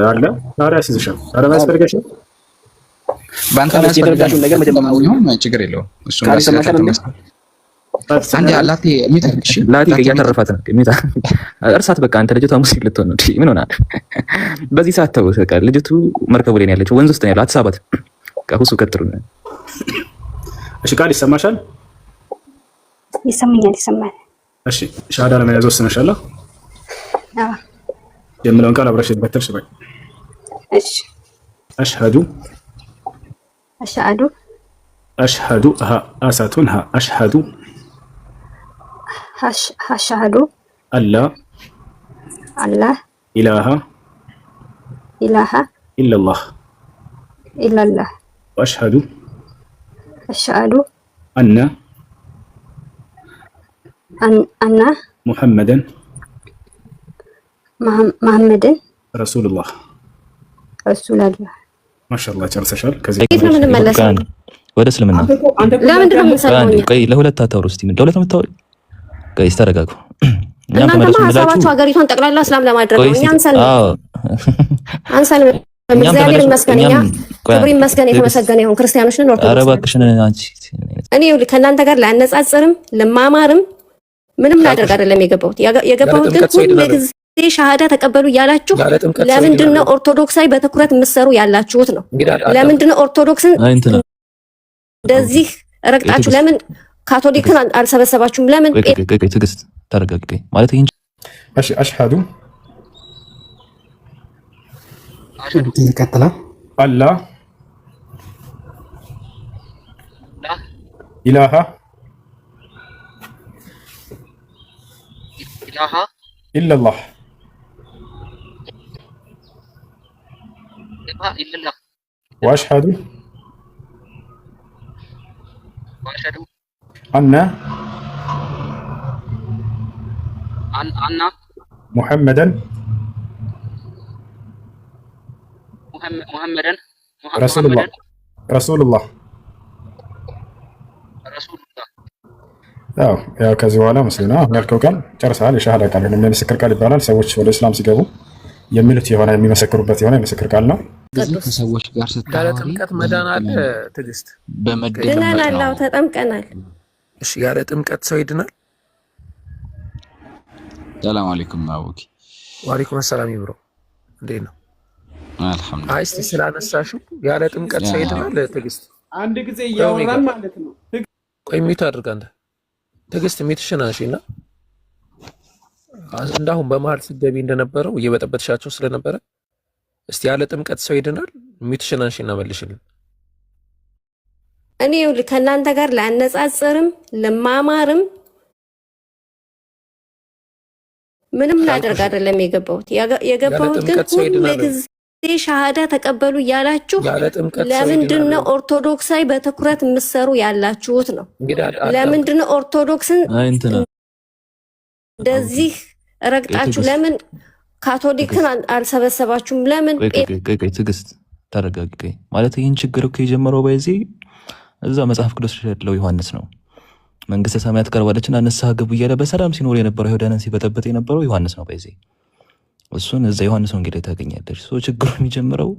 አለ ታዲያ ሲዝሻል ታዲያ ማስፈልገሽ ባንተ ያስፈልጋችሁ ነገር መጀመሪያው ችግር የለውም። እሱ አንዴ አላቴ ሚታክሽ ላቲ ያተረፋት ነው ሚታ እርሳት በቃ አንተ ልጅቷ ሙስሊም ልትሆን ነው ምን ሆናል? በዚህ ሰዓት ተው በቃ ልጅቱ መርከቡ ላይ ነው ያለችው፣ ወንዝ ውስጥ ነው ያለው። አትሳባት ከሁሱ ቀጥሩ። እሺ ቃል ይሰማሻል? ይሰማኛል። እሺ ሻሃዳ ለመያዝ ወስነሻል? አዎ የምለውን ቃል አብረሽ በተርሽ በይ። እሺ አሽሀዱ አሳቱን አሽሀዱ አላ ኢላሃ ኢለላህ ወአሽሀዱ አነ ሙሐመደን ረሱሉላህ። ማሻአላህ ጨርሰሻል። ከዚህ ወደ እስልምና ለሁለት አታውሩ እስቲ ምን ለሁለት የምታወሪ ጋይስ ተረጋጉ። እኛም ተመለሱ እንላችሁ ሀገሪቷን ጠቅላላ እስላም ለማድረግ ነው። እኛ አንሰልም እግዚአብሔር ይመስገን፣ እኛ ክብር ይመስገን፣ የተመሰገነ ይሁን። ክርስቲያኖች ነን፣ ኦርቶዶክስ። ኧረ እባክሽን አንቺ እኔ ከእናንተ ጋር ላነጻጽርም ለማማርም ምንም ላደርግ አይደለም የገባሁት ግን ሁልጊዜ ሻሃዳ ተቀበሉ እያላችሁ ለምንድን ነው ኦርቶዶክሳዊ በትኩረት የምትሰሩ ያላችሁት ነው? ለምንድን ነው ኦርቶዶክስን እንደዚህ ረግጣችሁ ለምን ካቶሊክን አልሰበሰባችሁም? ለምን ትዕግስት ተረጋግጤ ማለት ይሄን እሺ አሽሀዱ ይቀጥላል። አላህ ኢላሃ ኢለላህ ወአሽሀዱ አነ ሙሐመደን ረሱሉላህ። ያው ከዚህ በኋላ ሙስሊም ነው ያልከው ቃል ጨርሰሃል። የሻሃዳ ቃል ነው፣ የምስክር ቃል ይባላል። ሰዎች ወደ እስላም ሲገቡ የሚሉት የሆነ የሚመሰክሩበት የሆነ የምስክር ቃል ነው። ከሰዎች ጋር ያለ ጥምቀት መዳን አለ። ትዕግስት ድነናል፣ ተጠምቀናል። እሺ ያለ ጥምቀት ሰው ይድናል? ሰላም አለይኩም አቡኪ። ወአለይኩም ሰላም ይብሮ፣ እንዴት ነው? አልሐምዱሊላህ። እስቲ ስላነሳሽው ያለ ጥምቀት ሰው ይድናል? ትዕግስት አንድ ጊዜ እያወራን ማለት ነው። ቆይ ሚት አድርግ አንተ ትዕግስት ሚትሽን አንሺና እንዳሁን በመሀል ስትገቢ እንደነበረው እየበጠበጥሻቸው ስለነበረ እስቲ ያለ ጥምቀት ሰው ይድናል? ሚትሽን አንሺና መልሽልን። እኔ ከእናንተ ጋር ላነጻጽርም ለማማርም ምንም ላደርግ አይደለም የገባሁት ግን ሁልጊዜ ሻሃዳ ተቀበሉ እያላችሁ ለምንድን ነው ኦርቶዶክሳዊ በትኩረት የምትሰሩ ያላችሁት ነው? ለምንድን ነው ኦርቶዶክስን እንደዚህ ረግጣችሁ ለምን ካቶሊክን አልሰበሰባችሁም? ለምን ትዕግስት ተረጋግጤ ማለት ይህን ችግር እኮ የጀመረው በዚህ እዛ መጽሐፍ ቅዱስ ያለው ዮሐንስ ነው። መንግስተ ሰማያት ቀርባለችና ንስሐ ግቡ እያለ በሰላም ሲኖር የነበረው አይሁዳንን ሲበጠበጥ የነበረው ዮሐንስ ነው። በዚህ እሱን እዛ ዮሐንስ ወንጌል ላይ ታገኛለች። ችግሩ የሚጀምረው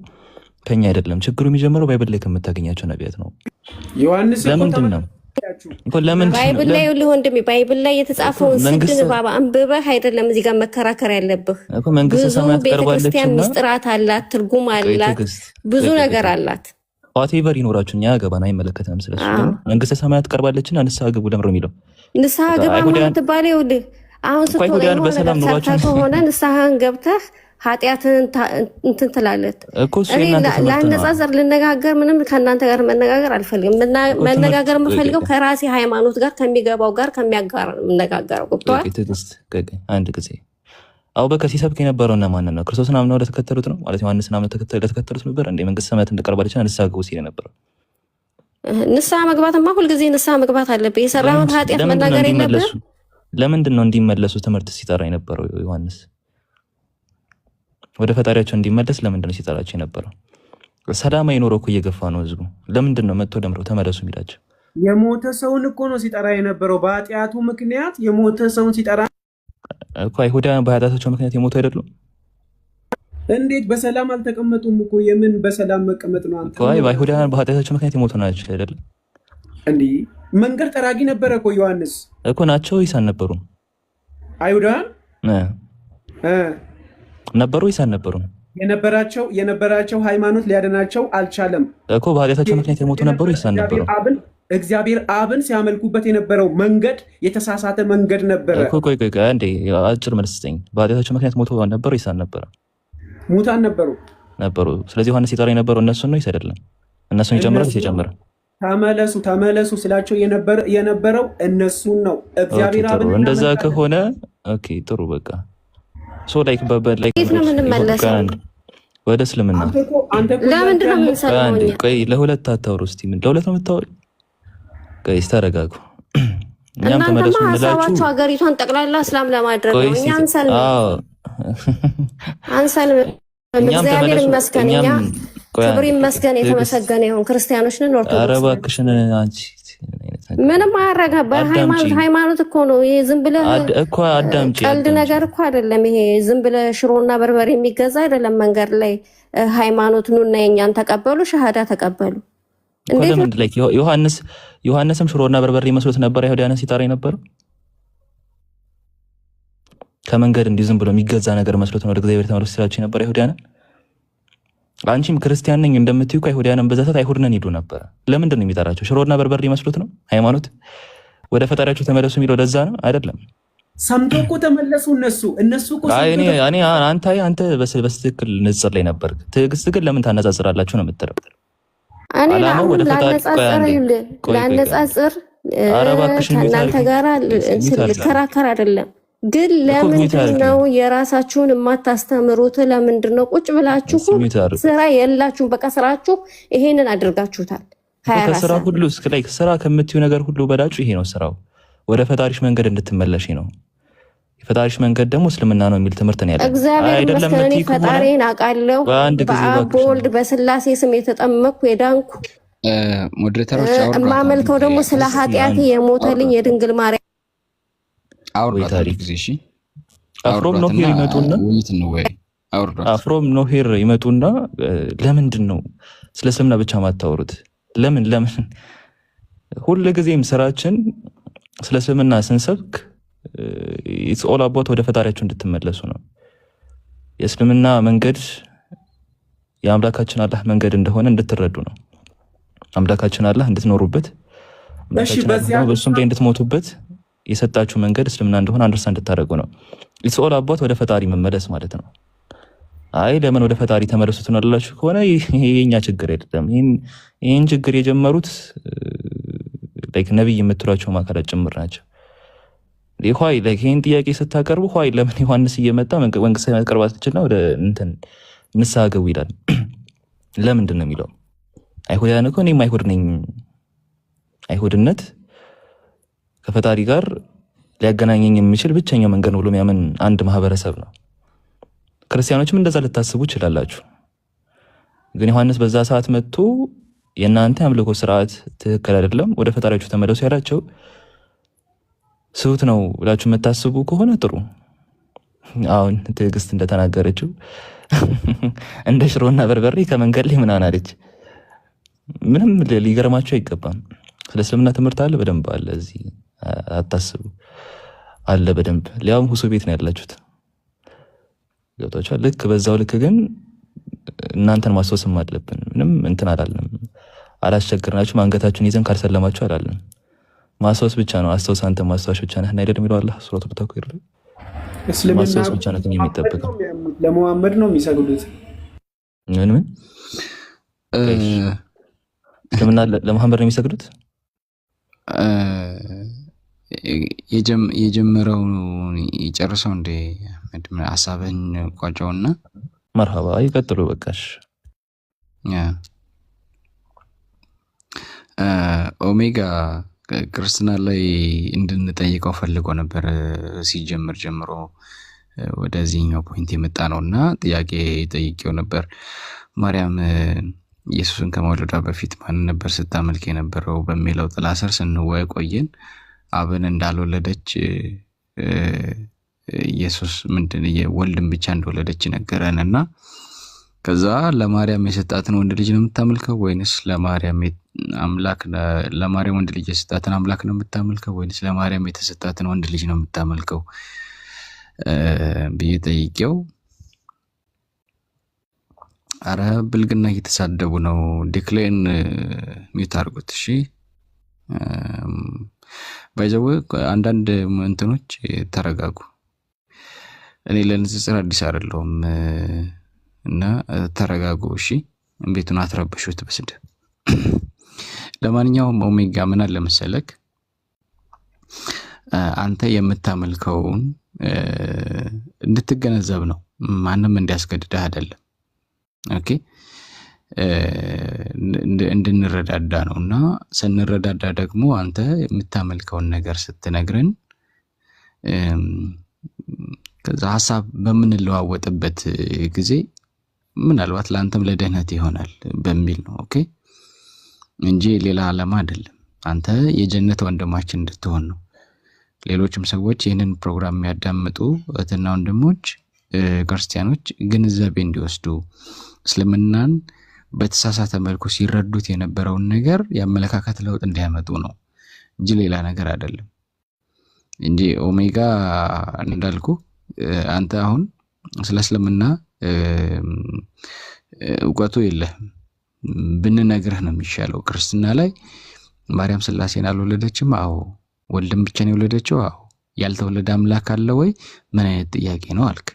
ከኛ አይደለም። ችግሩ የሚጀምረው ባይብል ላይ ከምታገኛቸው ነቢያት ነው። ዮሐንስ ለምንድን ነው ባይብል ላይ ወንድሜ ባይብል ላይ የተጻፈውን ስድን ባባ አንብበህ አይደለም እዚህ ጋር መከራከር ያለብህ። ብዙ ቤተክርስቲያን ምስጢራት አላት፣ ትርጉም አላት፣ ብዙ ነገር አላት። ዋቴቨር ይኖራችሁ እኛ ገባን አይመለከተንም። ስለሱ መንግስተ ሰማያት ቀርባለችና ንስሐ ግቡ ለምሮ የሚለው ንስሐ ግባ ማለት ትባለ ይኸውልህ አሁን ስትሆን በሰላም ኑሯችሁ ከሆነ ንስሐን ገብተህ ኃጢአትን እንትን ትላለህ እኮ። ለአነጻጸር ልነጋገር ምንም ከእናንተ ጋር መነጋገር አልፈልግም። መነጋገር የምፈልገው ከራሴ ሃይማኖት ጋር ከሚገባው ጋር ከሚያጋር የምነጋገረው ገብቶሃል? አንድ ጊዜ አቡበከር ሲሰብክ የነበረው እና ማንን ነው? ክርስቶስን አምነው ለተከተሉት ነው ማለት ዮሐንስን አምነው ለተከተሉት ነበር እንደ መንግስተ ሰማያት እንደቀርባለችና ንስሐ ግቡ ሲል ነበር። ንስሐ መግባትማ ሁልጊዜ ንስሐ መግባት አለብህ። የሰራውን ኃጢአት መናገር የለብህም። ለምንድን ነው እንዲመለሱ ትምህርት ሲጠራ የነበረው ዮሐንስ? ወደ ፈጣሪያቸው እንዲመለስ ለምንድን ነው ሲጠራቸው የነበረው? ሰላማዊ ኑሮ እኮ እየገፋ ነው ህዝቡ። ለምንድን ነው መጥቶ ደምረው ተመለሱ የሚላቸው? የሞተ ሰውን እኮ ነው ሲጠራ የነበረው። በኃጢአቱ ምክንያት የሞተ ሰውን ሲጠራ እኮ አይሁዳውያን በኃጢአታቸው ምክንያት የሞቱ አይደሉም? እንዴት በሰላም አልተቀመጡም እኮ? የምን በሰላም መቀመጥ ነው? አንተ ቆይ በአይሁዳውያን በኃጢአታቸው ምክንያት የሞቱ ናቸው አይደል እንዴ? መንገድ ጠራጊ ነበረ እኮ ዮሐንስ እኮ ናቸው። ይሳን ነበሩ አይሁዳውያን ነበሩ ይሳን ነበሩ። የነበራቸው ሃይማኖት ሊያድናቸው አልቻለም እኮ በኃጢአታቸው ምክንያት የሞቱ ነበሩ ይሳን ነበሩ። እግዚአብሔር አብን ሲያመልኩበት የነበረው መንገድ የተሳሳተ መንገድ ነበረ እኮ። ቆይ አንዴ አጭር መልስ ስጠኝ። በኃጢአታቸው ምክንያት ሞቱ ነበሩ ይሳን ነበረ? ሙታን ነበሩ። ስለዚህ ዮሐንስ ሲጠራ የነበረው እነሱን ነው አይደለም? እነሱን ይጨምራል ሲጨምር ተመለሱ ስላቸው የነበረው እነሱን ነው። እግዚአብሔር አብን እንደዛ ከሆነ ኦኬ ጥሩ በቃ ሶ ላይክ ወደ እስልምና ለምንድን ነው የምንሰልመው? ቆይ ለሁለት አታውሩ እስቲ። ምን ለሁለት ነው የምታወሩ? ቆይ ተረጋጉ። እኛም ተመለሱ እንላችሁ ሀገሪቷን ጠቅላላ እስላም ለማድረግ ነው። እኛ አንሰልም። እግዚአብሔር ይመስገን፣ እኛ ክብር ይመስገን፣ የተመሰገነ ይሁን። ክርስቲያኖች ነን፣ ኦርቶዶክስ። ኧረ እባክሽን አንቺ ምንም አያረጋባ። ሃይማኖት እኮ ነው ይሄ። ዝም ብለህ እኮ አዳምጪ። ቀልድ ነገር እኮ አይደለም ይሄ። ዝም ብለህ ሽሮና በርበሬ የሚገዛ አይደለም። መንገድ ላይ ሃይማኖት ኑና የኛን ተቀበሉ፣ ሸሃዳ ተቀበሉ። ለምን ላይ ዮሐንስም ሽሮና በርበሬ መስሎት ነበር አይሁዳውያንን ሲጠራ የነበረው? ከመንገድ እንዲህ ዝም ብሎ የሚገዛ ነገር መስሎት ነው ወደ እግዚአብሔር ተመለሱ ሲላቸው የነበረ አይሁዳውያንን። አንቺም ክርስቲያን ነኝ እንደምትዩ አይሁዳውያንን በዛታት አይሁድ ነን ይሉ ነበር። ለምንድን ነው የሚጠራቸው? ሽሮና በርበሬ መስሎት ነው? ሃይማኖት ወደ ፈጣሪያቸው ተመለሱ የሚለው ለዛ ነው አይደለም? ሰምቶ እኮ ተመለሱ እነሱ እኮ አንተ በትክክል ንጽር ላይ ነበር። ትዕግስት ግን ለምን ታነጻጽራላችሁ ነው የምትለው? እኔ ላነጻጽር ከእናንተ ጋር ልከራከር አይደለም። ግን ለምንድን ነው የራሳችሁን የማታስተምሩት? ለምንድን ነው ቁጭ ብላችሁ ስራ የላችሁም? በቃ ስራችሁ ይሄንን አድርጋችሁታል። ከስራ ሁሉ ስራ ከምትዩ ነገር ሁሉ በላጩ ይሄ ነው ስራው። ወደ ፈጣሪሽ መንገድ እንድትመለሽ ነው። የፈጣሪሽ መንገድ ደግሞ እስልምና ነው የሚል ትምህርት ነው ያለው። እግዚአብሔር ይመስገን እኔ ፈጣሪን አውቃለሁ። በአብ በወልድ በስላሴ ስም የተጠመቅኩ የዳንኩ ሞዴሬተሮች የማመልከው ደግሞ ስለ ኃጢአቴ የሞተልኝ የድንግል ማርያም አፍሮም ኖሄር ይመጡና ለምንድን ነው ስለ እስልምና ብቻ ማታወሩት? ለምን ሁልጊዜም ስራችን ስለ እስልምና ስንሰብክ ኢትስ ኦል አባውት ወደ ፈጣሪያችሁ እንድትመለሱ ነው። የእስልምና መንገድ የአምላካችን አላህ መንገድ እንደሆነ እንድትረዱ ነው። አምላካችን አላህ እንድትኖሩበት፣ በእሱም ላይ እንድትሞቱበት የሰጣችሁ መንገድ እስልምና እንደሆነ አንደርስታንድ እንድታደርጉ ነው። ኢትስ ኦል አባውት ወደ ፈጣሪ መመለስ ማለት ነው። አይ ለምን ወደ ፈጣሪ ተመለሱ ትኖራላችሁ ከሆነ ይሄ የኛ ችግር አይደለም። ይሄን ችግር የጀመሩት ላይክ ነብይ የምትሏቸው አካላት ጭምር ናቸው። ሆይ ይህን ጥያቄ ስታቀርቡ ሆይ ለምን ዮሐንስ እየመጣ መንግስት መቅረባት ትችልና ወደ እንትን ንስሐ ገቡ ይላል? ለምንድን ነው የሚለው? አይሁዳውያን እኮ እኔም አይሁድ ነኝ፣ አይሁድነት ከፈጣሪ ጋር ሊያገናኘኝ የሚችል ብቸኛው መንገድ ነው ብሎ የሚያምን አንድ ማህበረሰብ ነው። ክርስቲያኖችም እንደዛ ልታስቡ ይችላላችሁ። ግን ዮሐንስ በዛ ሰዓት መጥቶ የእናንተ አምልኮ ስርዓት ትክክል አይደለም፣ ወደ ፈጣሪያችሁ ተመለሱ ያላቸው ስሁት ነው ብላችሁ የምታስቡ ከሆነ ጥሩ። አሁን ትዕግስት እንደተናገረችው እንደ ሽሮና በርበሬ ከመንገድ ላይ ምናምን አለች። ምንም ሊገርማችሁ አይገባም። ስለ እስልምና ትምህርት አለ፣ በደንብ አለ። እዚህ አታስቡ፣ አለ በደንብ። ሊያውም ሁሱ ቤት ነው ያላችሁት። ገብታችኋል? ልክ በዛው ልክ ግን እናንተን ማስወስም አለብን። ምንም እንትን አላለም፣ አላስቸግርናችሁም። አንገታችሁን ይዘን ካልሰለማችሁ አላለም። ማስወስ ብቻ ነው። አስተውስ አንተ ማስዋሽ ብቻ ነህ አይደል የሚለው አላህ ሱረቱል ተክዊር ላይ። ማስወስ ብቻ ነው የሚጠበቀው። ለሙሐመድ ነው የሚሰግዱት። ምን እስልምና ለሙሐመድ ነው የሚሰግዱት። የጀመረው የጨርሰው እንደ ሀሳብህን ቋጫውና መርሃባ ይቀጥሉ። በቃሽ። ኦሜጋ ክርስትና ላይ እንድንጠይቀው ፈልጎ ነበር። ሲጀምር ጀምሮ ወደዚህኛው ፖይንት የመጣ ነው እና ጥያቄ ጠይቄው ነበር። ማርያም ኢየሱስን ከመውለዷ በፊት ማን ነበር ስታመልክ የነበረው በሚለው ጥላ ስር ስንወያይ ቆየን። አብን እንዳልወለደች ኢየሱስ ምንድን የወልድን ብቻ እንደወለደች ነገረንና ከዛ ለማርያም የሰጣትን ወንድ ልጅ ነው የምታመልከው ወይንስ ለማርያም ወንድ ልጅ የሰጣትን አምላክ ነው የምታመልከው ወይንስ ለማርያም የተሰጣትን ወንድ ልጅ ነው የምታመልከው ብዬ ጠይቄው አረ ብልግና እየተሳደቡ ነው ዲክሌን ሚውት አድርጉት እሺ ባይዘው አንዳንድ እንትኖች ተረጋጉ እኔ ለንጽጽር አዲስ አይደለሁም እና ተረጋጉ እሺ ቤቱን አትረብሹት በስድብ ለማንኛውም ኦሜጋ ምን አለ መሰለክ አንተ የምታመልከውን እንድትገነዘብ ነው ማንም እንዲያስገድድህ አይደለም ኦኬ እንድንረዳዳ ነውና ስንረዳዳ ደግሞ አንተ የምታመልከውን ነገር ስትነግረን ከዛ ሐሳብ በምንለዋወጥበት ጊዜ ምናልባት ለአንተም ለደህነት ይሆናል በሚል ነው ኦኬ እንጂ ሌላ ዓላማ አይደለም አንተ የጀነት ወንድማችን እንድትሆን ነው ሌሎችም ሰዎች ይህንን ፕሮግራም የሚያዳምጡ እህትና ወንድሞች ክርስቲያኖች ግንዛቤ እንዲወስዱ እስልምናን በተሳሳተ መልኩ ሲረዱት የነበረውን ነገር ያመለካከት ለውጥ እንዲያመጡ ነው እንጂ ሌላ ነገር አይደለም እንጂ ኦሜጋ እንዳልኩ አንተ አሁን ስለ እስልምና እውቀቱ የለህም ብንነግርህ ነው የሚሻለው ክርስትና ላይ ማርያም ስላሴን አልወለደችም አዎ ወልድም ብቻ ነው የወለደችው አዎ ያልተወለደ አምላክ አለ ወይ ምን አይነት ጥያቄ ነው አልክ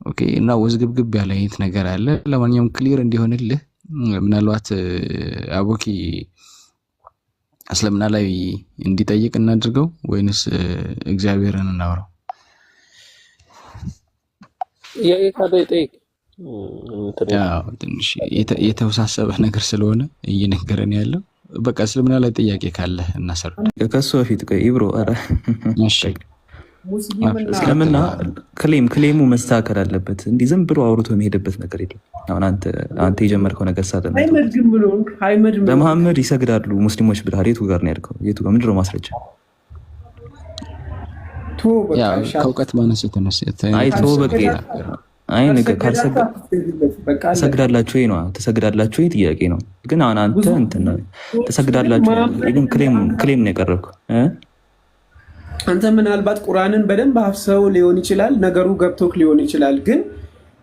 ኦኬ እና ወዝግብግብ ያለ አይነት ነገር አለ ለማንኛውም ክሊር እንዲሆንልህ ምናልባት አቦኪ እስልምና ላይ እንዲጠይቅ እናድርገው ወይንስ እግዚአብሔርን እናወራው የካደይጠይቅ ያው ትንሽ የተወሳሰበ ነገር ስለሆነ እየነገረን ያለው በቃ እስልምና ላይ ጥያቄ ካለ እናሰር ከሱ በፊት ኢብሮ አረ እሺ እስልምና ክሌሙ መስተካከል አለበት እንዲህ ዝም ብሎ አውርቶ የሚሄድበት ነገር የለም አሁን አንተ የጀመርከው ነገር ሳለ በመሐመድ ይሰግዳሉ ሙስሊሞች ብለሃል የቱ ጋር ነው ያልከው የቱ ጋር ምንድነው ማስረጃ ከእውቀት ማነስ የተነሳ አይቶ በቃ አይ ነገር ተሰግዳላችሁ ወይ ነው ተሰግዳላችሁ ወይ ጥያቄ ነው ግን አሁን አንተ እንትን ተሰግዳላችሁ ግን ክሌም ነው ያቀረብከው አንተ ምናልባት ቁርአንን በደንብ አፍሰው ሊሆን ይችላል ነገሩ ገብቶክ ሊሆን ይችላል ግን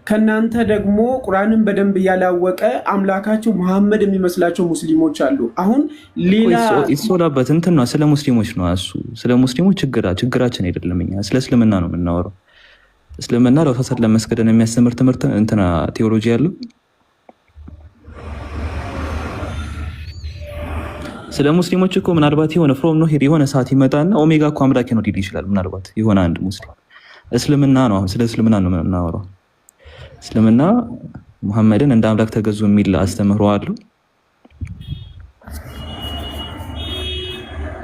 ከናንተ ደግሞ ቁርአንን በደንብ ያላወቀ አምላካቸው መሐመድ የሚመስላቸው ሙስሊሞች አሉ አሁን ሌላ ይሶላበት እንትን ነው ስለ ሙስሊሞች ነው እሱ ስለ ሙስሊሞች ችግራችን አይደለም እኛ ስለ እስልምና ነው የምናወራው እስልምና ለፈሰድ ለመስገድን የሚያስተምር ትምህርት እንትና ቴዎሎጂ ያለው ስለ ሙስሊሞች እኮ ምናልባት የሆነ ፍሮም ነው የሆነ ሰዓት ይመጣና ኦሜጋ እኮ አምላኬ ነው ሊል ይችላል ምናልባት የሆነ አንድ ሙስሊም እስልምና ነው አሁን ስለ እስልምና ነው የምናወራው እስልምና መሐመድን እንደ አምላክ ተገዙ የሚል አስተምህሮ አለው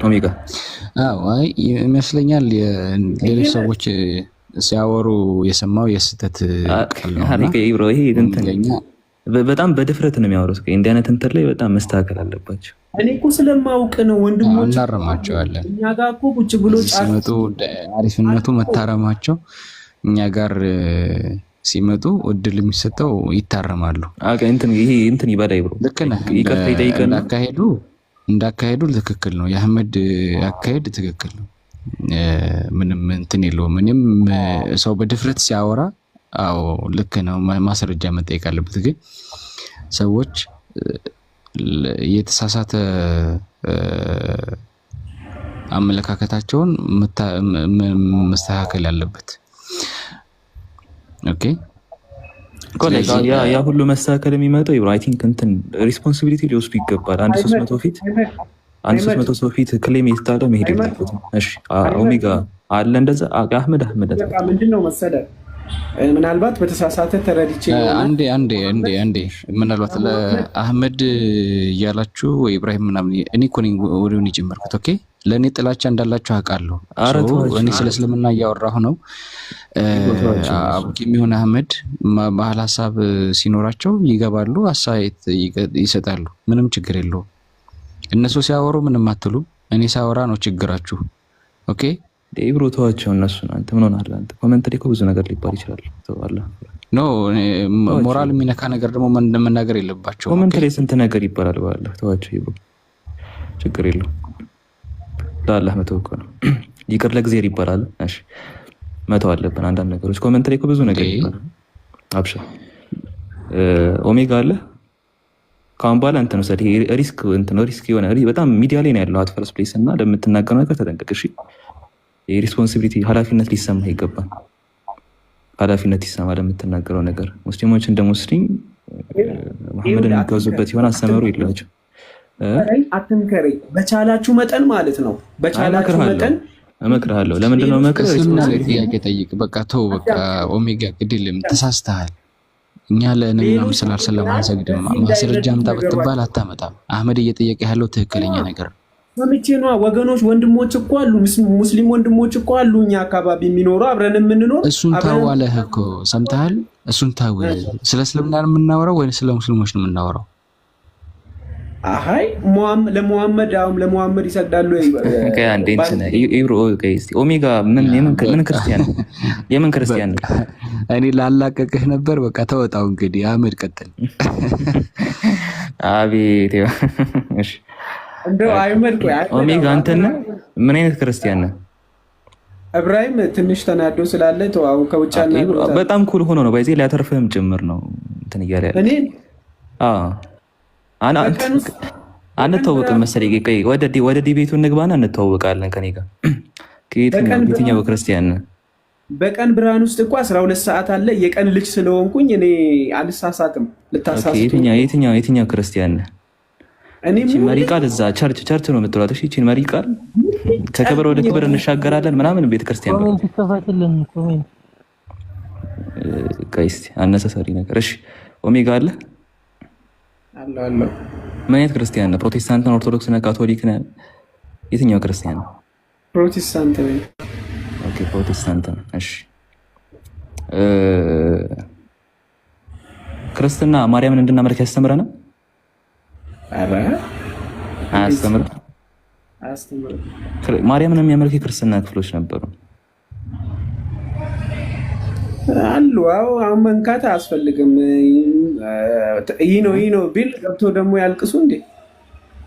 ኦሜጋ አይ ይመስለኛል ሌሎች ሰዎች ሲያወሩ የሰማው የስተት ቃል ነው ኢብሮ ይሄ እንትን በጣም በድፍረት ነው የሚያወሩት እንዲህ አይነት እንትን ላይ በጣም መስተካከል አለባቸው እኔ እኮ ስለማውቅ ነው ወንድሞች እናረማቸዋለን እኛ ጋር እኮ ቁጭ ብሎ ሲመጡ አሪፍነቱ መታረማቸው እኛ ጋር ሲመጡ እድል የሚሰጠው ይታረማሉ ይሄ እንትን ይበላይ ብሎ ልክ ነህ እንዳካሄዱ ትክክል ነው የአህመድ አካሄድ ትክክል ነው ምንም እንትን የለውም ምንም ሰው በድፍረት ሲያወራ አዎ ልክ ነው ማስረጃ መጠየቅ አለበት ግን ሰዎች የተሳሳተ አመለካከታቸውን መስተካከል ያለበት ኦኬ ያ ሁሉ መስተካከል የሚመጣው አይ ቲንክ እንትን ሪስፖንሲቢሊቲ ሊወስዱ ይገባል አንድ 300 ሰው ፊት ክሌም የተጣለ መሄድ የለበትም እሺ ኦሜጋ አለ እንደዛ አህመድ ምንድነው መሰለህ ምናልባት በተሳሳተ ተረድቼ አንዴ ምናልባት ለአህመድ እያላችሁ ወይ ኢብራሂም ምናምን እኔ እኮ ነኝ ወሬውን የጀመርኩት ኦኬ ለእኔ ጥላቻ እንዳላችሁ አውቃለሁ እኔ ስለ እስልምና እያወራሁ ነው አቡኪ የሚሆን አህመድ ባህል ሀሳብ ሲኖራቸው ይገባሉ አሳይት ይሰጣሉ ምንም ችግር የለውም እነሱ ሲያወሩ ምንም አትሉ እኔ ሳወራ ነው ችግራችሁ ኦኬ ኢብሮ ተዋቸው እነሱን። አንተ ምን ሆነሃል አንተ? ኮሜንት ላይ እኮ ብዙ ነገር ሊባል ይችላል። ተዋላ ኖ ሞራል የሚነካ ነገር ደግሞ መናገር የለባቸው። ኮሜንት ላይ ስንት ነገር ይባላል። ባለ ተዋቸው ኢብሮ፣ ችግር የለውም። ለአላህ መተው እኮ ነው። ይቅር ለእግዚአብሔር ይባላል። እሺ መተው አለብን አንዳንድ ነገሮች። ኮሜንት ላይ እኮ ብዙ ነገር ይባላል። አብሽር ኦሜጋ አለ ካሁን በኋላ እንትን ወሰድ ሪስክ የሆነ በጣም ሚዲያ ላይ ነው ያለው አት ፈርስት ፕሌስ እና ለምትናገረው ነገር ተጠንቀቅ እሺ። የሪስፖንሲቢሊቲ ኃላፊነት ሊሰማህ ይገባል። ኃላፊነት ይሰማ ለምትናገረው ነገር። ሙስሊሞች እንደ ሙስሊም መሐመድን የሚጓዙበት የሆነ አስተምህሮ የላቸው። አትምከረኝ በቻላችሁ መጠን ማለት ነው። በቻላችሁ መጠን እመክርሃለሁ። ለምንድን ነው እመክርህ? ጥያቄ ጠይቅ። በቃ ተው በቃ ኦሜጋ ግድልም ተሳስተሃል። እኛ ለነብዩ ሰለላሁ ዐለይሂ ወሰለም አንሰግድም። ማስረጃ አምጣ ብትባል አታመጣም። አህመድ እየጠየቀ ያለው ትክክለኛ ነገር ሰምቼ ነዋ። ወገኖች ወንድሞች እኮ አሉ፣ ሙስሊም ወንድሞች እኮ አሉ እኛ አካባቢ የሚኖሩ አብረን የምንኖር። እሱን ታው አለህ እኮ ሰምተሃል? እሱን ታው። ስለ እስልምና ነው የምናወራው ወይ ስለ ሙስሊሞች ነው የምናወራው? አይ ለሙሐመድ ይሰግዳሉ ወይ? አንዴ እንትን ኢብሮ ኦሜጋ የምን ክርስቲያን የምን ክርስቲያን? እኔ ላላቀቅህ ነበር። በቃ ተወጣው እንግዲህ። አህመድ ቀጥል። አቤት እሺ እንደው አይመድ ቆይ ኦሜጋ አንተና ምን አይነት ክርስቲያን ነህ? እብራሂም ትንሽ ተናዶ ስላለ ተዋው ከውጫና በጣም ኩል ሆኖ ነው ባይዜ ሊያተርፍህም ጭምር ነው እንትን እያለ ያለ። እኔ አንተዋወቅም መሰለኝ። ወደ ዲቤቱ እንግባና እንተዋወቃለን ከኔ ጋር። ከየትኛው ክርስቲያን ነህ? በቀን ብርሃን ውስጥ እኮ 12 ሰዓት አለ። የቀን ልጅ ስለሆንኩኝ እኔ አልሳሳትም። ልታሳስቱ የትኛው ክርስቲያን ነህ? እቺን መሪ ቃል እዛ ቸርች ነው የምትሏት። እሺ እቺን መሪ ቃል ከክብር ወደ ክብር እንሻገራለን ምናምን ቤተክርስቲያን ነው። እስኪ አነሳሳሪ ነገር። እሺ ኦሜጋ አለ አለ። ምን አይነት ክርስቲያን ነህ? ፕሮቴስታንት ነህ? ኦርቶዶክስ ነህ? ካቶሊክ ነህ? የትኛው ክርስቲያን ነህ? ፕሮቴስታንት ነኝ። ኦኬ ፕሮቴስታንት ነህ። እሺ ክርስትና ማርያምን እንድናመልክ ያስተምረናል? አረ አያስተምርም። ማርያምን የሚያመልክ የክርስትና ክፍሎች ነበሩ አሉ። አሁን መንካት አያስፈልግም። ይህ ነው ቢል ገብቶ ደግሞ ያልቅሱ እንዴ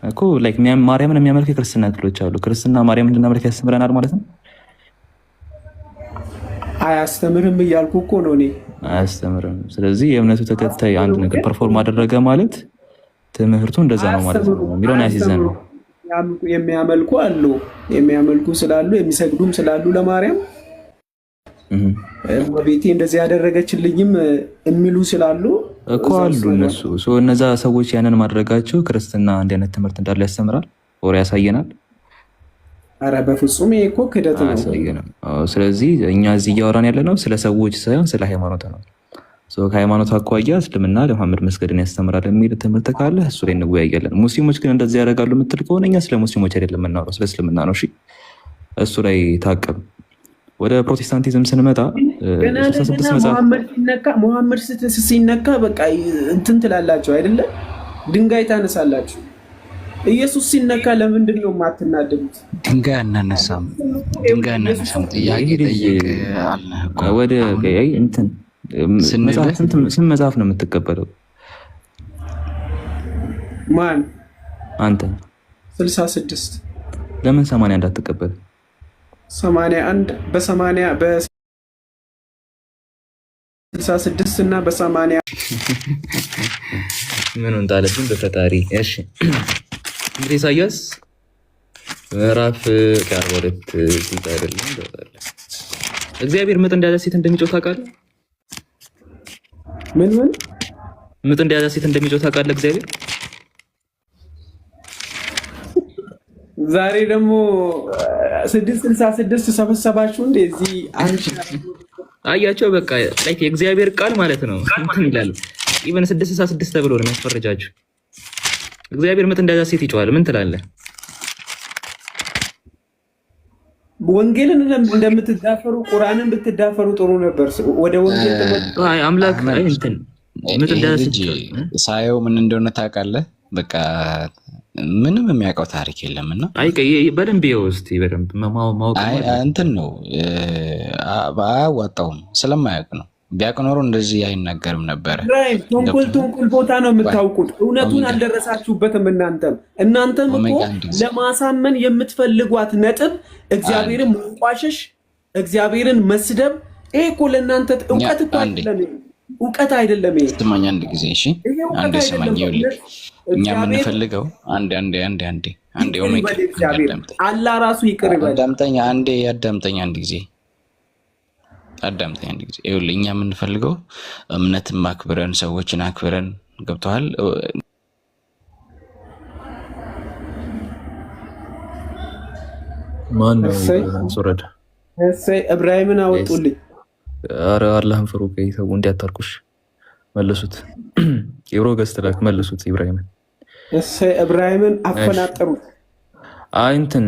እኮ ላይክ ማርያምን የሚያመልክ የክርስትና ክፍሎች አሉ። ክርስትና ማርያምን እንድናመልክ ያስተምረናል ማለት ነው? አያስተምርም እያልኩ እኮ ነው እኔ። አያስተምርም። ስለዚህ የእምነቱ ተከታይ አንድ ነገር ፐርፎርም አደረገ ማለት ትምህርቱ እንደዛ ነው ማለት ነው የሚለውን ያሲዘን ነው። የሚያመልኩ አሉ፣ የሚያመልኩ ስላሉ የሚሰግዱም ስላሉ ለማርያም ቤቴ እንደዚህ ያደረገችልኝም የሚሉ ስላሉ እኮ አሉ እነሱ። እነዛ ሰዎች ያንን ማድረጋቸው ክርስትና እንዲህ አይነት ትምህርት እንዳለ ያስተምራል ወር ያሳየናል? አረ በፍጹም ይሄ እኮ ክደት ነው። ስለዚህ እኛ እዚህ እያወራን ያለ ነው ስለ ሰዎች ሳይሆን ስለ ሃይማኖት ነው። ከሃይማኖት አኳያ እስልምና ለመሐመድ መስገድን ያስተምራል የሚል ትምህርት ካለ እሱ ላይ እንወያያለን። ሙስሊሞች ግን እንደዚህ ያደርጋሉ የምትል ከሆነ እኛ ስለ ሙስሊሞች አይደለም የምናወራው፣ ስለ እስልምና ነው። እሺ እሱ ላይ ታቀብ። ወደ ፕሮቴስታንቲዝም ስንመጣ ሙሐመድ ሲነካ በቃ እንትን ትላላችሁ አይደለም? ድንጋይ ታነሳላችሁ። ኢየሱስ ሲነካ ለምንድን ነው የማትናደዱት? ድንጋይ አናነሳም። ጥያቄ ጠይቅ አለ እኮ ወደ እንትን ስንት መጽሐፍ ነው የምትቀበለው? ማን? አንተ 66 ለምን 80 እንዳትቀበል? 81 በ66 እና በ80 ምኑን ጣለብን በፈጣሪ። እሺ እንግዲህ ኢሳያስ ምዕራፍ 42 ስልጣ አይደለም እግዚአብሔር ምጥ እንደያዘ ሴት እንደሚጮህ ታውቃለህ? ምን ምጥ እንደያዘ ሴት እንደሚጮህ ታውቃለህ? እግዚአብሔር ዛሬ ደግሞ 666 ሰበሰባችሁ እንደዚህ አያቸው። በቃ ላይክ የእግዚአብሔር ቃል ማለት ነው እንትን ይላል። ኢቨን 666 ተብሎ ነው የሚያስፈርጃችሁ። እግዚአብሔር ምጥ እንደያዘ ሴት ይጮሃል። ምን ትላለህ? ወንጌልን እንደምትዳፈሩ ቁርአንን ብትዳፈሩ ጥሩ ነበር። ወደ ወንጌል አምላክ እንትን ምጥ እንደያዘ ሴት ሳየው ምን እንደሆነ ታውቃለህ? በቃ ምንም የሚያውቀው ታሪክ የለምና አይ በደንብ ይኸው እስኪ በደንብ ማወቅ እንትን ነው አያዋጣውም ስለማያውቅ ነው። ቢያውቅ ኖሮ እንደዚህ አይናገርም ነበር። ተንኩል ቦታ ነው የምታውቁት። እውነቱን አልደረሳችሁበትም። እናንተም እኮ ለማሳመን የምትፈልጓት ነጥብ እግዚአብሔርን ማንቋሸሽ፣ እግዚአብሔርን መስደብ፣ ይሄ እኮ ለእናንተ እውቀት እኮ አይደለም። እውቀት አይደለም። ይሄ ስማኝ አንድ ጊዜ እሺ፣ አንዴ ስማኝ። ይኸውልህ እኛ የምንፈልገው አንዴ ኦሜጋ አላህ ራሱ ይቅር ይበል። አዳምጠኝ አንድ ጊዜ ይኸውልህ እኛ የምንፈልገው እምነትን ማክብረን ሰዎችን አክብረን ገብተዋል። ማን ነው ሱረድ እብራሂምን አወጡልኝ። ኧረ አላህን ፍሩ። ከይተው እንዲያታርቁሽ መልሱት። ኢብሮ ገዝተላክ መልሱት። ኢብራሂምን አፈናጠሩት። አይ እንትን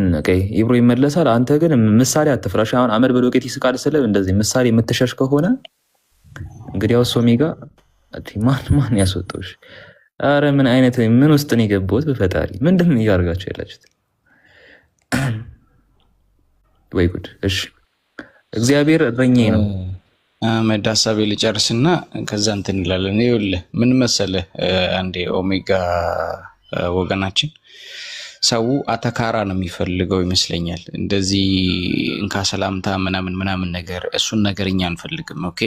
ኢብሮ ይመለሳል። አንተ ግን ምሳሌ አትፍራሽ። አሁን አመድ በዶቄት ይስቃል ስለ እንደዚህ ምሳሌ የምትሸሽ ከሆነ እንግዲህ ያው ሶሚጋ ማን ያስወጣውሽ? አረ ምን አይነት ምን ውስጥ ነው የገባሁት? በፈጣሪ ምንድን ነው እያደረጋችሁ ያላችሁት? ወይ ጉድ! እሺ እግዚአብሔር እረኛዬ ነው። አመድ ሀሳቤ ልጨርስና ከዛ እንትን እንላለን። ይኸውልህ ምን መሰለህ አንዴ ኦሜጋ ወገናችን ሰው አተካራ ነው የሚፈልገው ይመስለኛል። እንደዚህ እንካ ሰላምታ ምናምን ነገር እሱን ነገር እኛ አንፈልግም። ኦኬ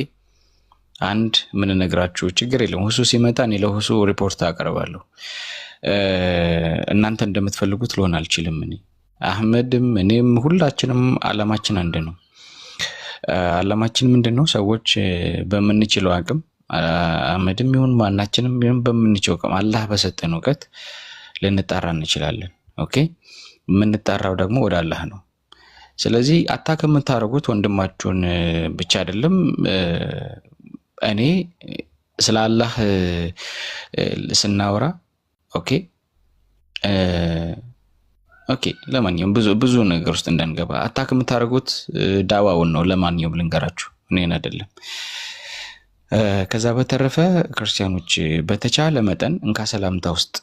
አንድ ምን ነግራችሁ ችግር የለም። ሁሱ ሲመጣ እኔ ለሁሱ ሪፖርት አቀርባለሁ። እናንተ እንደምትፈልጉት ልሆን አልችልም። እኔ አህመድም እኔም ሁላችንም አላማችን አንድ ነው። አላማችን ምንድነው? ሰዎች በምንችለው አቅም አህመድም ይሁን ማናችንም ይሁን በምንችለው አቅም አላህ በሰጠን እውቀት ልንጣራ እንችላለን። ኦኬ የምንጣራው ደግሞ ወደ አላህ ነው። ስለዚህ አታክ የምታደርጉት ወንድማችሁን ብቻ አይደለም። እኔ ስለ አላህ ስናወራ ኦኬ ለማንኛውም ብዙ ነገር ውስጥ እንዳንገባ አታክ የምታደርጉት ዳዋውን ነው። ለማንኛውም ልንገራችሁ እኔን አይደለም። ከዛ በተረፈ ክርስቲያኖች በተቻለ መጠን እንካ ሰላምታ ውስጥ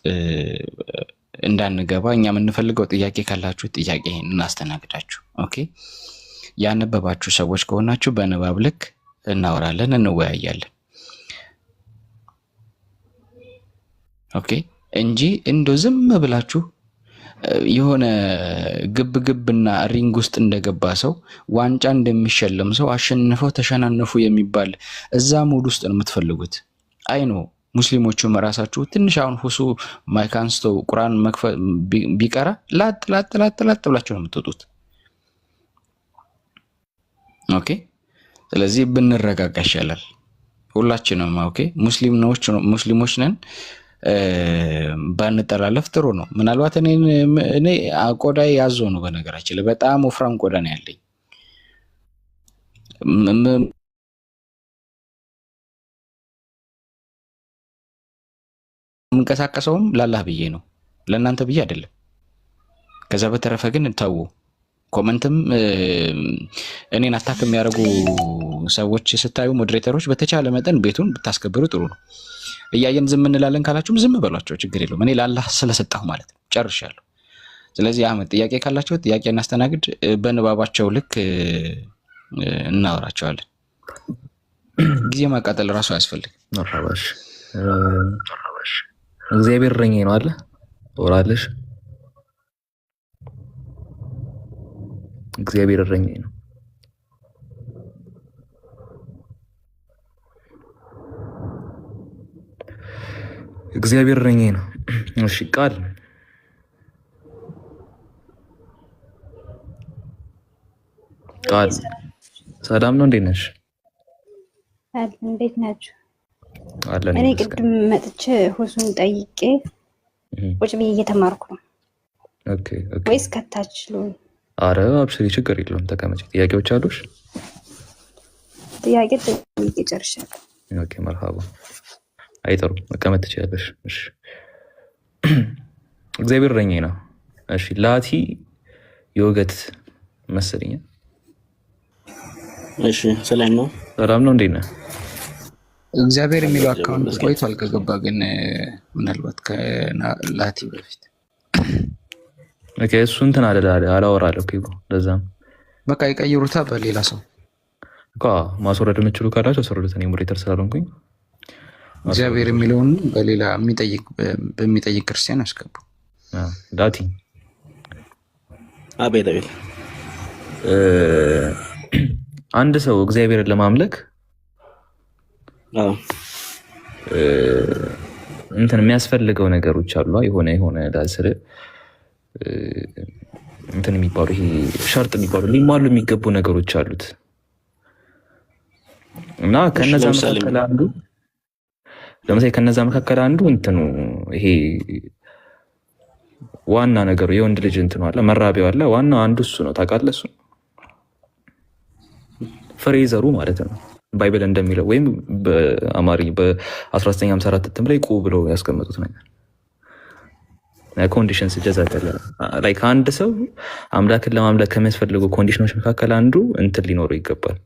እንዳንገባ እኛ የምንፈልገው ጥያቄ ካላችሁ ጥያቄ እናስተናግዳችሁ። ኦኬ ያነበባችሁ ሰዎች ከሆናችሁ በንባብ ልክ እናወራለን፣ እንወያያለን። ኦኬ እንጂ እንዶ ዝም ብላችሁ የሆነ ግብና ሪንግ ውስጥ እንደገባ ሰው ዋንጫ እንደሚሸለም ሰው አሸንፈው ተሸናነፉ የሚባል እዛ ሙድ ውስጥ ነው የምትፈልጉት። አይኖ ሙስሊሞቹ መራሳችሁ ትንሽ አሁን ሁሱ ማይክ አንስቶ ቁርአን መክፈት ቢቀራ ላጥ ብላችሁ ነው የምትወጡት። ኦኬ ስለዚህ ብንረጋጋ ይሻላል ሁላችንም። ኦኬ ሙስሊሞች ነን። ባንጠላለፍ ጥሩ ነው። ምናልባት እኔ ቆዳዬ ያዞ ነው። በነገራችን ላይ በጣም ወፍራም ቆዳ ነው ያለኝ። የምንቀሳቀሰውም ላላህ ብዬ ነው፣ ለእናንተ ብዬ አይደለም። ከዛ በተረፈ ግን ተው ኮመንትም እኔን አታክ የሚያደርጉ ሰዎች ስታዩ ሞዴሬተሮች በተቻለ መጠን ቤቱን ብታስከብሩ ጥሩ ነው። እያየን ዝም እንላለን ካላችሁም ዝም በሏቸው፣ ችግር የለውም። እኔ ለአላህ ስለሰጣሁ ማለት ነው። ጨርሻለሁ። ስለዚህ አህመድ ጥያቄ ካላቸው ጥያቄ እናስተናግድ፣ በንባባቸው ልክ እናወራቸዋለን። ጊዜ ማቃጠል ራሱ አያስፈልግም። መርሐባሽ እግዚአብሔር እረኛዬ ነው አለ ወራለሽ። እግዚአብሔር እረኛዬ ነው። እግዚአብሔር እረኛዬ ነው። እሺ ቃል ሰላም ነው። እንዴት ነሽ? እንዴት ናችሁ? አለን። እኔ ቅድም መጥቼ ሁሱን ጠይቄ ቁጭ ብዬ እየተማርኩ ነው። ኦኬ ወይስ ከታች ልሁን? አረ አብሽሪ፣ ችግር የለውም ተቀመጪ። ጥያቄዎች አሉሽ? ጥያቄ ጠይቄ ጨርሻለሁ። ኦኬ መርሃባ። አይጠሩ መቀመጥ ትችላለሽ። እሺ እግዚአብሔር እረኛዬ ነው። እሺ ላቲ የወገት መሰለኝ። እሺ ሰላም ነው። ሰላም ነው። እንዴት ነህ? እግዚአብሔር የሚለው አካውንት ቆይቷል ከገባ፣ ግን ምናልባት ከላቲ በፊት ኦኬ እሱ እንትን አላወራለሁ እኮ ለዛም በቃ ይቀይሩታ በሌላ ሰው እኮ ማስወረድ የምችሉ ካላችሁ አስወርዱት። እኔ ሞዴሬተር ስላልሆንኩኝ እግዚአብሔር የሚለውን በሌላ በሚጠይቅ ክርስቲያን አስገቡ። ዳቲ አቤት አንድ ሰው እግዚአብሔርን ለማምለክ እንትን የሚያስፈልገው ነገሮች አሉ። የሆነ ዳስር እንትን የሚባሉ ይሄ ሸርጥ የሚባሉ ሊሟሉ የሚገቡ ነገሮች አሉት እና ከነዛ መካከል አንዱ እንትኑ ይሄ ዋና ነገሩ የወንድ ልጅ እንትኑ አለ መራቢያው አለ። ዋናው አንዱ እሱ ነው። ታውቃለህ? እሱ ፍሬዘሩ ማለት ነው ባይብል እንደሚለው ወይም በአማርኛ በ1954 እትም ላይ ቁ ብለው ያስቀመጡት ነገር ኮንዲሽንስ ጀዛከለ ላይክ አንድ ሰው አምላክን ለማምለክ ከሚያስፈልጉ ኮንዲሽኖች መካከል አንዱ እንትን ሊኖረው ይገባል።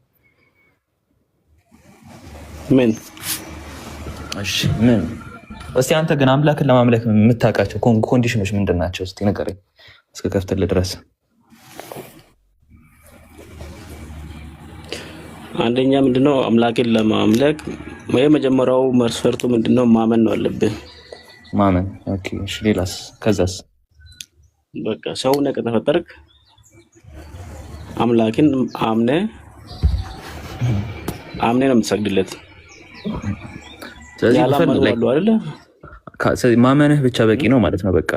ምን? እሺ ምን? እስቲ አንተ ግን አምላክን ለማምለክ የምታውቃቸው ኮንዲሽኖች ምንድን ናቸው? እስቲ ንገረኝ እስከ ከፍተልህ ድረስ። አንደኛ ምንድነው አምላክን ለማምለክ የመጀመሪያው መስፈርቱ ምንድነው? ማመን ነው አለብህ። ማመን። ኦኬ እሺ ሌላስ? ከዛስ? በቃ ሰው ነህ ከተፈጠርክ አምላክን አምነ ነው የምትሰግድለት። ስለዚህ ማመንህ ብቻ በቂ ነው ማለት ነው። በቃ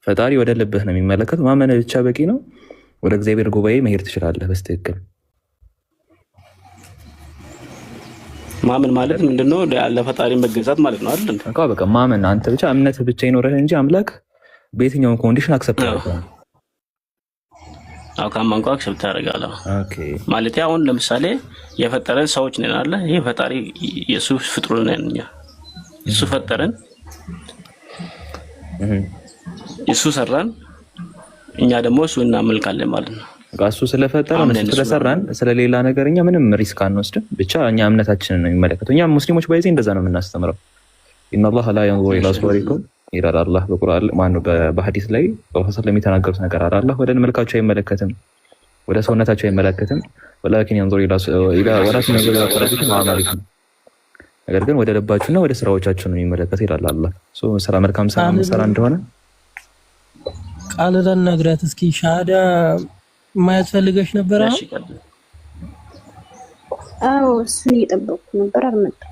ፈጣሪ ወደ ልብህ ነው የሚመለከተው። ማመንህ ብቻ በቂ ነው። ወደ እግዚአብሔር ጉባኤ መሄድ ትችላለህ በስትክክል። ማመን ማለት ምንድነው? ለፈጣሪ መገዛት ማለት ነው አይደል? በቃ ማመን አንተ ብቻ እምነትህ ብቻ ይኖርህ እንጂ አምላክ በየትኛውም ኮንዲሽን አክሰፕት ያደርጋል። ካመንኩ አክሰፕት ያደርጋል። ማለት አሁን ለምሳሌ የፈጠረን ሰዎች ነን አለ። ይሄ ፈጣሪ ኢየሱስ ፍጡር ነን እኛ። እሱ ፈጠረን፣ እሱ ሰራን፣ እኛ ደግሞ እሱ እናመልካለን ማለት ነው። እሱ ስለፈጠረን ስለሰራን ስለሌላ ነገር እኛ ምንም ሪስክ አንወስድም። ብቻ እኛ እምነታችንን ነው የሚመለከተው። እኛ ሙስሊሞች ባይዜ እንደዛ ነው የምናስተምረው። ኢነላህ ላ የንዙሩ ኢላ ሱወሪኩም ይላል አላህ በቁርአን ማነው በሐዲስ ላይ በፈሰል የሚተናገሩት ነገር አለ። አላህ ወደ መልካቸው አይመለከትም፣ ወደ ሰውነታቸው አይመለከትም። ወላኪን የንዙሩ ኢላ ወላኪን የንዙሩ ኢላ ቀልቢኩም ወአዕማሊኩም፣ ነገር ግን ወደ ልባችሁና ወደ ስራዎቻችሁ ነው የሚመለከተው ይላል አላህ። ስራ መልካም ስራ ሰራ እንደሆነ ቃል ለነግራት እስኪ ሻሃዳ ማያስፈልገሽ ነበር? አዎ እሱ እየጠበቅኩ ነበር አልመጣም።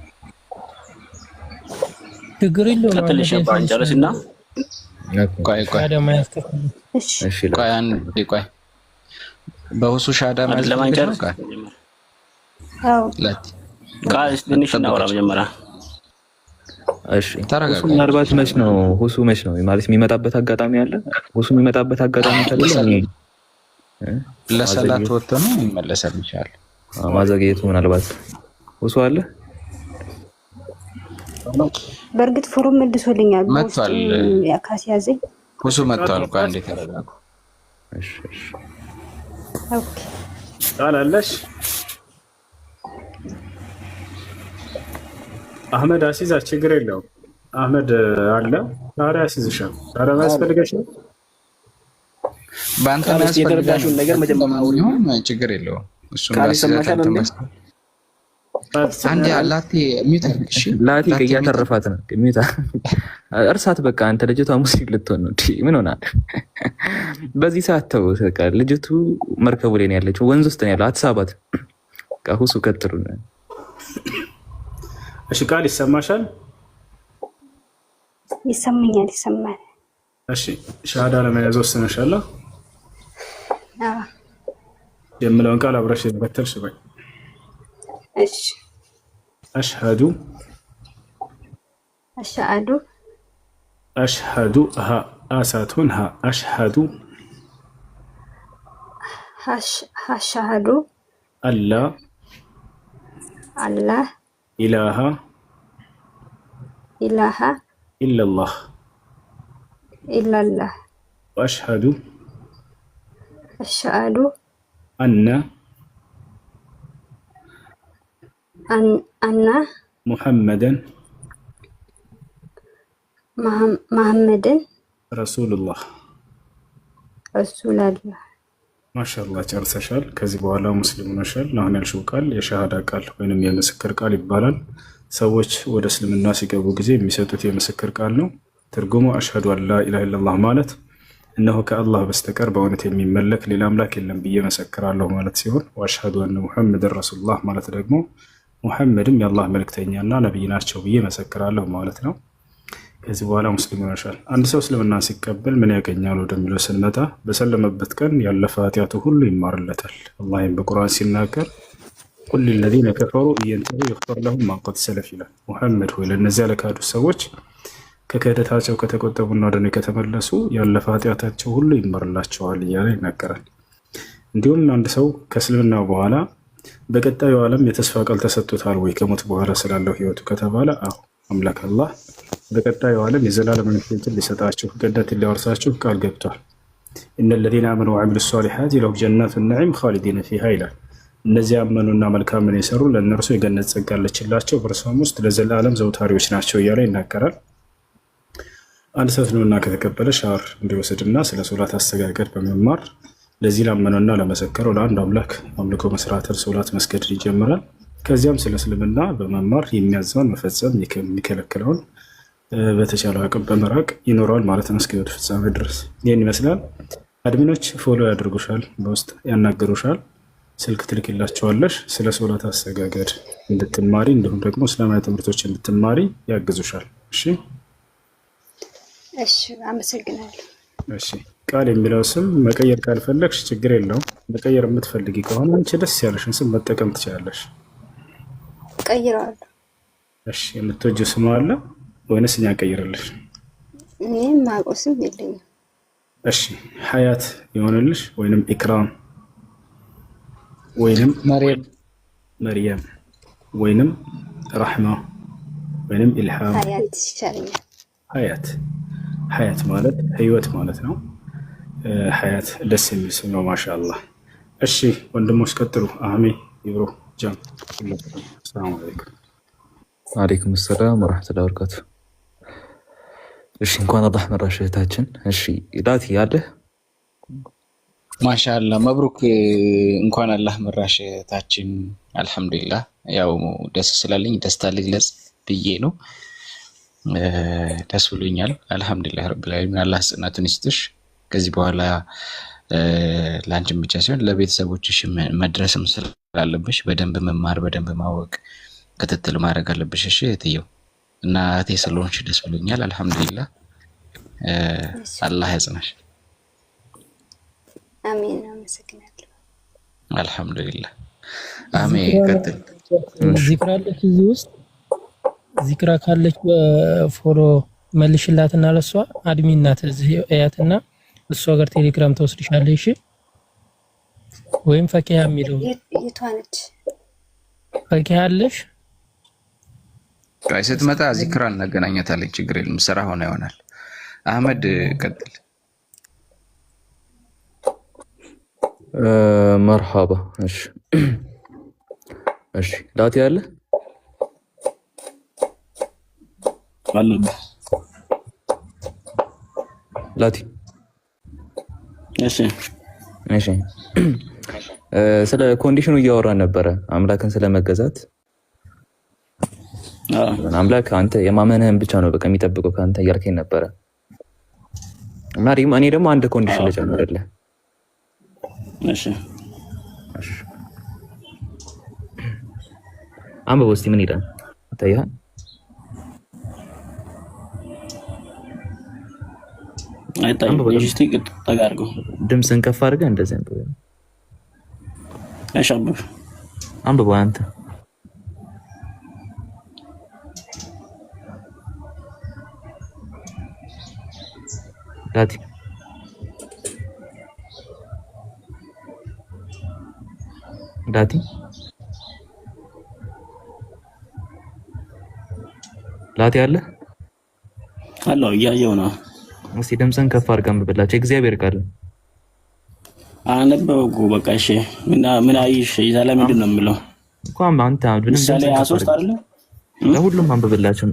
ችግር የለውም። ቀጥልሽ ባንጨርስና ቆይ በውሱ ሻሃዳ ማለት ለማንጨርስ አዎ ቃልስ ትንሽ እናወራ መጀመሪያ። እሺ ሁሱ ምናልባት መች ነው ማለት የሚመጣበት አጋጣሚ አለ። ሁሱ የሚመጣበት አጋጣሚ ካለ ለሰላት ወጥቶ ነው ይመለሳል ይችላል። ማዘግየቱ ምናልባት ሁሱ አለ። በእርግጥ ፎርም መልሶልኛል መጥቷል። ያካሲያዘኝ ሁሱ መጥቷል። ቆይ አንዴ ተረጋጉ። እሺ ኦኬ ጣላለሽ አህመድ አሲዛ ችግር የለውም። አህመድ አለ ታዲያ አሲዝሻል። ታዲያ ማስፈልገሽ ነው ባንተ ያስፈልጋሽውን ነገር መጀመሪያ ችግር የለውም። እሱን አንዴ አላቴ ሚውታርክሽ ላቲ ከያተረፋት ነው ሚውታ እርሳት። በቃ አንተ ልጅቷ ሙስሊም ልትሆን ነው። ምን ሆናል በዚህ ሰዓት? ተው በቃ ልጅቱ መርከቡ ላይ ነው ያለችው፣ ወንዝ ውስጥ ነው ያለው። አትሳባት። በቃ ሁሱ ቀጥሩ። እሺ ቃል ይሰማሻል? ይሰማኛል። ይሰማል። እሺ ሻሃዳ ለመያዝ ወስነሻል? አዎ የምለውን ቃል አብረሽ በተልሽ በይ። እሺ አሽሀዱ ሀ አሳቱን ሀ አሽሀዱ አላ ኢላሃ ኢለላህ ወአሽሀዱ አነ ሙሐመደን ረሱሉላህ እሱ ላለ ማሻአላህ ጨርሰሻል። ከዚህ በኋላ ሙስሊም ሆነሻል። አሁን ያልሽው ቃል የሸሃዳ ቃል ወይንም የምስክር ቃል ይባላል። ሰዎች ወደ እስልምና ሲገቡ ጊዜ የሚሰጡት የምስክር ቃል ነው። ትርጉሙ አሽሀዱ አን ላ ኢላሀ ኢለላህ ማለት እነሆ ከአላህ በስተቀር በእውነት የሚመለክ ሌላ አምላክ የለም ብዬ መሰክራለሁ ማለት ሲሆን፣ ወአሽሀዱ አነ ሙሐመድን ረሱሉላህ ማለት ደግሞ ሙሐመድም የአላህ መልክተኛና ነቢይ ናቸው ብዬ መሰክራለሁ ማለት ነው። ከዚህ በኋላ ሙስሊም ሆነሻል። አንድ ሰው እስልምና ሲቀበል ምን ያገኛል ወደሚለው ስንመጣ በሰለመበት ቀን ያለፈ ኃጢአቱ ሁሉ ይማርለታል። አላህም በቁርአን ሲናገር ቁል ሊለዚነ ከፈሩ ኢየንተሁ ይግፈር ለሁም ማ ቀድ ሰለፍ ይላል። ሙሐመድ ሆይ ለእነዚያ ለካዱ ሰዎች ከክህደታቸው ከተቆጠቡና ወደ እኔ ከተመለሱ ያለፈ ኃጢአታቸው ሁሉ ይማርላቸዋል እያለ ይናገራል። እንዲሁም አንድ ሰው ከእስልምና በኋላ በቀጣዩ ዓለም የተስፋ ቃል ተሰጥቶታል ወይ ከሞት በኋላ ስላለው ህይወቱ ከተባለ አዎ፣ አምላክ አላህ በቀጣዩ ዓለም የዘላለም ሕይወትን ሊሰጣችሁ ገነትን ሊያወርሳችሁ ቃል ገብቷል። እነ ለዚነ አመኑ ወዐሚሉ ሷሊሓት ለሁም ጀናቱ ነዒም ኻሊዲነ ፊሃ ይላል። እነዚህ ያመኑና መልካምን የሰሩ ለእነርሱ የገነት ጸጋ አለችላቸው በእርሷም ውስጥ ለዘላለም ዘውታሪዎች ናቸው እያለ ይናገራል። አንድ ሰው እስልምና ከተቀበለ ሻወር እንዲወስድና ስለ ሶላት አሰጋገድ በመማር ለዚህ ላመነውና ለመሰከረው ለአንድ አምላክ አምልኮ መስራትን ሶላት መስገድን ይጀምራል። ከዚያም ስለ እስልምና በመማር የሚያዘውን መፈጸም የሚከለክለውን በተቻለው አቅም በመራቅ ይኖረዋል ማለት ነው እስከ ሕይወቱ ፍጻሜ ድረስ። ይህን ይመስላል። አድሚኖች ፎሎ ያደርጉሻል፣ በውስጥ ያናገሩሻል፣ ስልክ ትልክላቸዋለሽ። ስለ ሶላት አሰጋገድ እንድትማሪ እንዲሁም ደግሞ እስላማዊ ትምህርቶች እንድትማሪ ያግዙሻል። እሺ እሺ፣ አመሰግናለሁ። እሺ፣ ቃል የሚለው ስም መቀየር ካልፈለግሽ ችግር የለውም። መቀየር የምትፈልጊ ከሆነ አንቺ ደስ ያለሽን ስም መጠቀም ትችላለሽ። ቀይረዋለሁ። እሺ፣ የምትወጂው ስም አለ ወይንስ እኛ ቀይርልሽ? እኔም ማውቀው ስም የለኝም። እሺ፣ ሀያት ይሆንልሽ ወይንም ኢክራም ወይንም መርየም ወይንም ረሕማ ወይንም ኢልሃም። ሀያት ይሻለኛል። ሀያት ማለት ህይወት ማለት ነው። ሀያት ደስ የሚል ስም ነው። ማሻአላህ። እሺ ወንድሞች ቀጥሉ። አህሜ ይብሮ ጃም። ሰላም አለይኩም። ወአለይኩም ሰላም ወራህመቱላሂ ወበረካቱ። እሺ እንኳን አላህ መራሽ እህታችን። እሺ ዳቲ ያለ ማሻአላህ መብሩክ። እንኳን አላህ መራሽ እህታችን። አልሐምዱሊላህ። ያው ደስ ስላለኝ ደስታ ልግለጽ ብዬ ነው። ደስ ብሎኛል። አልሐምዱሊላህ ረብል ዓለሚን። አላህ ጽናቱን ይስጥሽ። ከዚህ በኋላ ለአንቺም ብቻ ሳይሆን ለቤተሰቦችሽ መድረስም ስላለብሽ በደንብ መማር በደንብ ማወቅ ክትትል ማድረግ አለብሽ። እሺ እህትየው እና እህቴ ስለሆንሽ ደስ ብሎኛል። አልሐምዱሊላህ። አላህ ያጽናሽ። አሜን። አመሰግናለሁ። አልሐምዱሊላህ። አሜን። ቀጥል። ዚክራ አለች እዚህ ውስጥ ዚክራ ካለች ፎሎ መልሽላትና ለሷ አድሚን ናት እዚህ አያትና እሷ ጋር ቴሌግራም ተወስድሻለሽ። እሺ ወይም ፈኪሃ የሚለው የቷ ነች? ፈኪሃ አለሽ? አይ ስትመጣ ዚክራ እናገናኛታለን። ችግር የለም። ስራ ሆነ ይሆናል። አህመድ ቀጥል። መርሃባ። እሺ እሺ ዳቲ ያለ ላቲ እሺ እሺ ስለ ኮንዲሽኑ እያወራን ነበረ። አምላክን ስለመገዛት አምላክ አንተ የማመንህን ብቻ ነው በቃ የሚጠብቀው ከአንተ እያልከኝ ነበረ። እና እኔ ደግሞ አንድ ኮንዲሽን ልጨምርልህ። እሺ እሺ አንበብ እስኪ ምን ይላል ታያህ? አይታይም። እሺ ተጋርጎ ድምፅን ከፍ አድርገህ እንደዚህ አንብብ። እሺ አንብብ አንተ። ዳቲ ዳቲ ላቲ አለ አለው እያየው ነው። እስቲ ድምፅን ከፍ አድርገህ አንብብላቸው። እግዚአብሔር ቃል አነበብኩ። በቃ እሺ ምን አይሽ ይዛለ ምንድን ነው የምለው እንኳን አንተ ምሳሌ 23 አይደለ? ለሁሉም አንብብላቸው።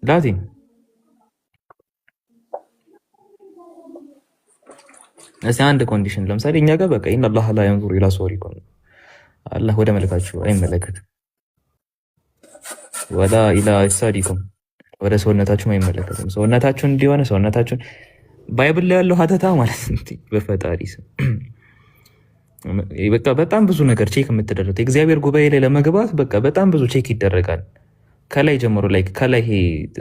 ላዚም እስቲ አንድ ኮንዲሽን ለምሳሌ እኛ ጋር በቃ ኢነ አላህ ላ የንዙሩ ኢላ ሱወሪኩም አላህ ወደ መልካችሁ አይመለከትም፣ ወላ ኢላ አጅሳዲኩም ወደ ሰውነታችሁም አይመለከትም። ሰውነታችሁን እንዲሆነ ሰውነታችሁን ባይብል ላይ ያለው ሀተታ ማለት ነው። በፈጣሪ ስም በቃ በጣም ብዙ ነገር ቼክ የምትደረግ የእግዚአብሔር ጉባኤ ላይ ለመግባት በቃ በጣም ብዙ ቼክ ይደረጋል። ከላይ ጀምሮ ላይ ከላይ ይሄ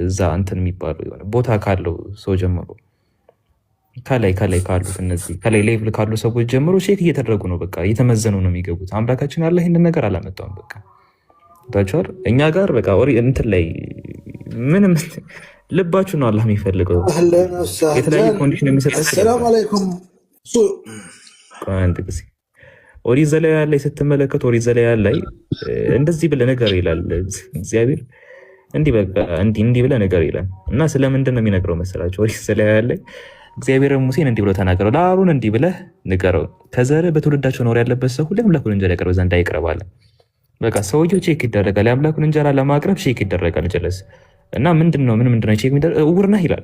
እዛ እንትን የሚባለው የሆነ ቦታ ካለው ሰው ጀምሮ ከላይ ካሉት እነዚህ ከላይ ሌቭል ካሉ ሰዎች ጀምሮ ቼክ እየተደረጉ ነው። በቃ እየተመዘኑ ነው የሚገቡት። አምላካችን ያለ ይህንን ነገር አላመጣውም። በቃ ታቻል እኛ ጋር በቃ እንትን ላይ ምንም ልባችሁ ነው አላህ የሚፈልገው። የተለያየ ኮንዲሽን የሚሰጣችሁ ሰላም አለይኩም አንድ ጊዜ ኦሪት ዘሌዋውያን ላይ ስትመለከቱ ኦሪት ዘሌዋውያን ላይ እንደዚህ ብለህ ነገር ይላል እግዚአብሔር እንዲህ ብለህ ነገር ይላል እና ስለምንድን ነው የሚነግረው መሰላችሁ? ኦሪት ዘሌዋውያን ላይ እግዚአብሔር ሙሴን እንዲህ ብሎ ተናገረው፣ ለአሮን እንዲህ ብለህ ንገረው ከዘርህ በትውልዳቸው ኖር ያለበት ሰው ሁሉ አምላኩን እንጀራ ያቀርብ ዘንድ አይቅረባል። በቃ ሰውየው ቼክ ይደረጋል። የአምላኩን እንጀራ ለማቅረብ ቼክ ይደረጋል። ጀለስ እና ምንድነው ቼክ የሚደረግ እውር ነህ ይላል።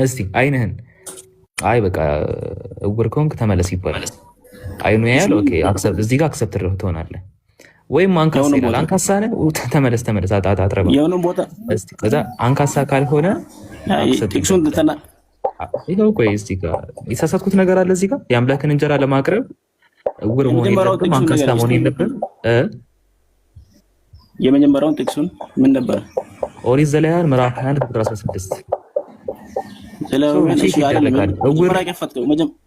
እስቲ አይንህን አይ በቃ እውር ከሆንክ ተመለስ ይባላል። አይኑ ያያል። ኦኬ አክሰፕት እዚህ ጋር አክሰፕት ትሆናለህ። ወይም አንካሳ ይላል። አንካሳ ነህ ተመለስ አጥረባ የሆነ ቦታ እስቲ ከዛ አንካሳ ካልሆነ ቴክሱን ተና ይሄው ቆይ እስቲ ጋር የተሳሳትኩት ነገር አለ እዚህ ጋር የአምላክን እንጀራ ለማቅረብ እውር መሆን የለብህም፣ አንካሳ መሆን የለብህም። የመጀመሪያውን ቴክሱን ምን ነበር? ኦሪት ዘሌዋውያን ምዕራፍ 21 ቁጥር 16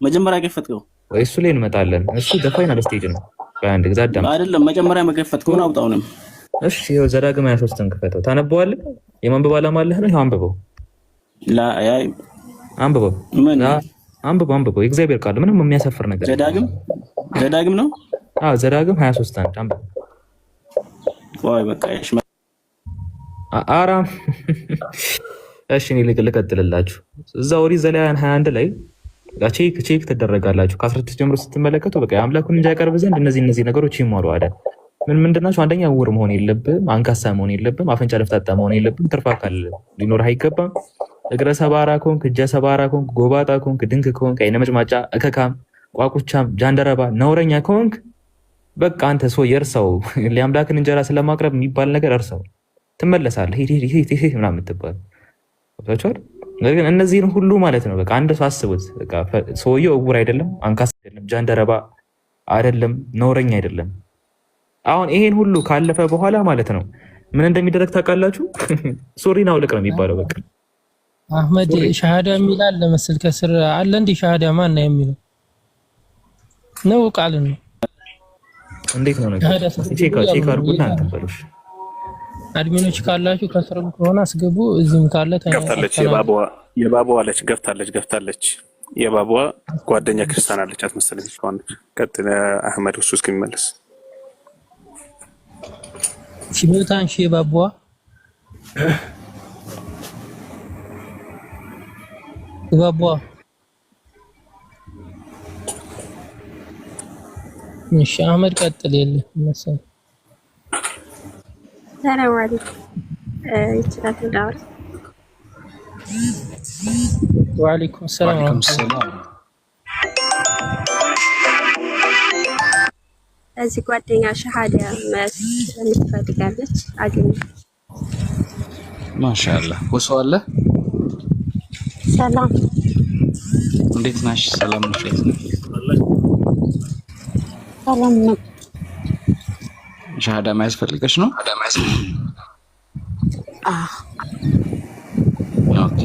መጀመሪያ ገፈትከው ወይ እሱ ላይ እንመጣለን። እሱ ፋይናል ስቴጅ ነው። በአንድ ግዛ አዳም አይደለም መጀመሪያ መገፈትከውን አውጣውንም። እሺ ይኸው ዘዳግም 23ን ክፈተው። ታነበዋለህ? የማንበብ ዓላማ አለህ ነው? ይኸው አንብበው። አንብበው። የእግዚአብሔር ቃል ምንም የሚያሳፍር ነገር ዘዳግም ነው። አዎ ዘዳግም 23 አንብበው። ወይ በቃ አራም እሺ እኔ ልቀጥልላችሁ። እዛ ኦሪት ዘሌዋውያን 21 ላይ ቼክ ትደረጋላችሁ። ከ16 ጀምሮ ስትመለከቱ በቃ የአምላኩን እንጀራ ያቀርብ ዘንድ እነዚህ ነገሮች ይሟሉ አይደል? ምንድናቸው? አንደኛ እውር መሆን የለብህም፣ አንካሳ መሆን የለብህም፣ አፍንጫ ለፍጣጣ መሆን የለብህም፣ ትርፍ አካል ሊኖርህ አይገባም። እግረ ሰባራ ከሆንክ፣ እጀ ሰባራ ከሆንክ፣ ጎባጣ ከሆንክ፣ ድንክ ከሆንክ፣ አይነ መጭማጫ፣ እከካም፣ ቋቁቻም፣ ጃንደረባ፣ ነውረኛ ከሆንክ በቃ አንተ ሰው የእርሳው የአምላክን እንጀራ ስለማቅረብ የሚባል ነገር እርሳው፣ ትመለሳለህ። ሂድ ምናምን የምትባል ግን እነዚህን ሁሉ ማለት ነው። በቃ አንድ ሰው አስቡት። በቃ ሰውየው እውር አይደለም፣ አንካሳ አይደለም፣ ጃንደረባ አይደለም፣ ነውረኛ አይደለም። አሁን ይሄን ሁሉ ካለፈ በኋላ ማለት ነው ምን እንደሚደረግ ታውቃላችሁ? ሱሪን አውልቅ ነው የሚባለው። በቃ አህመድ ሻሃዳ የሚላል ለመስል ከስር አለ እንዴ? ሻሃዳ ማን ነው የሚለው ነው? ቃል ነው። እንዴት ነው ነገር? ቼክ አድርጉና እንትን በሉሽ። አድሚኖች ካላችሁ ከስርም ከሆነ አስገቡ። እዚህም ካለ ገፍታለች። የባቧ አለች ገፍታለች። የባቧ ጓደኛ ክርስቲያን አለች አትመሰለኝ። ከሆነች ቀጥለ አህመድ እሱ እስከሚመለስ ሲሞታን የባቧ እሺ አህመድ ቀጥል። የለ መሰለኝ ሰላም አለይኩም ይችላል ዳር ወአለይኩም ሰላም። እዚህ ጓደኛ ሻሃዳ ትፈልጋለች አግኝ። ማሻአላህ ወሶ አለ። ሰላም እንዴት ናሽ? ሰላም ነሽ? ሰላም ነው። ሻሃዳ ማያስፈልገሽ ነው? ኦኬ።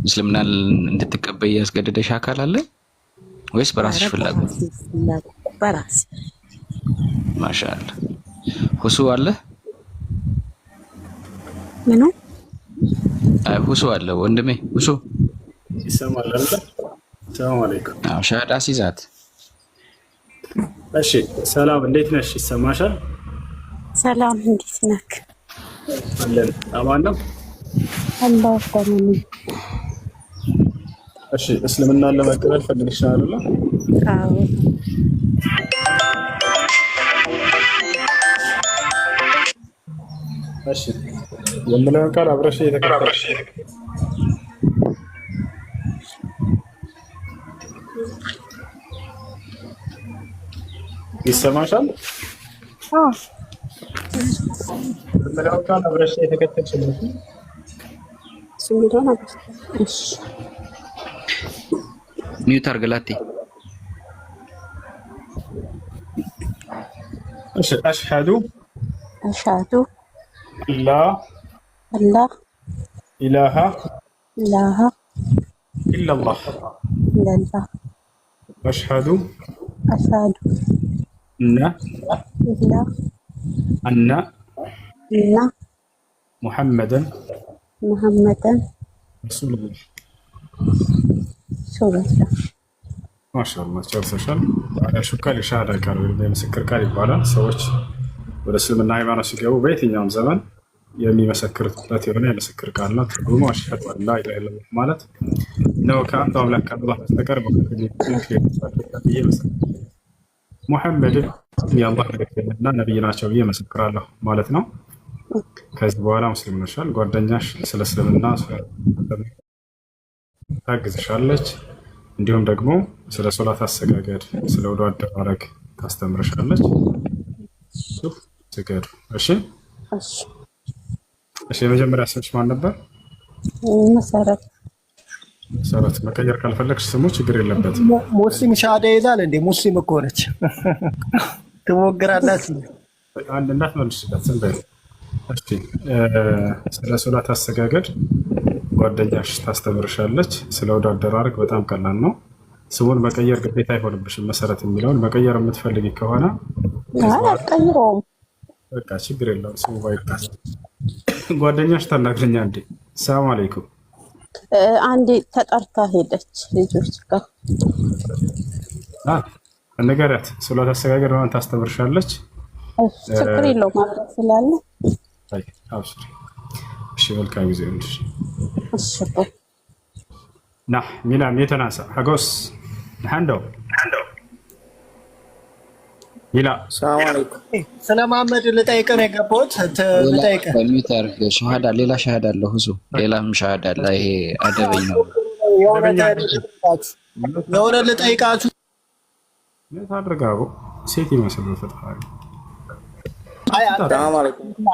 እስልምና እንድትቀበይ ያስገደደሽ አካል አለ ወይስ በራስሽ ፍላጎት? በራስ ማሻአላህ። ሁሱ አለ? ምኑ? ሁሱ አለ ወንድሜ። ሁሱ ይሰማል አይደል? ሰላም አለይኩም። ሻሃዳ ሲዛት። እሺ ሰላም፣ እንዴት ነሽ? ይሰማሻል? ሰላም እንዴት ነክ? አለን አማን ነው አላህ ተመን። እሺ እስልምናን ለመቀበል ፈልግሽ ነው አይደል? አዎ። እሺ የምለውን ቃል አብረሽ እየተከተልሽ ይሰማሻል? የምለውን ቃል አብረሽ እየተከተልሽ ሚዩት አርገላቴ أشهد لا إله إلا الله أشهد أن محمدا رسول الله ማሻአላህ ጨርሰሻል። ሹካል የሻሃዳ ቃል ወይም የምስክር ቃል ይባላል። ሰዎች ወደ እስልምና ሃይማኖት ሲገቡ በየትኛውም ዘመን የሚመሰክሩበት የሆነ የምስክር ቃል ነው። ትርጉሙ አሽሀዱ አን ላ ኢላሀ ኢለላህ ማለት ነው። ከአንዱ አምላክ ከአላህ በስተቀር ሙሐመድን የአላህ መልእክተኛና ነቢይ ናቸው ብዬ መሰክራለሁ ማለት ነው። ከዚህ በኋላ ሙስሊም ነሻል። ጓደኛሽ ስለ እስልምና ታግዝሻለች። እንዲሁም ደግሞ ስለ ሶላት አሰጋገድ፣ ስለ ውዱእ አደራረግ ታስተምርሻለች። ስገዱ። እሺ እሺ። የመጀመሪያ ስምሽ ማን ነበር? መሰረት። መቀየር ካልፈለግሽ ስሙ ችግር የለበትም። ሙስሊም ሻሃዳ ይላል እንዴ? ሙስሊም እኮ ነች። ትሞግራላችሁ። አንድ እንዳትመልሽላት ዝም በይ። እሺ። ስለ ሶላት አሰጋገድ ጓደኛሽ ታስተምርሻለች። ስለ ውዱእ አደራረግ በጣም ቀላል ነው። ስሙን መቀየር ግዴታ አይሆንብሽም። መሰረት የሚለውን መቀየር የምትፈልጊ ከሆነ አልቀይረውም። በቃ ችግር የለውም። ስሙ ባይጣስ ጓደኛሽ ታናግረኛ እንዴ? ሰላም አለይኩም። አንዴ ተጠርታ ሄደች ልጆች ጋር ንገሪያት። ሶላት አሰጋገድ ማን ታስተምርሻለች? ችግር የለውም ማለት ስላለ አብሽሪ። እሺ መልካም ጊዜ ይሁንልሽ። እሺ ናህ ሚላም የተናሳ ሐጎስ ናንዶ ሚላ ሰላም አለይኩም። ስለ መሐመድ ልጠይቅህ ነው የገባሁት። ልጠይቅህ በሚተር ሻሃዳ ሌላ ሻሃዳ አለ ሁሱ ሌላም ሻሃዳ አለ። ይሄ አደበኝ ነው። የሆነ ልጠይቃችሁ ምን ታደርጋው? ሴት ይመስል ፈጣሪ። አይ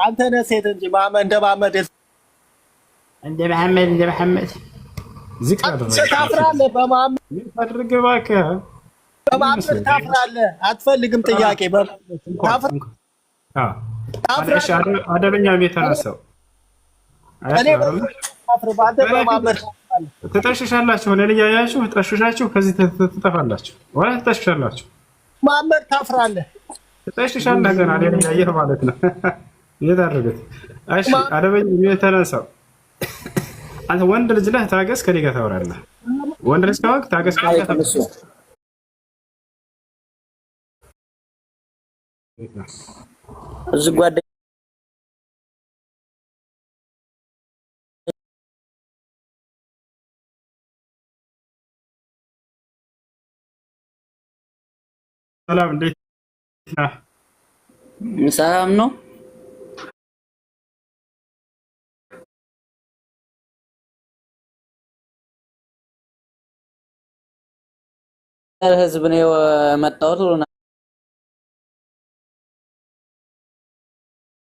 አንተ ነህ ሴት እንጂ መሐመድ እንደ መሐመድ ዚክር ታፍራለህ። በመሐመድ አድርገህ እባክህ በመሐመድ ታፍራለህ። አትፈልግም ጥያቄ አደበኛ የተነሳው ትጠሽሻላችሁ። እኔን እያያችሁ ጠሽሻችሁ ከዚህ ትጠፋላችሁ ወይ ትጠሽሻላችሁ። መሐመድ ታፍራለህ፣ ትጠሽሻለህ። ገና እኔን እያየህ ማለት ነው። የት አደረገት? እሺ አደበኛ የተነሳው አንተ ወንድ ልጅ ነህ፣ ታገስ። ከኔ ጋር ታወራለህ። ወንድ ልጅ ከሆንክ ታገስ። ከኔ ጋር እዚህ ጓደኛ ሰላም፣ እንዴት ነህ? ሰላም ነው። ህዝብ ነው የመጣሁት።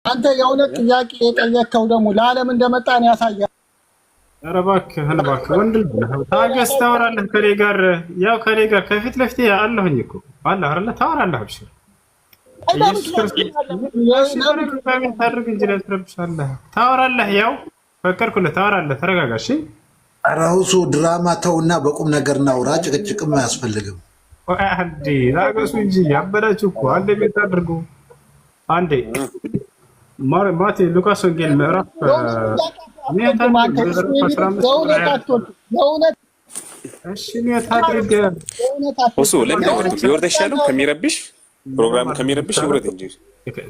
አንተ የእውነት ጥያቄ የጠየቅከው ደግሞ ለዓለም እንደመጣ ነው ያሳያል። ኧረ እባክህ ወንድ ልጅ ነህ፣ ታገስ። ታወራለህ ከኔ ጋር፣ ያው ከኔ ጋር ከፊት ለፊቴ አለሁኝ እኮ አለህ አይደለ? ታወራለህ። አብሽር። ኢየሱስ ክርስቶስ ታድርግ እንጂ ለትረብሻለህ። ታወራለህ፣ ያው ፈቀድኩልህ። ታወራለህ። ተረጋጋ። እሺ። ኧረ ሁሱ ድራማ ተውና በቁም ነገር እናውራ። ጭቅጭቅም አያስፈልግም። አንዴ ታገሱ እንጂ ያበዳችሁ እኮ። አንዴ ቤት አድርጉ። አንዴ ማቴ ሉቃስ ወንጌል ምዕራፍ ሊወርድ አይሻልም? ከሚረብሽ ፕሮግራም ከሚረብሽ ይውረድ እንጂ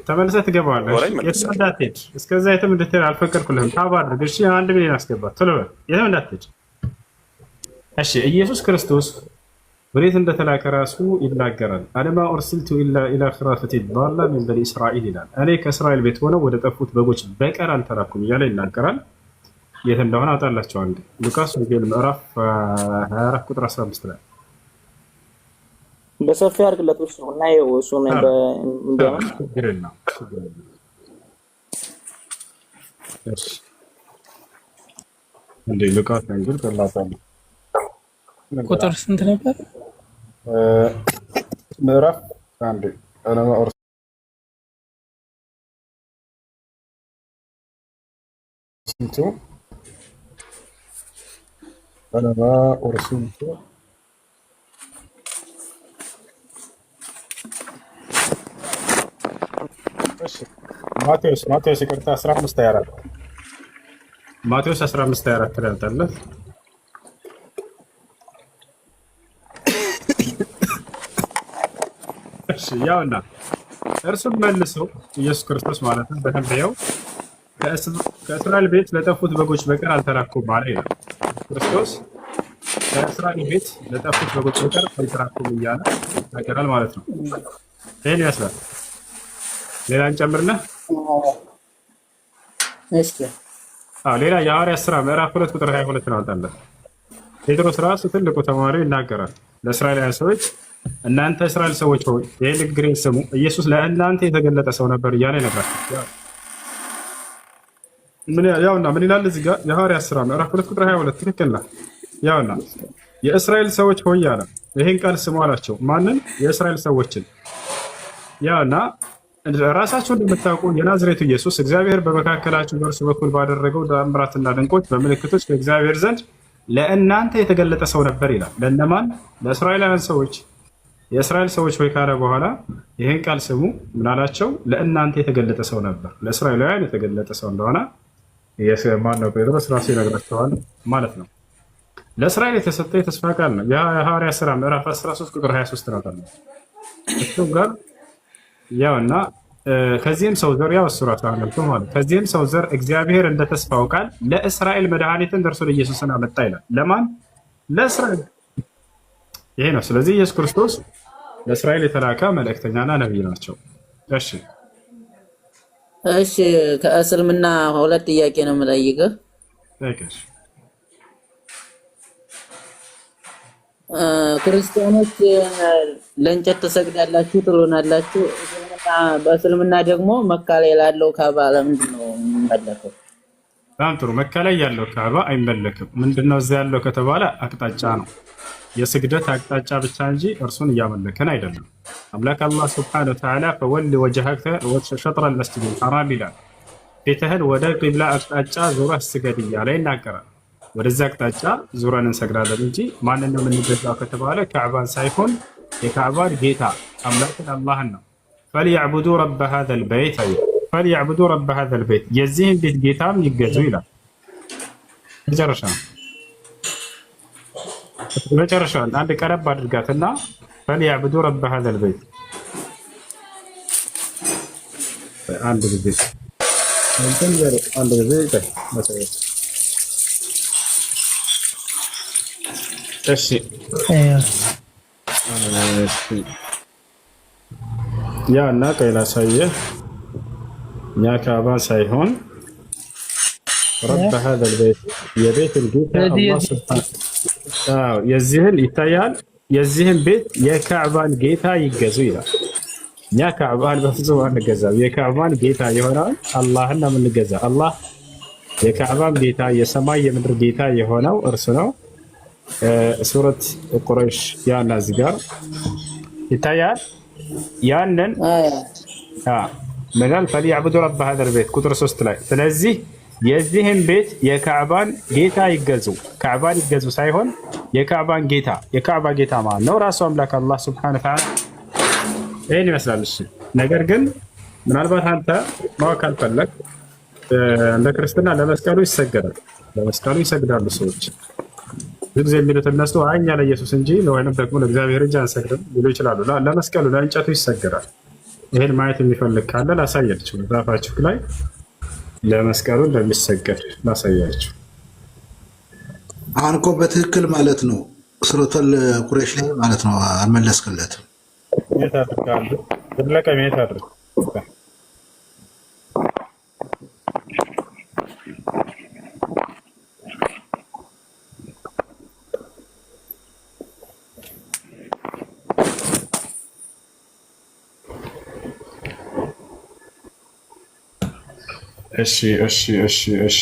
ተመልሰህ ትገባዋለህ። የትም እንዳትሄድ፣ እስከዛ የትም እንድትሄድ አልፈቀድኩልህም። ታባ አድርግ። እሺ አንድ ሚሊዮን አስገባት። ቶሎ በል፣ የትም እንዳትሄድ። እሺ ኢየሱስ ክርስቶስ ወዴት እንደተላከ ራሱ ይናገራል። አለማ ኡርሲልቱ ኢላ ኢላ ኺራፈቲ ዳላ ሚን በኒ እስራኤል ይላል። እኔ ከእስራኤል ቤት ሆነው ወደ ጠፉት በጎች በቀር አልተላኩም እያለ ይናገራል። የት እንደሆነ አውጣላቸው። አንድ ሉቃስ ወንጌል ምዕራፍ 24 ቁጥር 15 ላይ በሰፊ አድርግለት እሱ እና እሱ ነው እንደምን ግርና እንዴ ሉቃስ ወንጌል ተላታለ ቁጥር ስንት ነበር? ምዕራፍ 1 አለማ ኡርሲልቱ አለማ ኡርሲልቱ ማቴዎስ ይቅርታ 15:24 ማቴዎስ 15:24 ላይ ያልታለህ ያውና እርሱም መልሰው ኢየሱስ ክርስቶስ ማለት ነው በተንበየው ከእስራኤል ቤት ለጠፉት በጎች በቀር አልተላኩም አለ ይላል። ክርስቶስ ከእስራኤል ቤት ለጠፉት በጎች በቀር አልተላኩም እያለ ይናገራል ማለት ነው። ይሄን ይመስላል። ሌላ እንጨምርና እስኪ ሌላ የሐዋርያት ሥራ ምዕራፍ 2 ቁጥር 22 ነው አወጣለን። ጴጥሮስ ራሱ ትልቁ ተማሪው ይናገራል ለእስራኤላውያን ሰዎች እናንተ እስራኤል ሰዎች ሆይ ይህን ንግግሬን ስሙ፣ ኢየሱስ ለእናንተ የተገለጠ ሰው ነበር እያለ ነበር። ያውና ምን ይላል እዚህ ጋር የሐዋርያት ሥራ ምዕራፍ 2 ቁጥር 22 ትክክል ነው። ያውና የእስራኤል ሰዎች ሆይ አለ፣ ይህን ቃል ስሙ አላቸው። ማንን? የእስራኤል ሰዎችን። ያውና ራሳቸው እንደምታውቁ የናዝሬቱ ኢየሱስ እግዚአብሔር በመካከላችሁ በእርሱ በኩል ባደረገው ተአምራትና ድንቆች በምልክቶች ከእግዚአብሔር ዘንድ ለእናንተ የተገለጠ ሰው ነበር ይላል። ለእነማን? ለእስራኤላውያን ሰዎች። የእስራኤል ሰዎች ሆይ ካለ በኋላ ይህን ቃል ስሙ ምን አላቸው? ለእናንተ የተገለጠ ሰው ነበር። ለእስራኤላውያን የተገለጠ ሰው እንደሆነ ማነው? ጴጥሮስ ራሱ ይነግራቸዋል ማለት ነው። ለእስራኤል የተሰጠ የተስፋ ቃል ነው። የሐዋርያት ሥራ ምዕራፍ 13 ቁጥር 23 ነው እሱ ጋር ያውና ከዚህም ሰው ዘር ያው እሱ ራሱ ማለት ከዚህም ሰው ዘር እግዚአብሔር እንደ ተስፋው ቃል ለእስራኤል መድኃኒትን ደርሶ ኢየሱስን አመጣ ይላል። ለማን? ለእስራኤል። ይሄ ነው። ስለዚህ ኢየሱስ ክርስቶስ ለእስራኤል የተላከ መልእክተኛና ነቢይ ናቸው። እሺ ከእስልምና ሁለት ጥያቄ ነው የምጠይቅህ። ክርስቲያኖች ለእንጨት ትሰግዳላችሁ ትሉናላችሁ። በእስልምና ደግሞ መካ ላይ ላለው ካባ ለምንድን ነው የሚመለከው? በጣም ጥሩ። መካ ላይ ያለው ካባ አይመለክም። ምንድነው እዛ ያለው ከተባለ አቅጣጫ ነው። የስግደት አቅጣጫ ብቻ እንጂ እርሱን እያመለከን አይደለም። አምላክ አላህ ሱብሓነሁ ወተዓላ ፈወሊ ወጀሀከ ሸጥረ አልመስጂዲል ሐራም ይላል። ፊትህን ወደ ቂብላ አቅጣጫ ዙረህ ስገድ እያለ ይናገራል። ወደዛ አቅጣጫ ዙረን እንሰግዳለን እንጂ ማንን ነው የምንገዛው ከተባለ ካዕባን ሳይሆን የካዕባን ጌታ አምላክን አላህን ነው። ፈሊያዕቡዱ ረበ ሃዘል በይት ፈሊያዕቡዱ ረበ ሃዘል በይት የዚህን ቤት ጌታም ይገዙ ይላል። መጨረሻውን አንድ ቀረብ አድርጋትና ፈሊያዕቡዱ ረበ ሃዘል በይት አንድ ጊዜ እሺ ያ እና ቀይላ ሳየ ያ ካባ ሳይሆን ረብ هذا البيت የቤት ጌታ አላህ ሱብሃነሁ የዚህን ይታያል። የዚህን ቤት የካዕባን ጌታ ይገዙ ይላል። ያ ካዕባን በፍጹም አንገዛም። የካዕባን ጌታ የሆነው አላህን ነው የምንገዛው። አላህ የካዕባን ጌታ የሰማይ የምድር ጌታ የሆነው እርሱ ነው። ሱረት ቁረይሽ ያና እዚህ ጋር ይታያል። ያንን መጋል ፈሊያዕቡዱ ረበ ሃዘል ቤት ቁጥር 3 ላይ ስለዚህ የዚህን ቤት የካዕባን ጌታ ይገዙ፣ ካዕባን ይገዙ ሳይሆን የካዕባን ጌታ። የካዕባ ጌታ ማለት ነው ራሱ አምላክ አላህ ሱብሓነሁ ወተዓላ። ይሄን ይመስላል። እሺ ነገር ግን ምናልባት አንተ ማወቅ ካልፈለግ እንደ ክርስትና ለመስቀሉ ይሰገዳል። ለመስቀሉ ይሰግዳሉ ሰዎች ብዙ ጊዜ የሚሉት እነሱ እኛ ለኢየሱስ እንጂ ወይንም ደግሞ ለእግዚአብሔር እንጂ አንሰግድም ሊሉ ይችላሉ። ለመስቀሉ ለእንጨቱ ይሰገዳል። ይሄን ማየት የሚፈልግ ካለ ላሳያችሁ። መጽሐፋችሁ ላይ ለመስቀሉ እንደሚሰገድ ላሳያችሁ። አሁን እኮ በትክክል ማለት ነው ሱረቱል ቁረይሽ ላይ ማለት ነው። አልመለስክለትም። የት አድርጋለሁ? ዘለቀ የት አድርግ? እሺ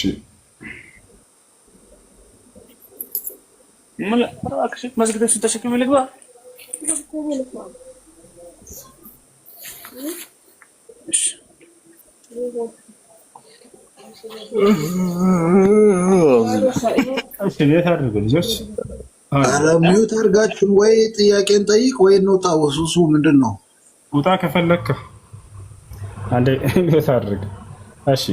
መስጊድ ውስጥ ተሸክሜ ልግባ? ቤት አድርጉ ልጆች። ኧረ ሚዩት አድርጋችሁን ወይ ጥያቄን ጠይቅ ወይ እንውጣ። ወሱሱ ምንድን ነው? ውጣ ከፈለክ አንዴ ሚዩት አድርግ። እሺ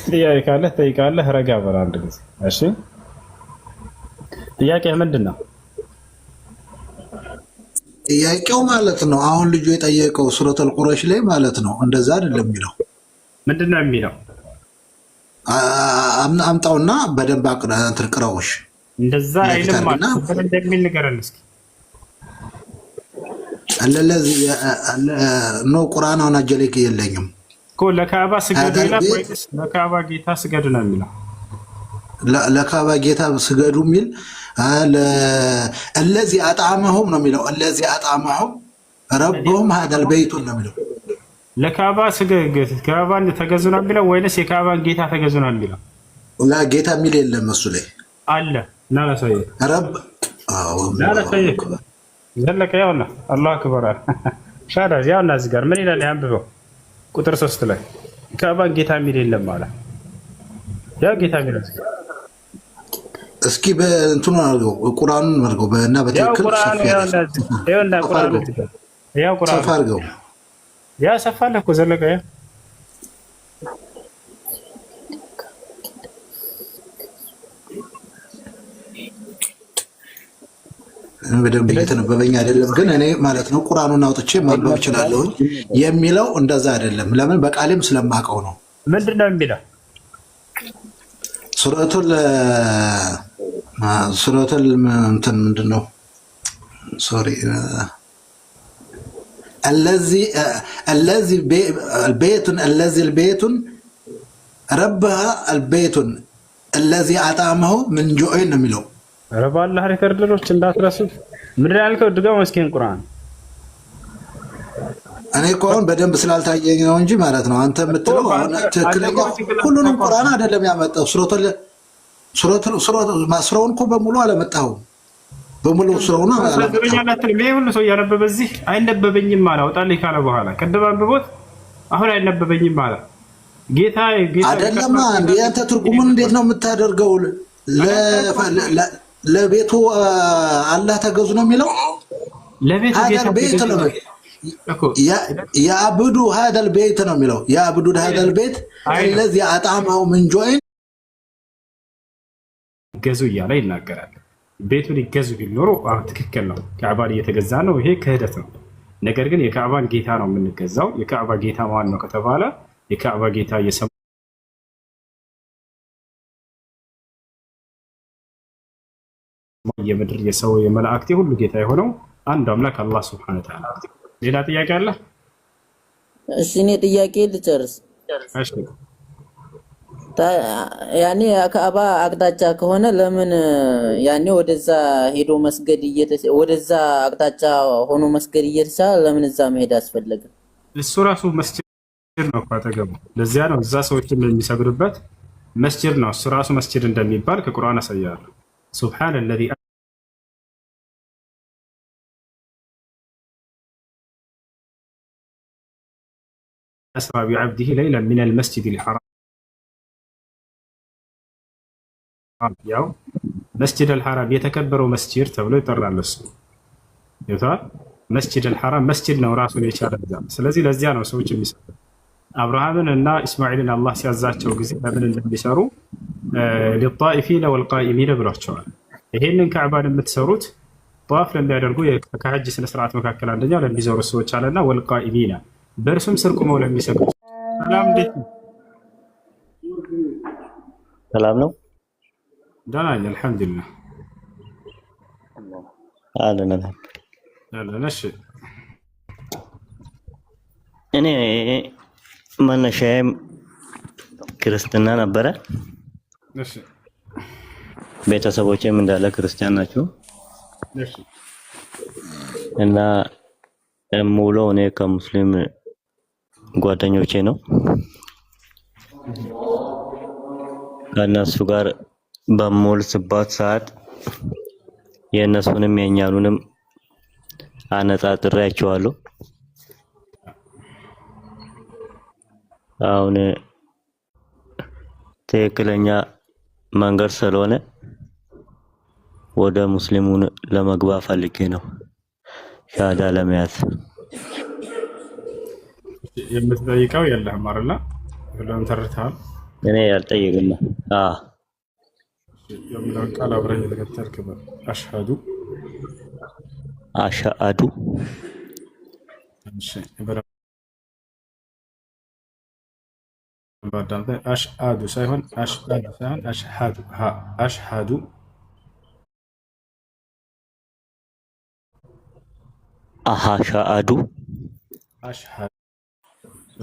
ጥያቄ ካለህ ጠይቃለህ። ረጋ በል አንድ ጊዜ። እሺ ጥያቄ ምንድን ነው? ጥያቄው ማለት ነው አሁን ልጁ የጠየቀው ሱረቱል ቁረይሽ ላይ ማለት ነው። እንደዛ አይደለም የሚለው። ምንድን ነው የሚለው? አምጣውና በደንብ ቅረውሽ። እንደዛ አይልም ማለት እንደሚል ንገረን እስኪ። ኖ ቁርአን አሁን አጀሌክ የለኝም እኮ። ለካዕባ ስገዱ ይላል ወይስ ለካዕባ ጌታ ስገዱ ነው የሚለው? ለካዕባ ጌታ ስገዱ የሚል الذي أطعمهم ነው የሚለው። الذي أطعمهم ربهم هذا البيت ነው የሚለው። ለካዕባ ስገዱ ካዕባን ተገዙ ነው የሚለው ወይስ የካዕባን ጌታ ተገዙ ነው የሚለው? ጌታ የሚል የለም እሱ ላይ አለ። ና ለሰይ ረብ ና ለሰይ ዘለቀ ያውና አላሁ አክበር ሻዳ ያውና እዚህ ጋር ምን ይላል? ያንብበው ቁጥር 3 ላይ ካዕባን ጌታ የሚል የለም ማለት ያ ጌታ የሚል እስኪ በእንትኑ አድርገው ቁርአኑን አድርገው እና በትክክል ሰፋ አድርገው። ያ ሰፋለህ እኮ ዘለቀ ያ በደንብ እየተነበበኝ አይደለም፣ ግን እኔ ማለት ነው ቁርአኑን አውጥቼ ማንበብ እችላለሁ። የሚለው እንደዛ አይደለም። ለምን? በቃሌም ስለማውቀው ነው። ምንድነው የሚለው? ሱረቱል እንትን ምንድነው? ሶሪ الذي البيت ربها البيت الذي أطعمه من جوع ነው የሚለው። ረባ አላህ ሪከርደሮች እንዳትረሱት። ምንድን ያልከው? ድጋው መስኪን ቁርአን እኔ እኮ አሁን በደንብ ስላልታየኝ ነው እንጂ ማለት ነው። አንተ የምትለው ትክክለኛ ሁሉንም ቁርአን አይደለም ያመጣው። ስራውን እኮ በሙሉ አለመጣሁም። በሙሉ ስራውን አላመጣሁም። ይሄ ሁሉ ሰው እያነበበ እዚህ አይነበበኝም አለ። አውጣልኝ ካለ በኋላ ቅድም አንብቦት አሁን አይነበበኝም አለ። ጌታ አይደለም እንዴ? አንተ ትርጉሙን እንዴት ነው የምታደርገው? ለቤቱ አላህ ተገዙ ነው የሚለው። ለቤቱ ጌታ ቤት ነው ያዕቡዱ هذا البيت ነው የሚለው። ያዕቡዱ هذا البيت الذي أطعمه من جوع ገዙ እያለ ይናገራል። ቤቱን ይገዙ ቢል ኖሮ ትክክል ነው። ካዕባን እየተገዛ ነው፣ ይሄ ክህደት ነው። ነገር ግን የካዕባን ጌታ ነው የምንገዛው። የካዕባ ጌታ ማን ነው ከተባለ የካዕባ ጌታ የምድር የሰው የመላእክት ሁሉ ጌታ የሆነው አንዱ አምላክ አላህ ሱብሓነሁ ወተዓላ። ሌላ ጥያቄ አለ? እሺ እኔ ጥያቄ ልጨርስ። እሺ ያኔ የካዕባ አቅጣጫ ከሆነ ለምን ያኔ ወደዛ ሄዶ መስገድ ወደዛ አቅጣጫ ሆኖ መስገድ እየተቻለ ለምን እዛ መሄድ አስፈለገ? እሱ ራሱ መስጂድ ነው አጠገቡ። ለዚያ ነው እዛ ሰዎች የሚሰግዱበት መስጂድ ነው። እሱ ራሱ መስጂድ እንደሚባል ከቁርአን አሳያለሁ። ሱብሃነ الذي أسرى بعبده ليلا من المسجد الحرام ያው መስጂድ አልሐራም የተከበረው መስጂድ ተብሎ ይጠራል። እሱ ይታል መስጂድ አልሐራም መስጂድ ነው ራሱን የቻለ። ስለዚህ ለዚያ ነው ሰዎች የሚሰሩ አብርሃምን እና እስማኤልን አላህ ሲያዛቸው ጊዜ ለምን እንደሚሰሩ للطائفين والقائمين ብሏቸዋል። ይሄንን ካዕባን የምትሰሩት ጧፍ ለሚያደርጉ ከሐጅ ስነ ስርዓት መካከል አንደኛው ለሚሰሩ ሰዎች አለና والقائمين በእርሱም ስር ቆመው ለሚሰግዱ። ሰላም እንዴት ነው? ሰላም ነው። ደህና ነኝ አልሐምዱሊላህ። አለን እሺ እኔ መነሻዬም ክርስትና ነበረ። እሺ ቤተሰቦቼም እንዳለ ክርስቲያን ናቸው እሺ እና የምውለው እኔ ከሙስሊም ጓደኞቼ ነው። ከእነሱ ጋር በምውልበት ሰዓት የእነሱንም የእኛኑንም አነጻጽሬያቸዋለሁ። አሁን ትክክለኛ መንገድ ስለሆነ ወደ ሙስሊሙን ለመግባት ፈልጌ ነው ሻሃዳ ለመያዝ። የምትጠይቀው የለህም አይደል? ሁሉም ተርተሃል። እኔ ያልጠየቅም የሚለውን ቃል አብረህ የተከተልክ በል። አሽሀዱ እሺ አሽሀዱ ሳይሆን አሽሀዱ አሽሀዱ አሃሻአዱ አሽሀዱ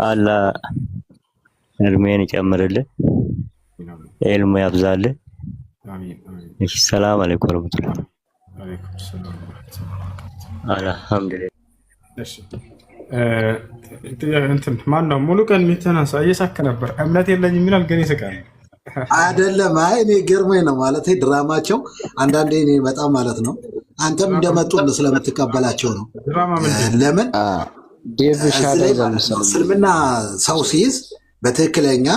አላ እድሜን ይጨምርልን፣ ኢልሙ ያብዛልን። እሺ ሰላም አለይኩም ወራህመቱላህ። ወአለይኩም ሰላም አልሐምዱሊላህ። እሺ እንትን ማን ነው ሙሉ ቀን የሚተናሳ እየሳክ ነበር። እምነት የለኝም ይላል ግን ይስቃል። አይደለም አይ እኔ ገርሞኝ ነው ማለት ድራማቸው አንዳንዴ እኔ በጣም ማለት ነው አንተም እንደመጡ ስለምትቀበላቸው ነው። ለምን እስልምና ሰው ሲይዝ በትክክለኛ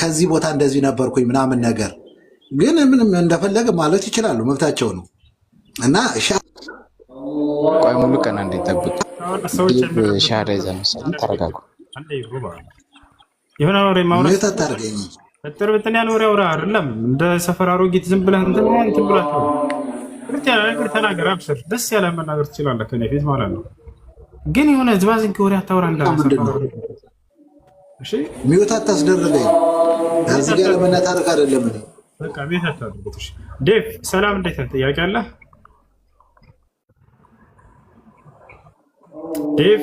ከዚህ ቦታ እንደዚህ ነበርኩኝ ምናምን ነገር ግን ምንም እንደፈለገ ማለት ይችላሉ፣ መብታቸው ነው። እና ቆይ ሙሉ ቀን እንዲጠብቅ ሻሃዳ ይዘን መሰለኝ። ተረጋጉ። የሆነ ወሬ ማውራት ተታርገኝ በጥርብትን ያለ ወሬ አውራ አይደለም እንደ ሰፈር አሮጊት ዝም ብለህ እንትን ብላችሁ ተናገር። አብሽር ደስ ያለ መናገር ትችላለህ ከኔ ፊት ማለት ነው። ግን የሆነ ዝባዝን ወሬ አታውራ እንዳለ እሺ ሚውት አታስደርገኝ። እዚህ ጋር ለመናታረቅ አይደለም እኔ በቃ ቤት አታድርጉት። እሺ ዴቭ ሰላም፣ እንዴት ነህ? ጥያቄ አለ ዴቭ?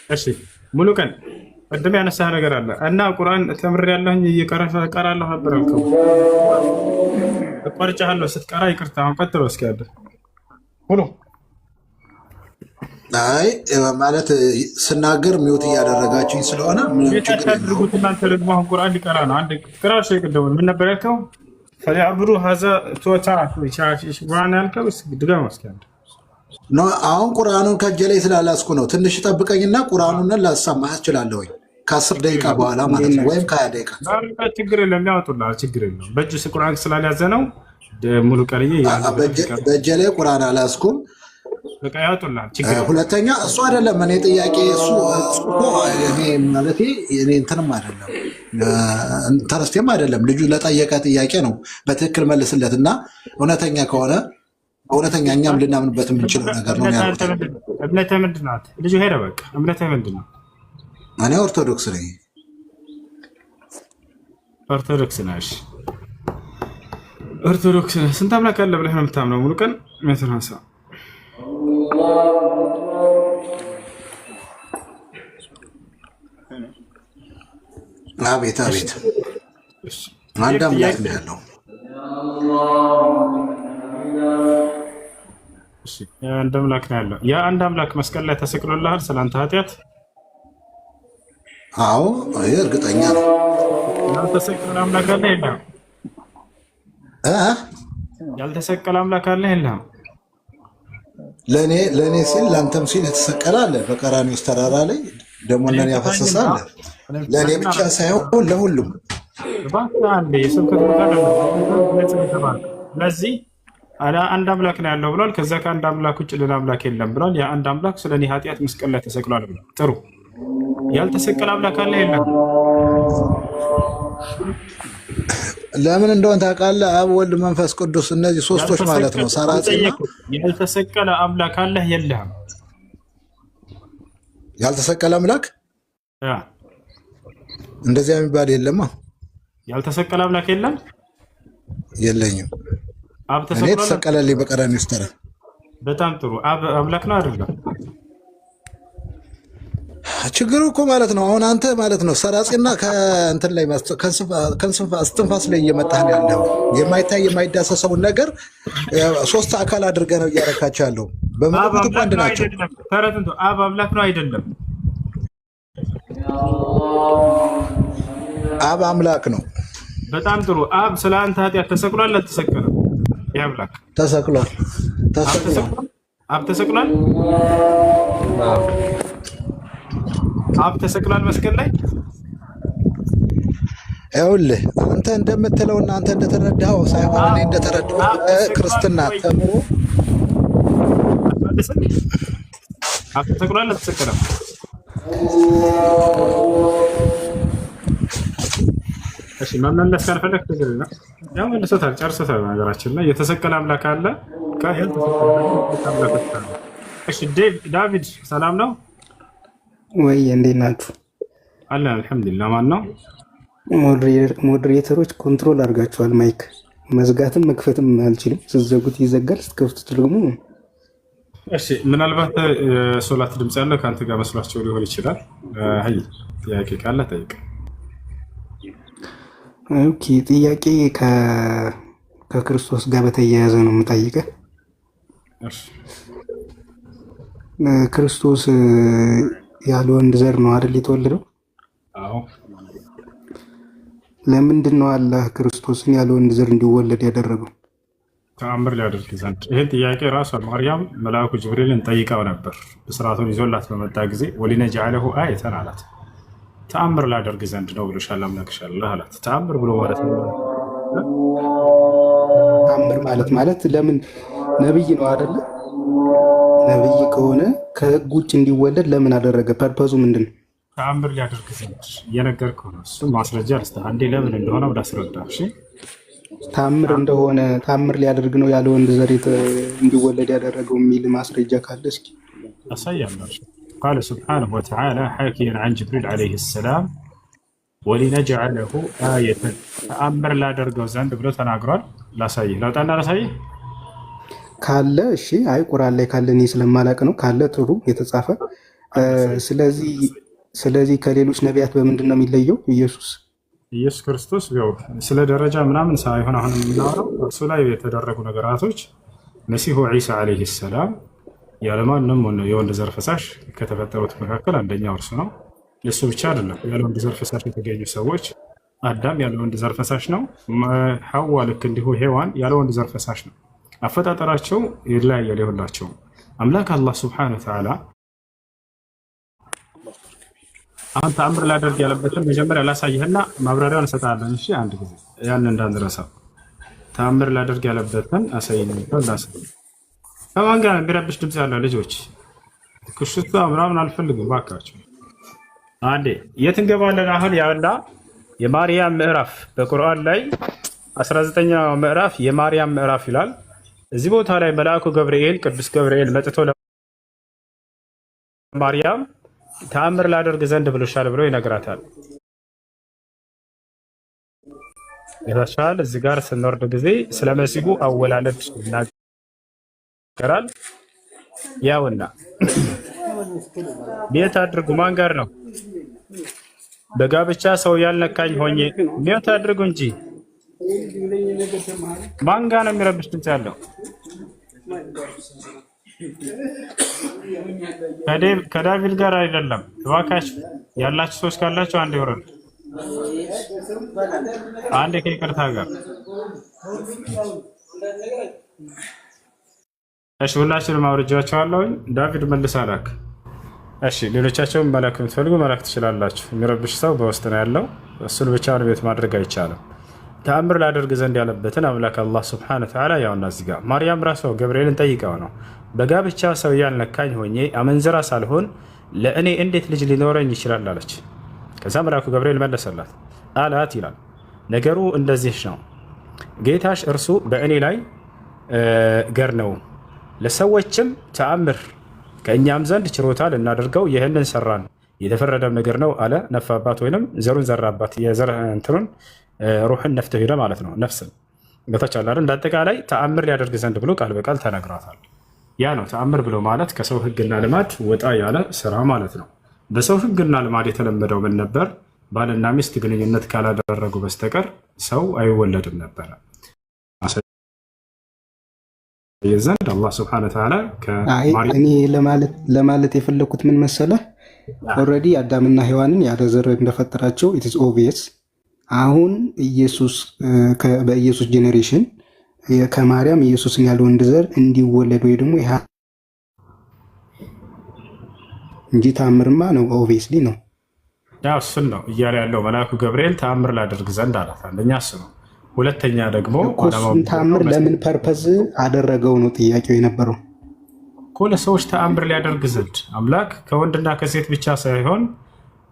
እሺ ሙሉ ቀን ቅድም ያነሳህ ነገር አለ እና ቁርአን ተምሬያለሁኝ እቀራለሁ ነበር አልከው። አቋርጬሃለሁ ስትቀራ ይቅርታ። አሁን ቀጥሎ እስኪ ያለ ሙሉ አይ ማለት ስናገር ሚውት እያደረጋችሁኝ ስለሆነ ምን ችግር አድርጉት። እናንተ ደግሞ አሁን ቁርአን ሊቀራ ነው። አንድ ቅራሽ ይቀደም ምን ነበር ያልከው? ፈሊአብዱ ሀዛ ቶታ ቻፊሽ ቁርአን ያልከው ድጋም እስኪ አንድ ኖ አሁን ቁርአኑን ከእጄ ላይ ስላላስኩ ነው። ትንሽ ጠብቀኝና ቁርአኑን ላሰማህ እችላለሁ ከ10 ደቂቃ በኋላ ማለት ነው፣ ወይም ከ20 ደቂቃ። ችግር የለም ያወጡልሃል፣ ችግር የለም። በእጅ ቁርአን ስላልያዘ ነው ሙሉ ቀልዬ በእጄ ላይ ቁርአን አላስኩም። በቃ ያወጡልሃል፣ ችግር የለም። ሁለተኛ እሱ አይደለም እኔ ጥያቄ እሱ እኔ ማለቴ እኔ እንትንም አይደለም ተረስቴም አይደለም። ልጁ ለጠየቀ ጥያቄ ነው በትክክል መልስለትና እውነተኛ ከሆነ እውነተኛ እኛም ልናምንበት የምንችለው ነገር ነው ያሉት። እምነትህ ምንድን ናት? ልጁ ሄደ በቃ። እምነትህ ምንድን ነው? እኔ ኦርቶዶክስ ነኝ። ኦርቶዶክስ ነሽ? ኦርቶዶክስ ነህ። ስንት አምላክ አለ ብለህ ነው የምታምነው? ሙሉ ቀን metransa አቤት አቤት አንድ አምላክ ነው ያለው። አንድ አምላክ ነው ያለው። ያ አንድ አምላክ መስቀል ላይ ተሰቅሎልሃል ስላንተ ኃጢአት? አዎ እርግጠኛ ነው። ያልተሰቀለ አምላክ አለ የለም? ያልተሰቀለ አምላክ አለ የለም? ለእኔ ሲል ለአንተም ሲል የተሰቀለ አለ። በቀራንዮ ተራራ ላይ ደሙን ለእኔ ያፈሰሰ አለ። ለእኔ ብቻ ሳይሆን ለሁሉም። ስለዚህ አንድ አምላክ ነው ያለው ብሏል። ከዛ ከአንድ አምላክ ውጭ ሌላ አምላክ የለም ብሏል። ያ አንድ አምላክ ስለ እኔ ኃጢአት መስቀል ላይ ተሰቅሏል ብሏል። ጥሩ። ያልተሰቀለ አምላክ አለ የለም? ለምን እንደሆነ ታውቃለህ? አብ፣ ወልድ፣ መንፈስ ቅዱስ እነዚህ ሶስቶች ማለት ነው። ሰራጽና ያልተሰቀለ አምላክ አለ የለም? ያልተሰቀለ አምላክ እንደዚያ የሚባል የለማ። ያልተሰቀለ አምላክ የለም? የለኝም። አብ እኔ ተሰቅሏል። ተሰቀለልኝ በቀራንዮ ስተረ በጣም ጥሩ። አብ አምላክ ነው አይደለም? ችግሩ እኮ ማለት ነው አሁን አንተ ማለት ነው ሰራጺና ከእንትን ላይ ከእስትንፋስ ላይ እየመጣህ ነው ያለው። የማይታይ የማይዳሰሰውን ነገር ሶስት አካል አድርገህ ነው እያረካቸው ያለው። በመለኮት እኮ አንድ ናቸው። ተረትንቶ አብ አምላክ ነው አይደለም? አብ አምላክ ነው። በጣም ጥሩ። አብ ስለ አንተ ኃጢአት ተሰቅሏል አልተሰቀለም? ያምላክ ተሰቅሏል። አብ ተሰቅሏል። አብ ተሰቅሏል መስቀል ላይ። ይኸውልህ አንተ እንደምትለውና አንተ እንደተረዳኸው ሳይሆን እኔ እንደተረዳሁት ክርስትና ተምሮ አብ ተሰቅሏል አልተሰቀለም? እሺ መመለስ ካልፈለክ ትግልና ያው መልሶታል፣ ጨርሶታል። ነገራችን ላይ የተሰቀለ አምላክ አለ፣ ካህን ተሰቀለ አምላክ አለ። እሺ ዳቪድ ሰላም ነው ወይ? እንዴት ናችሁ? አለ አልሐምዱሊላህ። ማን ነው? ሞዴሬተሮች ኮንትሮል አድርጋችኋል። ማይክ መዝጋትም መክፈትም አልችልም። ስትዘጉት ይዘጋል፣ ስትከፍቱት ደግሞ እሺ። ምናልባት ሶላት ድምጽ ያለው ከአንተ ጋር መስሏቸው ሊሆን ይችላል። አይ ጥያቄ ካለ ጠይቅ። ኦኬ፣ ጥያቄ ከክርስቶስ ጋር በተያያዘ ነው የምጠይቀህ። እሺ፣ ክርስቶስ ያለ ወንድ ዘር ነው አይደል የተወለደው? አዎ። ለምንድን ነው አላህ ክርስቶስን ያለ ወንድ ዘር እንዲወለድ ያደረገው? ተአምር ሊያደርግ ዘንድ። ይህን ጥያቄ ራሷ ማርያም መልአኩ ጅብሪልን ጠይቀው ነበር። ብስራቱን ይዞላት በመጣ ጊዜ ወሊነጅዐለሁ አየተን አላት። ተአምር ላደርግ ዘንድ ነው ብሎሻል አምላክሽ አላህ አላት። ተአምር ብሎ ማለት ነው። ተአምር ማለት ለምን ነብይ ነው አይደለ? ነብይ ከሆነ ከህግ ውጭ እንዲወለድ ለምን አደረገ? ፐርፐዙ ምንድን ነው? ተአምር ሊያደርግ ዘንድ እየነገርኩህ ነው። እሱ ማስረጃ ልስጥህ አንዴ፣ ለምን እንደሆነ ወደ አስረዳ። እሺ፣ ተአምር እንደሆነ ተአምር ሊያደርግ ነው ያለ ወንድ ዘር እንዲወለድ ያደረገው የሚል ማስረጃ ካለ እስኪ አሳያለሁ። ቃለ ሱብሓነሁ ወተዓላ ሐኪየን ዐን ጅብሪል ዐለይሂ ሰላም ወሊነጅዐለሁ አየተን፣ ተአምር ላደርገው ዘንድ ብሎ ተናግሯል። ላሳይህ፣ ለውጣና ላሳይህ ካለ እሺ። አይ ቁርአን ላይ ካለ እኔ ስለማላቅ ነው። ካለ ጥሩ የተጻፈ። ስለዚህ ከሌሎች ነቢያት በምንድን ነው የሚለየው? ኢየሱስ ክርስቶስ ያው ስለ ደረጃ ምናምን ሳይሆን አሁን የምናወራው እሱ ላይ የተደረጉ ነገራቶች መሲሁ ዒሳ ዐለይሂ ሰላም ያለማንም የወንድ ዘር ፈሳሽ ከተፈጠሩት መካከል አንደኛው እርሱ ነው። የእሱ ብቻ አይደለም፣ ያለ ወንድ ዘር ፈሳሽ የተገኙ ሰዎች አዳም ያለ ወንድ ዘር ፈሳሽ ነው። ሐዋ ልክ እንዲሁ ሔዋን ያለ ወንድ ዘር ፈሳሽ ነው። አፈጣጠራቸው ይለያያል። የሁላቸው አምላክ አላህ ሱብሓነሁ ወተዓላ አሁን ተአምር ላደርግ ያለበትን መጀመሪያ ላሳይህና ማብራሪያውን እሰጥሃለሁ። እሺ፣ አንድ ጊዜ ያን እንዳንረሳ። ተአምር ላደርግ ያለበትን አሳይኝ። ከማን ጋር የሚረብሽ ድምፅ ያለው ልጆች? ክሽታ ምናምን አልፈልግም ባካቸው። አንዴ የት እንገባለን አሁን? ያውና የማርያም ምዕራፍ በቁርአን ላይ 19ኛው ምዕራፍ የማርያም ምዕራፍ ይላል። እዚህ ቦታ ላይ መልአኩ ገብርኤል ቅዱስ ገብርኤል መጥቶ ለማርያም ተአምር ላደርግ ዘንድ ብሎሻል ብሎ ይነግራታል። ይታሻል። እዚህ ጋር ስንወርድ ጊዜ ስለ መሲሁ አወላለድ ይናገራል። ያውና ቤት አድርጉ። ማን ጋር ነው? በጋብቻ ሰው ያልነካኝ ሆኜ ቤት አድርጉ እንጂ ማን ጋር ነው የሚረብሽ ድምፅ ያለው? ከዳቪድ ጋር አይደለም። እባካችሁ ያላችሁ ሰዎች ካላችሁ አንድ ይወረድ። አንድ ከይቅርታ ጋር እሺ፣ ሁላችንም አውርጃቸዋለሁ። ዳቪድ መልስ አላክ። እሺ፣ ሌሎቻቸውን መላክ የምትፈልጉ መላክ ትችላላችሁ። የሚረብሽ ሰው በውስጥ ነው ያለው። እሱን ብቻውን ቤት ማድረግ አይቻልም። ተአምር ላደርግ ዘንድ ያለበትን አምላክ አላህ ሱብሓነሁ ወተዓላ ያውና እዚህ ጋር ማርያም ራሷ ገብርኤልን ጠይቀው ነው በጋብቻ ሰው ያልነካኝ ሆኜ አመንዝራ ሳልሆን ለእኔ እንዴት ልጅ ሊኖረኝ ይችላል አለች። ከዛ መልአኩ ገብርኤል መለሰላት አላት ይላል፣ ነገሩ እንደዚህ ነው። ጌታሽ እርሱ በእኔ ላይ ገር ነው፣ ለሰዎችም ተአምር ከእኛም ዘንድ ችሮታ ልናደርገው ይህንን ሰራን፣ የተፈረደም ነገር ነው አለ። ነፋባት ወይንም ዘሩን ዘራባት፣ የዘር እንትኑን ሩሕን ነፍተው ሄደ ማለት ነው። ነፍስን በተቻለ እንደ አጠቃላይ ተአምር ሊያደርግ ዘንድ ብሎ ቃል በቃል ተነግሯታል። ያ ነው ተአምር ብሎ ማለት ከሰው ህግና ልማድ ወጣ ያለ ስራ ማለት ነው። በሰው ህግና ልማድ የተለመደው ምን ነበር? ባልና ሚስት ግንኙነት ካላደረጉ በስተቀር ሰው አይወለድም ነበረ። የዘንድ አላህ ስብሐነሁ ወተዓላ እኔ ለማለት የፈለኩት ምን መሰለህ፣ ኦልሬዲ አዳምና ሔዋንን ያለ ዘር እንደፈጠራቸው ኢትስ ኦብቪየስ። አሁን በኢየሱስ ጄኔሬሽን ከማርያም ኢየሱስን ያለ ወንድ ዘር እንዲወለድ ወይ ደግሞ ይሄ እንጂ ተአምርማ ነው፣ ኦብቪየስሊ ነው። ያው እሱን ነው እያለ ያለው መልአኩ ገብርኤል ተአምር ላደርግ ዘንድ አላት። አንደኛ እሱ ነው። ሁለተኛ ደግሞ እሱን ተአምር ለምን ፐርፐዝ አደረገው ነው ጥያቄው የነበረው እኮ። ለሰዎች ተአምር ሊያደርግ ዘንድ አምላክ ከወንድና ከሴት ብቻ ሳይሆን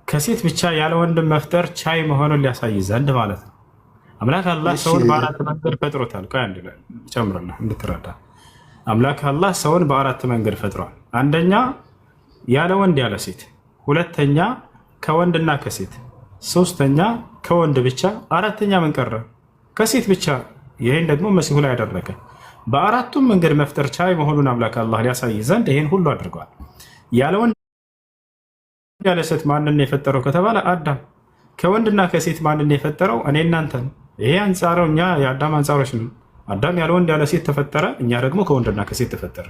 ከሴት ብቻ ያለ ወንድም መፍጠር ቻይ መሆኑን ሊያሳይ ዘንድ ማለት ነው። አምላክ አላህ ሰውን በአራት መንገድ ፈጥሮታል። ቆይ አንድ ላይ ጨምርልህ እንድትረዳ። አምላክ አላህ ሰውን በአራት መንገድ ፈጥሯል። አንደኛ ያለ ወንድ ያለ ሴት፣ ሁለተኛ ከወንድና ከሴት፣ ሶስተኛ ከወንድ ብቻ፣ አራተኛ ምን ቀረ? ከሴት ብቻ። ይህን ደግሞ መሲሁ ላይ ያደረገ በአራቱም መንገድ መፍጠር ቻይ መሆኑን አምላክ አላህ ሊያሳይ ዘንድ ይህን ሁሉ አድርገዋል። ያለ ወንድ ያለ ሴት ማንን የፈጠረው ከተባለ አዳም። ከወንድና ከሴት ማንን የፈጠረው? እኔ እናንተን። ይሄ አንጻረው እኛ የአዳም አንጻሮች ነው። አዳም ያለ ወንድ ያለ ሴት ተፈጠረ፣ እኛ ደግሞ ከወንድና ከሴት ተፈጠረ።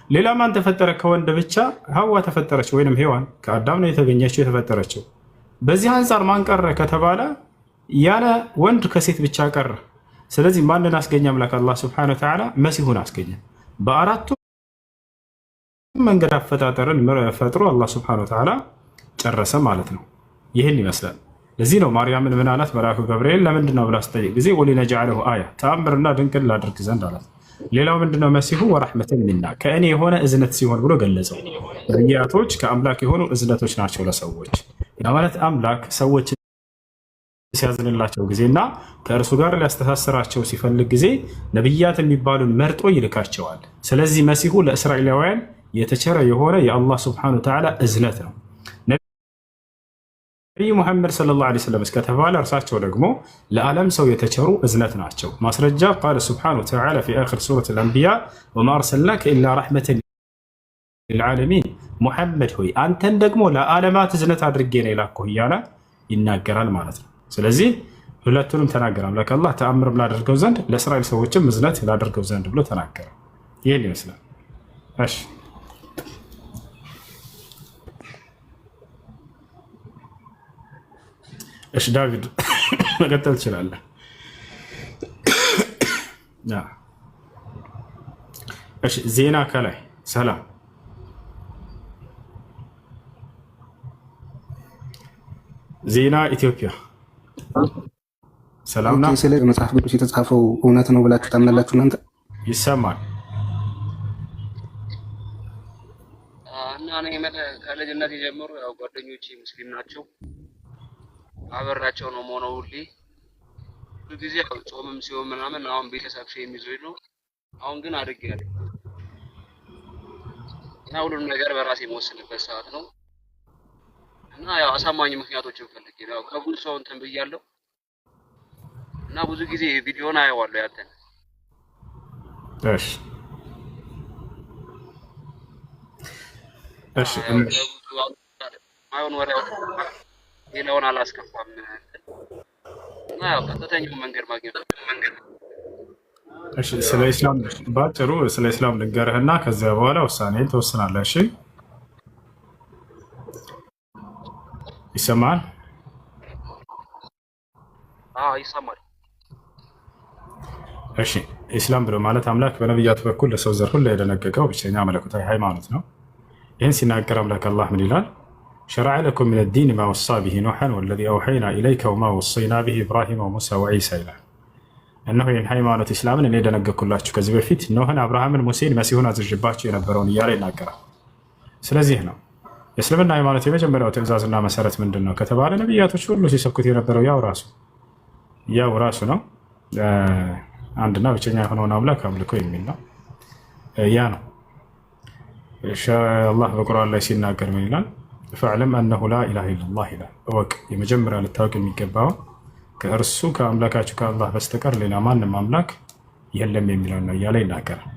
ሌላ ማን ተፈጠረ? ከወንድ ብቻ ሀዋ ተፈጠረች፣ ወይንም ሔዋን ከአዳም ነው የተገኘችው የተፈጠረችው። በዚህ አንጻር ማን ቀረ ከተባለ ያለ ወንድ ከሴት ብቻ ቀረ። ስለዚህ ማንን አስገኘ አምላክ አላህ ሱብሓነሁ ወተዓላ? መሲሁን አስገኘ። በአራቱ መንገድ አፈጣጠርን ፈጥሮ አላህ ሱብሓነሁ ወተዓላ ጨረሰ ማለት ነው። ይህን ይመስላል። ለዚህ ነው ማርያምን ምን አላት መልአኩ ገብርኤል? ለምንድን ነው ብላ ስጠይቅ ጊዜ ወሊነጅዐለሁ አያ ተአምርና ድንቅን ላድርግ ዘንድ አላት። ሌላው ምንድነው? መሲሁ ወረሕመተን ሚና ከእኔ የሆነ እዝነት ሲሆን ብሎ ገለጸው። ነቢያቶች ከአምላክ የሆኑ እዝነቶች ናቸው ለሰዎች። ያ ማለት አምላክ ሰዎች ሲያዝንላቸው ጊዜና ከእርሱ ጋር ሊያስተሳስራቸው ሲፈልግ ጊዜ ነቢያት የሚባሉን መርጦ ይልካቸዋል። ስለዚህ መሲሁ ለእስራኤላውያን የተቸረ የሆነ የአላህ ስብሐነሁ ወተዓላ እዝነት ነው። ነቢዩ ሙሐመድ ሰለላሁ ዐለይሂ ወሰለም እስከተባለ እርሳቸው ደግሞ ለዓለም ሰው የተቸሩ እዝነት ናቸው። ማስረጃ ቃለ ስብሐነሁ ወተዓላ ፊ አኺር ሱረቲል አንቢያ ወማ አርሰልናከ ኢላ ረሕመተን ሊልዓለሚን፣ ሙሐመድ ሆይ አንተን ደግሞ ለዓለማት እዝነት አድርጌ ነው የላኩህ እያለ ይናገራል ማለት ነው። ስለዚህ ሁለቱንም ተናገረ አምላክ አላህ ተአምርም ላደርገው ዘንድ ለእስራኤል ሰዎችም እዝነት ላደርገው ዘንድ ብሎ ተናገረ። ይህን ይመስላል። እሺ እሺ ዳዊት መቀጠል ትችላለህ። እሺ ዜና ከላይ ሰላም ዜና ኢትዮጵያ ሰላም ነው። ስለ መጽሐፍ ቅዱስ የተጻፈው እውነት ነው ብላችሁ ታምናላችሁ እናንተ? ይሰማል እና እኔ ከልጅነት የጀመሩ ያው ጓደኞቼ ሙስሊም ናቸው። አበራቸው ነው ሆነው ሁሌ ብዙ ጊዜ ጾምም ሲሆን ምናምን አሁን ቤተሰብ የሚይዘው ነው። አሁን ግን አድርጌያለሁ እና ሁሉንም ነገር በራሴ የምወስንበት ሰዓት ነው እና ያው አሳማኝ ምክንያቶችን ፈልጌ ያው ከብዙ ሰው እንትን ብያለሁ እና ብዙ ጊዜ ቪዲዮን አየዋለሁ ያንተን። እሺ እሺ ማይሆን ወሬ ሌላውን አላስከፋም እና ያው ቀጥተኛው መንገድ ማግኘት መንገድ። እሺ ስለ ኢስላም ባጭሩ ስለ ኢስላም ልንገርህና ከዚያ በኋላ ውሳኔን ትወስናለህ። እሺ ይሰማል? ይሰማል። እሺ ኢስላም ብሎ ማለት አምላክ በነቢያት በኩል ለሰው ዘር ሁሉ የደነገገው ብቸኛ መለኮታዊ ሃይማኖት ነው። ይህን ሲናገር አምላክ አላህ ምን ይላል? شرع لكم من الدين ما وصى به نوحا والذي أوحينا إليك وما وصينا به إبراهيم وموسى وعيسى إلى أنه ين ሃይማኖት ኢስላምን እኔ ደነገኩላችሁ ከዚህ በፊት ኖህን፣ አብርሃምን፣ ሙሴን፣ መሲሁን አዝዤባችሁ የነበረውን እያለ ይናገራል። ስለዚህ ነው የእስልምና ሃይማኖት የመጀመሪያው ትእዛዝና መሰረት ምንድን ነው ከተባለ ነቢያቶች ሁሉ ሲሰብኩት የነበረው ያው ራሱ ነው። አንድና ብቸኛ የሆነውን አምላክ አምልኮ የሚል ነው። ያ ነው አላህ በቁርአን ላይ ሲናገር ምን ይላል? ፈዕለም አነሁ ላ ኢላሃ ኢለላህ ይላል። እወቅ የመጀመሪያ ልታወቅ የሚገባው ከእርሱ ከአምላካችሁ ከአላህ በስተቀር ሌላ ማንም አምላክ የለም የሚለውን ነው እያለ ይናገራል።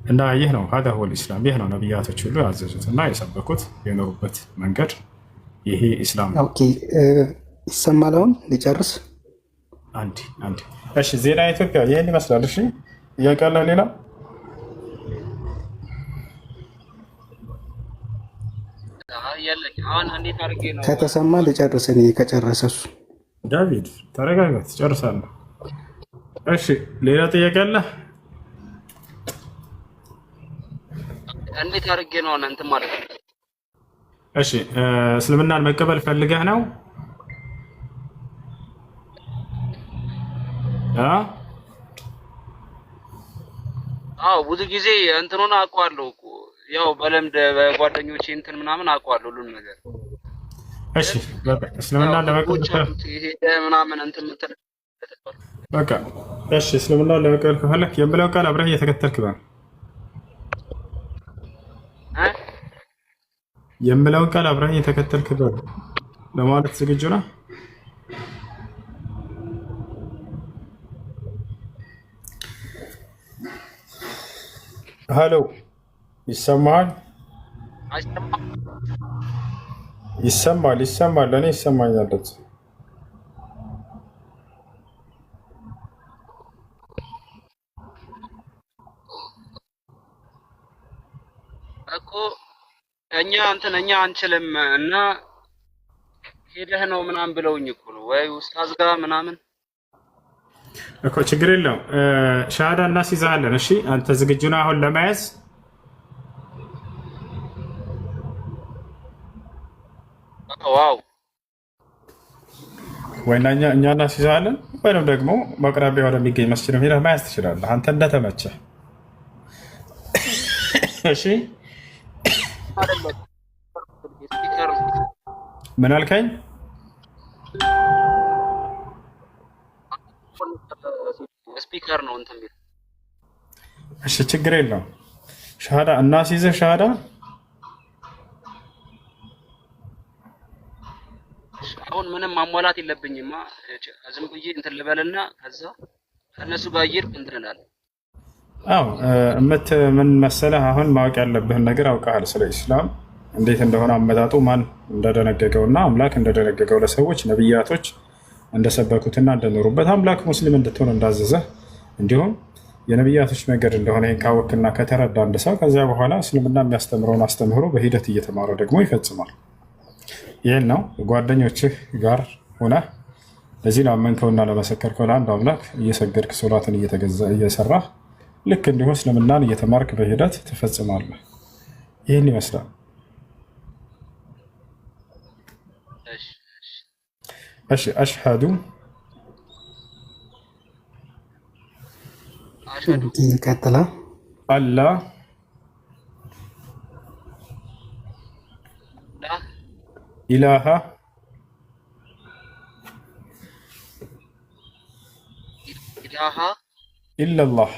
እና ይህ ነው ሀዳ ሁወል ኢስላም፣ ይህ ነው ነቢያቶች ሁሉ ያዘዙት እና የሰበኩት የኖሩበት መንገድ ይሄ ኢስላም ነው። ይሰማል። አሁን ሊጨርስ አንድ እሺ፣ ዜና ኢትዮጵያ ይህን ይመስላል። እሺ እያቃለ ሌላ ከተሰማ ልጨርስ። እኔ ከጨረሰ እሱ ዳቪድ ተረጋጋ፣ ትጨርሳለህ። እሺ ሌላ ጥያቄ አለ? እንዴት አድርጌ ነው እናንተ ማለት ነው? እሺ እስልምናን መቀበል ፈልገህ ነው? አዎ ብዙ ጊዜ እንትኑን አውቀዋለሁ እኮ ያው በለምድ በጓደኞቼ እንትን ምናምን አውቀዋለሁ ሁሉን ነገር። እሺ በቃ እስልምናን ለመቀበል ምናምን እንትን ምትል በቃ እሺ፣ እስልምናን ለመቀበል ከፈለክ የምለው ቃል አብረህ እየተከተልክ በል። የምለውን ቃል አብረህ እየተከተልክ በል ለማለት ዝግጁ ነህ? ሄሎ ይሰማል? ይሰማል። ለእኔ ይሰማኛል። እኮ እኛ አንችልም እና ሄደህ ነው ምናምን ብለውኝ እኮ ነው ወይ ኡስታዝ ጋር ምናምን እኮ። ችግር የለውም ሻሃዳ እናስይዛለን። እሺ አንተ ዝግጁ ነህ አሁን ለመያዝ? ዋው ወይና እኛ እናስይዛለን፣ ወይም ደግሞ በአቅራቢያ ወደሚገኝ መስጂድ ሄደህ መያዝ ትችላለህ፣ አንተ እንደተመቸህ። እሺ ምን አልከኝ? ስፒከር ነው እንትን ቢል። እሺ ችግር የለውም ሻሃዳ እናስይዝህ። ሻሃዳ አሁን ምንም ማሟላት የለብኝማ። ዝም ብዬ እንትን ልበልና ከዛ ከእነሱ ጋር እየሄድኩ እንትን እላለሁ። አዎ ምን መሰለህ፣ አሁን ማወቅ ያለብህን ነገር አውቀሃል። ስለ ኢስላም እንዴት እንደሆነ አመጣጡ፣ ማን እንደደነገገውና አምላክ እንደደነገገው ለሰዎች ነቢያቶች እንደሰበኩትና እንደኖሩበት አምላክ ሙስሊም እንድትሆን እንዳዘዘ እንዲሁም የነቢያቶች መንገድ እንደሆነ ይህን ካወቅና ከተረዳ አንድ ሰው ከዚያ በኋላ እስልምና የሚያስተምረውን አስተምህሮ በሂደት እየተማረ ደግሞ ይፈጽማል። ይህን ነው ጓደኞችህ ጋር ሆነህ ለዚህ ላመንከውና ለመሰከርከው ለአንድ አምላክ እየሰገድክ ሶላትን እየሰራህ ልክ እንዲሁ እስልምናን እየተማርክ በሂደት ትፈጽማለህ። ይህን ይመስላል። እሺ አሽሃዱ ቀጥላ አላ ኢላሃ ኢለላህ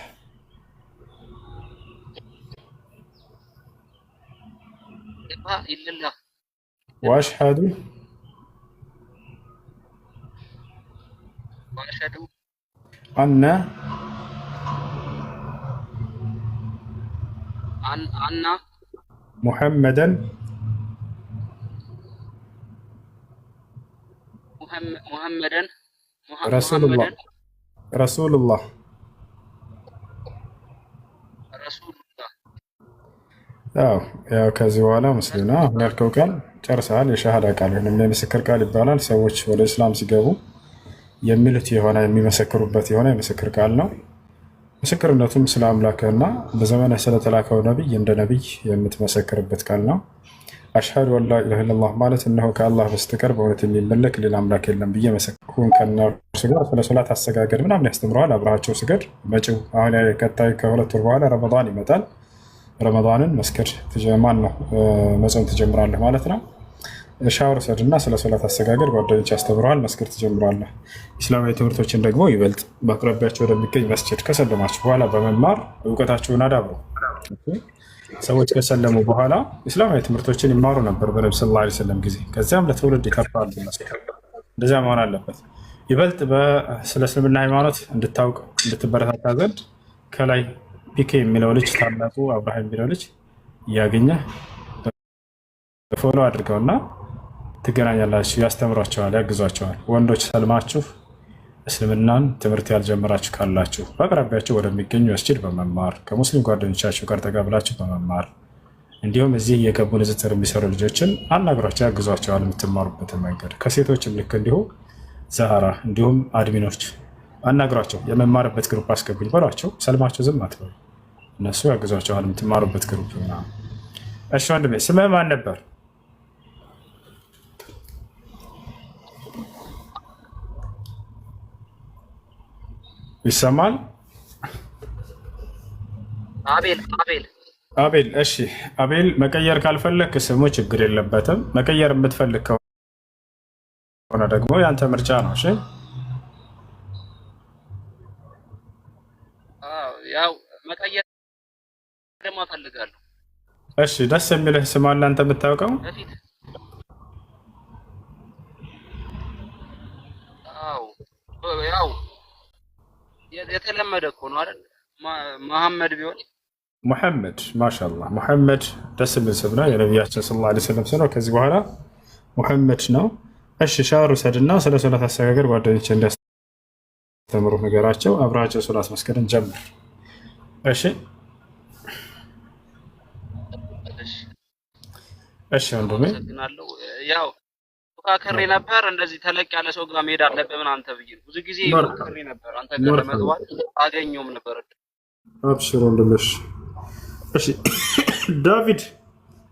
ወአሽሃዱ አነ ሙሐመደን ረሱሉላህ ያው ከዚህ በኋላ ሙስሊም ነው ያልከው ቃል ጨርሰሃል። የሻሃዳ ቃል ወይም የምስክር ቃል ይባላል። ሰዎች ወደ እስላም ሲገቡ የሚሉት የሆነ የሚመሰክሩበት የሆነ የምስክር ቃል ነው። ምስክርነቱም ስለ አምላክህና በዘመንህ ስለተላከው ነቢይ እንደ ነቢይ የምትመሰክርበት ቃል ነው። አሽሃዱ አን ላ ኢላሃ ኢለላህ ማለት እነሆ ከአላህ በስተቀር በእውነት የሚመለክ ሌላ አምላክ የለም ብዬ መሰክሩን ከእነርሱ ጋር ስለ ሶላት አሰጋገድ ምናምን ያስተምረዋል። አብረሃቸው ስገድ። መጪው አሁን ቀጣይ ከ2 ወር በኋላ ረመዳን ይመጣል። ረመዳንን መስገድ ማን ነው መጾም ትጀምራለህ ማለት ነው። ሻወር ሰድና ስለ ሶላት አሰጋገድ ጓደኞች ያስተምረዋል፣ መስገድ ትጀምራለህ። ኢስላማዊ ትምህርቶችን ደግሞ ይበልጥ በአቅራቢያቸው ወደሚገኝ መስጅድ ከሰለማችሁ በኋላ በመማር እውቀታችሁን አዳብሩ። ሰዎች ከሰለሙ በኋላ ኢስላማዊ ትምህርቶችን ይማሩ ነበር በነብዩ ሰለላሁ ዐለይሂ ወሰለም ጊዜ። ከዚያም ለትውልድ ይተርፋሉ። እንደዚያ መሆን አለበት። ይበልጥ ስለ እስልምና ሃይማኖት እንድታውቅ እንድትበረታታ ዘንድ ከላይ ፒኬ የሚለው ልጅ ታላቁ አብርሃም የሚለው ልጅ እያገኘ ፎሎ አድርገውና ትገናኛላችሁ። ያስተምሯቸዋል፣ ያግዟቸዋል። ወንዶች ሰልማችሁ እስልምናን ትምህርት ያልጀመራችሁ ካላችሁ በአቅራቢያችሁ ወደሚገኙ መስጂድ በመማር ከሙስሊም ጓደኞቻችሁ ጋር ተጋብላችሁ በመማር እንዲሁም እዚህ የገቡ ንዝትር የሚሰሩ ልጆችን አናግሯቸው፣ ያግዟቸዋል የምትማሩበትን መንገድ። ከሴቶችም ልክ እንዲሁ ዛህራ እንዲሁም አድሚኖች አናግሯቸው፣ የመማርበት ግሩፕ አስገቡኝ በሏቸው። ሰልማቸው ዝም አትበሉ፣ እነሱ ያግዟቸዋል የምትማሩበት ግሩፕ። እሺ ወንድሜ ስምህ ማን ነበር? ይሰማል? አቤል። እሺ አቤል፣ መቀየር ካልፈለክ ስሙ ችግር የለበትም። መቀየር የምትፈልግ ከሆነ ደግሞ ያንተ ምርጫ ነው። እሺ ያው መቀየር ደግሞ እፈልጋለሁ። እሺ ደስ የሚልህ ስም አለ አንተ የምታውቀው? ያው የተለመደ እኮ ነው አይደል? መሐመድ ቢሆን ሙሐመድ። ማሻአላህ ሙሐመድ ደስ የሚል ስም ነው። የነቢያችን ሰለላሁ ዐለይሂ ወሰለም ስም ነው። ከዚህ በኋላ ሙሐመድ ነው። እሺ ሻወር ውሰድና ስለ ሶላት አሰጋገር ጓደኞች እንዲያስተምሩ ነገራቸው። አብራቸው ሶላት መስገድን ጀምር። እሺ እሺ ወንድሜ ያው ሞካከሬ ነበር። እንደዚህ ተለቅ ያለ ሰው ጋር መሄድ አለብህ ምናምን ተብዬ ብዙ ጊዜ ሞካከሬ ነበር። አንተ ጋር ለመግባት አገኘውም ነበር። አብሽር ወንድምሽ። እሺ ዳቪድ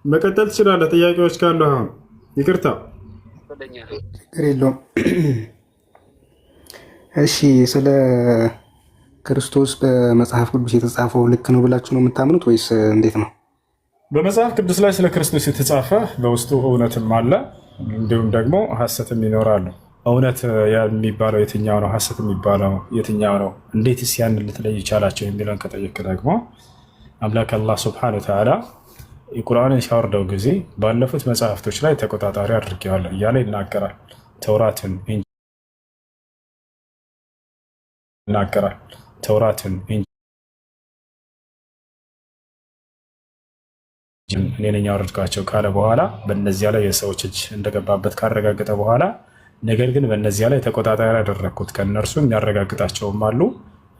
መቀጠል ትችላለህ። ጥያቄዎች ካሉ አሁን ይቅርታ ችግር የለውም። እሺ ስለ ክርስቶስ በመጽሐፍ ቅዱስ የተጻፈው ልክ ነው ብላችሁ ነው የምታምኑት ወይስ እንዴት ነው? በመጽሐፍ ቅዱስ ላይ ስለ ክርስቶስ የተጻፈ በውስጡ እውነትም አለ፣ እንዲሁም ደግሞ ሐሰትም ይኖራሉ። እውነት የሚባለው የትኛው ነው? ሐሰት የሚባለው የትኛው ነው? እንዴትስ ያንን ልትለይ ይቻላቸው የሚለውን ከጠየቅ ደግሞ አምላክ አላህ ሱብሓነሁ ወተዓላ የቁርአንን ሲያወርደው ጊዜ ባለፉት መጽሐፍቶች ላይ ተቆጣጣሪ አድርጌዋለሁ እያለ ይናገራል። ተውራትን እኔ ነኝ ያወረድኳቸው ካለ በኋላ በእነዚያ ላይ የሰዎች እጅ እንደገባበት ካረጋገጠ በኋላ ነገር ግን በእነዚያ ላይ ተቆጣጣሪ ያደረግኩት ከእነርሱ የሚያረጋግጣቸውም አሉ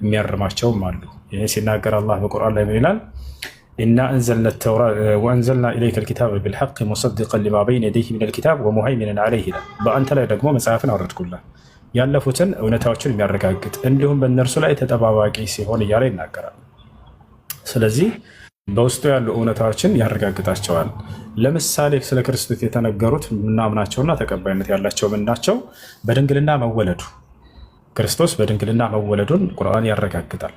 የሚያርማቸውም አሉ። ይህ ሲናገር አላህ በቁርአን ላይ ምን ይላል? ኢና ወአንዘልና ኢለይከ ልኪታብ ብልሐቅ ሙሰድቀን ሊማ በይነ የደይህ ሚነል ኪታብ ወሙሀይሚነን ዐለይህ ይላል። በአንተ ላይ ደግሞ መጽሐፍን አወረድኩልህ ያለፉትን እውነታዎችን የሚያረጋግጥ እንዲሁም በእነርሱ ላይ ተጠባባቂ ሲሆን እያለ ይናገራል። ስለዚህ በውስጡ ያሉ እውነታዎችን ያረጋግጣቸዋል። ለምሳሌ ስለ ክርስቶስ የተነገሩት ምናምናቸውና ተቀባይነት ያላቸው ምናቸው? በድንግልና መወለዱ፣ ክርስቶስ በድንግልና መወለዱን ቁርአን ያረጋግጣል።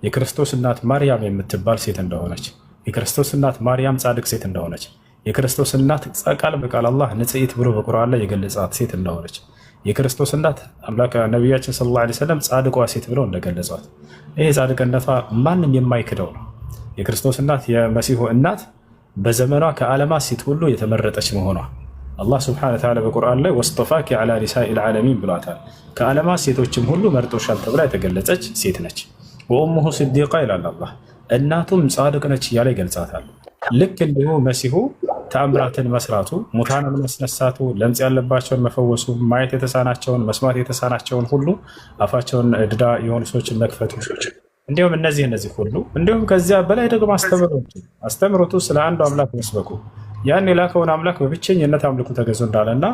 የክርስቶስ እናት ማርያም የምትባል ሴት እንደሆነች፣ የክርስቶስ እናት ማርያም ጻድቅ ሴት እንደሆነች፣ የክርስቶስ እናት ቃል በቃል አላህ ንጽሕት ብሎ በቁርአን ላይ የገለጻት ሴት እንደሆነች፣ የክርስቶስ እናት አምላክ ነቢያችን ሰለላሁ ዐለይሂ ወሰለም ጻድቋ ሴት ብለው እንደገለጿት፣ ይሄ ጻድቅነቷ ማንም የማይክደው ነው። የክርስቶስ እናት የመሲሁ እናት በዘመኗ ከዓለማት ሴት ሁሉ የተመረጠች መሆኗ አላህ ስብሐነሁ ወተዓላ በቁርአን ላይ ወስጠፋኪ ዐላ ኒሳኢል ዓለሚን ብሏታል። ከዓለማት ሴቶችም ሁሉ መርጦሻል ተብላ የተገለጸች ሴት ነች። ወኡሙሁ ስዲቃ ይላል አላህ፣ እናቱም ጻድቅ ነች እያለ ይገልጻታል። ልክ እንዲሁ መሲሁ ተአምራትን መስራቱ፣ ሙታንን ማስነሳቱ፣ ለምጽ ያለባቸውን መፈወሱ፣ ማየት የተሳናቸውን መስማት የተሳናቸውን ሁሉ አፋቸውን ድዳ የሆኑ ሰዎችን መክፈቱ፣ እንዲሁም እነዚህ ሁሉ እንዲሁም ከዚያ በላይ ደግሞ አስተምሮቱ ስለ አንዱ አምላክ መስበኩ፣ ያን የላከውን አምላክ በብቸኝነት አምልኩ ተገዙ እንዳለና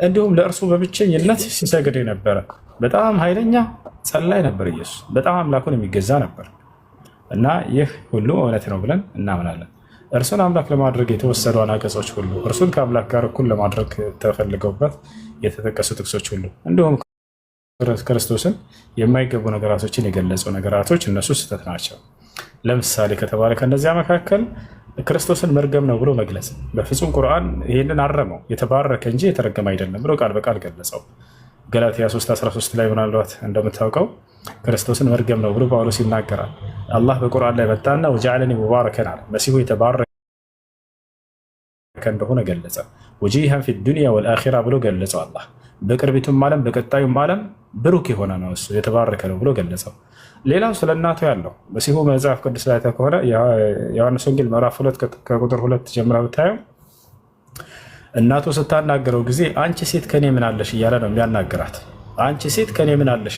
እንዲሁም ለእርሱ በብቸኝነት ሲሰግድ የነበረ በጣም ኃይለኛ ጸላይ ነበር። ኢየሱስ በጣም አምላኩን የሚገዛ ነበር እና ይህ ሁሉ እውነት ነው ብለን እናምናለን። እርሱን አምላክ ለማድረግ የተወሰዱ አናቀጾች ሁሉ እርሱን ከአምላክ ጋር እኩል ለማድረግ ተፈልገውበት የተጠቀሱ ጥቅሶች ሁሉ እንዲሁም ክርስቶስን የማይገቡ ነገራቶችን የገለጹ ነገራቶች እነሱ ስህተት ናቸው። ለምሳሌ ከተባለ ከነዚያ መካከል ክርስቶስን መርገም ነው ብሎ መግለጽ በፍጹም ቁርአን ይህንን አረመው። የተባረከ እንጂ የተረገመ አይደለም ብሎ ቃል በቃል ገለጸው። ገላትያ 3:13 ላይ ምናልባት እንደምታውቀው ክርስቶስን መርገም ነው ብሎ ጳውሎስ ይናገራል። አላህ በቁርአን ላይ መጣና ወጀዐለኒ ሙባረከን አለ። መሲሁ የተባረከ እንደሆነ ገለጸ። ወጂሃን ፊ ዱንያ ወልአኺራ ብሎ ገለጸው። አላህ በቅርቢቱም ዓለም በቀጣዩም ዓለም ብሩክ የሆነ ነው፣ እሱ የተባረከ ነው ብሎ ገለጸው። ሌላው ስለ እናቱ ያለው በሲሁ መጽሐፍ ቅዱስ ላይ ከሆነ ዮሐንስ ወንጌል ምዕራፍ 2 ከቁጥር 2 ጀምራ ብታየው እናቱ ስታናገረው ጊዜ አንቺ ሴት ከኔ ምን አለሽ እያለ ነው የሚያናግራት። አንቺ ሴት ከኔ ምን አለሽ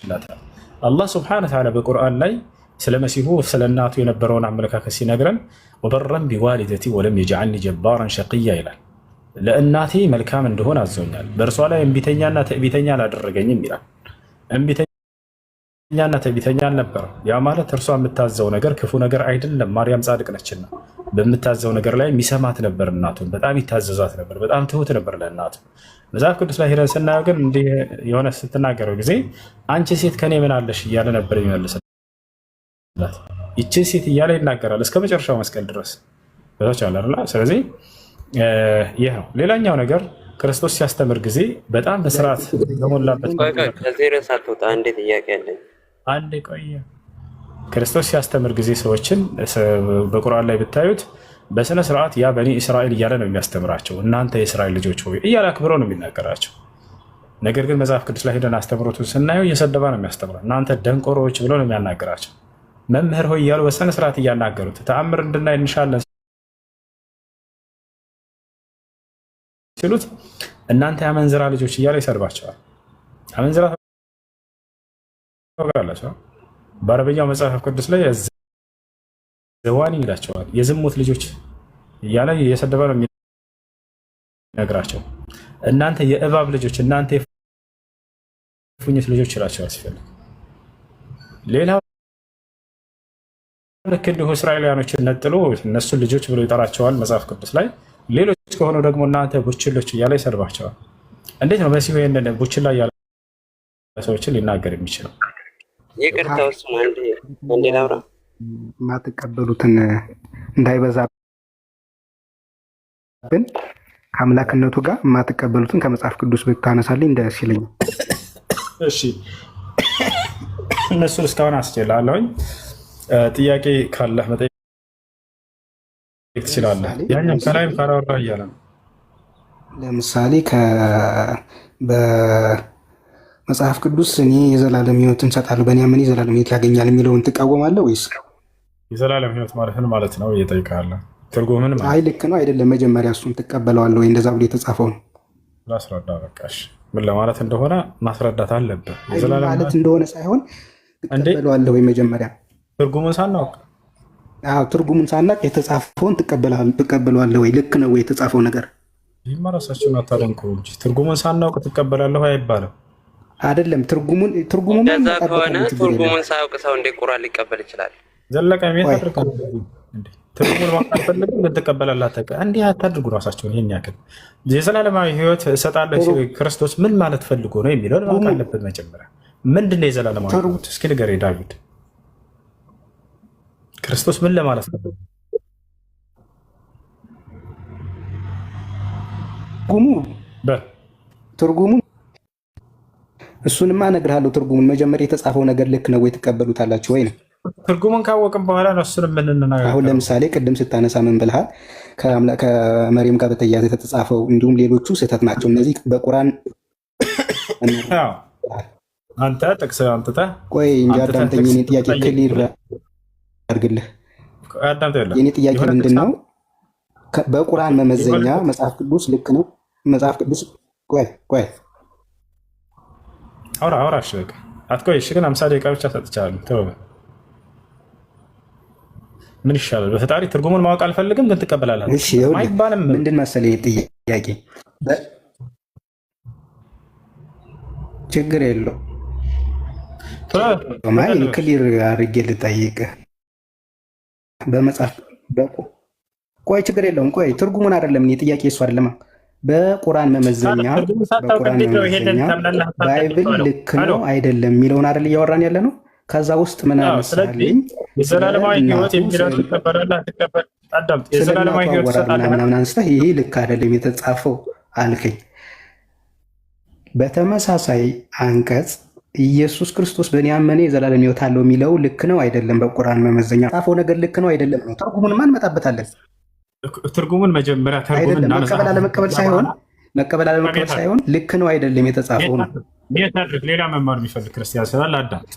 ይላታል። አላህ ስብሐነሁ ወተዓላ በቁርአን ላይ ስለ መሲሁ ስለ እናቱ የነበረውን አመለካከት ሲነግረን ወበረን ቢዋሊደቲ ወለም የጅዐልኒ ጀባራን ሸቅያ ይላል። ለእናቴ መልካም እንደሆን አዞኛል፣ በእርሷ ላይ እምቢተኛና ትዕቢተኛ አላደረገኝም ይላል። እምቢተኛና ትዕቢተኛ አልነበረም። ያ ማለት እርሷ የምታዘው ነገር ክፉ ነገር አይደለም። ማርያም ጻድቅ ነችና በምታዘው ነገር ላይ የሚሰማት ነበር። እናቱን በጣም ይታዘዛት ነበር። በጣም ትሁት ነበር ለእናቱ። መጽሐፍ ቅዱስ ላይ ሄደን ስናየው ግን እንዲህ የሆነ ስትናገረው ጊዜ አንቺ ሴት ከኔ ምን አለሽ እያለ ነበር የሚመልስላት። ይችን ሴት እያለ ይናገራል እስከ መጨረሻው መስቀል ድረስ በተቻለ። ስለዚህ ይህ ነው። ሌላኛው ነገር ክርስቶስ ሲያስተምር ጊዜ በጣም በስርዓት በሞላበት አንዴ ቆየ። ክርስቶስ ሲያስተምር ጊዜ ሰዎችን በቁርአን ላይ ብታዩት በስነ ስርዓት ያ በኒ እስራኤል እያለ ነው የሚያስተምራቸው። እናንተ የእስራኤል ልጆች ሆይ እያለ አክብረው ነው የሚናገራቸው። ነገር ግን መጽሐፍ ቅዱስ ላይ ሄደን አስተምሮቱን ስናየው እየሰደባ ነው የሚያስተምረው። እናንተ ደንቆሮዎች ብሎ ነው የሚያናገራቸው። መምህር ሆይ እያሉ በስነ ስርዓት እያናገሩት ተአምር እንድናይ እንሻለን ሲሉት እናንተ የአመንዝራ ልጆች እያለ ይሰድባቸዋል። አመንዝራ ታውቃላችሁ? በአረበኛው መጽሐፍ ቅዱስ ላይ ዘዋኒ ይላቸዋል። የዝሙት ልጆች እያለ እየሰደበ ነው የሚነግራቸው። እናንተ የእባብ ልጆች፣ እናንተ የፉኝት ልጆች ይላቸዋል ሲፈልግ። ሌላው ልክ እንዲሁ እስራኤላውያኖችን ነጥሎ እነሱን ልጆች ብሎ ይጠራቸዋል መጽሐፍ ቅዱስ ላይ። ሌሎች ከሆኑ ደግሞ እናንተ ቡችሎች እያለ ይሰድባቸዋል። እንዴት ነው መሲሁ ይህንን ቡችላ እያለ ሰዎችን ሊናገር የሚችለው? ይቅርታ ውስጥ አንዴ ላውራ። የማትቀበሉትን እንዳይበዛብን ከአምላክነቱ ጋር የማትቀበሉትን ከመጽሐፍ ቅዱስ ብታነሳልኝ ደስ ይለኛል። እሺ እነሱን እስካሁን አስችላለሁኝ። ጥያቄ ካለህ መጠየቅ ትችላለህ። ያኛው ከላይም ካላወራ እያለ ነው። ለምሳሌ በመጽሐፍ ቅዱስ እኔ የዘላለም ሕይወትን እሰጣለሁ በእኔ ያመነ የዘላለም ሕይወት ያገኛል የሚለውን ትቃወማለህ ወይስ? የዘላለም ሕይወት ማለት ምን ማለት ነው እየጠይቃለህ? ትርጉምን ማለት አይ ልክ ነው አይደለም። መጀመሪያ እሱን ትቀበለዋለህ ወይ? እንደዛ ብሎ የተጻፈው ነው። ላስረዳ በቃሽ። ምን ለማለት እንደሆነ ማስረዳት አለብህ። የዘላለም ማለት እንደሆነ ሳይሆን ትቀበለዋለህ ወይ? መጀመሪያ ትርጉሙን ሳናውቅ ትርጉሙን ሳናቅ የተጻፈውን ትቀበለዋለህ ወይ? ልክ ነው ወይ የተጻፈው ነገር? ይህማ ራሳችሁን አታደንቁ እንጂ ትርጉሙን ሳናውቅ ትቀበላለህ አይባልም። አይደለም ትርጉሙን እንደዛ ከሆነ ትርጉሙን ሳያውቅ ሰው እንዴት ቁርአን ሊቀበል ይችላል? ዘለቀ ሜት አድርገ ትርጉሙን ማወቅ አልፈልግም ግን ትቀበላለህ። እንዲህ አታድርጉ ራሳችሁን። ይሄን ያክል የዘላለማዊ ሕይወት እሰጣለሁ ሲል ክርስቶስ ምን ማለት ፈልጎ ነው የሚለውን ማወቅ አለበት መጀመሪያ። ምንድን ነው የዘላለማዊ ሕይወት? እስኪ ንገረኝ ዳዊት። ክርስቶስ ምን ለማለት ፈልጎ? ትርጉሙ እሱንማ እነግርሃለሁ። ትርጉሙን መጀመሪያ የተጻፈው ነገር ልክ ነው ወይ ትቀበሉታላችሁ ወይ ነው። ትርጉሙን ካወቅም በኋላ ነው እሱን የምንናገረው። አሁን ለምሳሌ ቅድም ስታነሳ ምን ብልሃል? ከመሪም ጋር በተያያዘ የተጻፈው እንዲሁም ሌሎቹ ስህተት ናቸው። እነዚህ በቁርአን አንተ ጥቅስ አምጥተህ ቆይ እንጂ አዳምጠኝ። የኔ ጥያቄ ክሊር አድርግልህ። የኔ ጥያቄ ምንድን ነው? በቁርአን መመዘኛ መጽሐፍ ቅዱስ ልክ ነው? መጽሐፍ ቅዱስ ቆይ አውራ እሺ፣ በቃ አትቆይ። እሺ ግን 50 ደቂቃ ብቻ ሰጥቻለሁ። ተው ምን ይሻላል? በፈጣሪ ትርጉሙን ማወቅ አልፈልግም ግን ትቀበላለህ? እሺ አይባልም። ምንድን መሰለህ ጥያቄ ችግር የለው ክሊር አድርጌ ልጠይቅህ በመጽሐፍ ቆይ ችግር የለውም። ቆይ ትርጉሙን አይደለም እኔ ጥያቄ እሱ አይደለም። በቁርአን መመዘኛ ባይብል ልክ ነው አይደለም የሚለውን አይደል እያወራን ያለ ነው። ከዛ ውስጥ ምን አነሳልኝ? የዘላለማዊ ሕይወት የሚለው ትቀበላለህ አትቀበል? አዳምጥ። የዘላለማዊ ሕይወት ምናምን አንስተህ ይሄ ልክ አይደለም የተጻፈው አልከኝ። በተመሳሳይ አንቀጽ ኢየሱስ ክርስቶስ በእኔ ያመነ የዘላለም ሕይወት አለው የሚለው ልክ ነው አይደለም? በቁርአን መመዘኛ ጻፈው ነገር ልክ ነው አይደለም ነው። ትርጉሙን ማን መጣበታለን? ትርጉሙን መጀመሪያ መቀበል አለመቀበል ሳይሆን መቀበል አለመቀበል ሳይሆን ልክ ነው አይደለም የተጻፈው ነው። ሌላ መማር የሚፈልግ ክርስቲያን ስላለ አዳምጥ።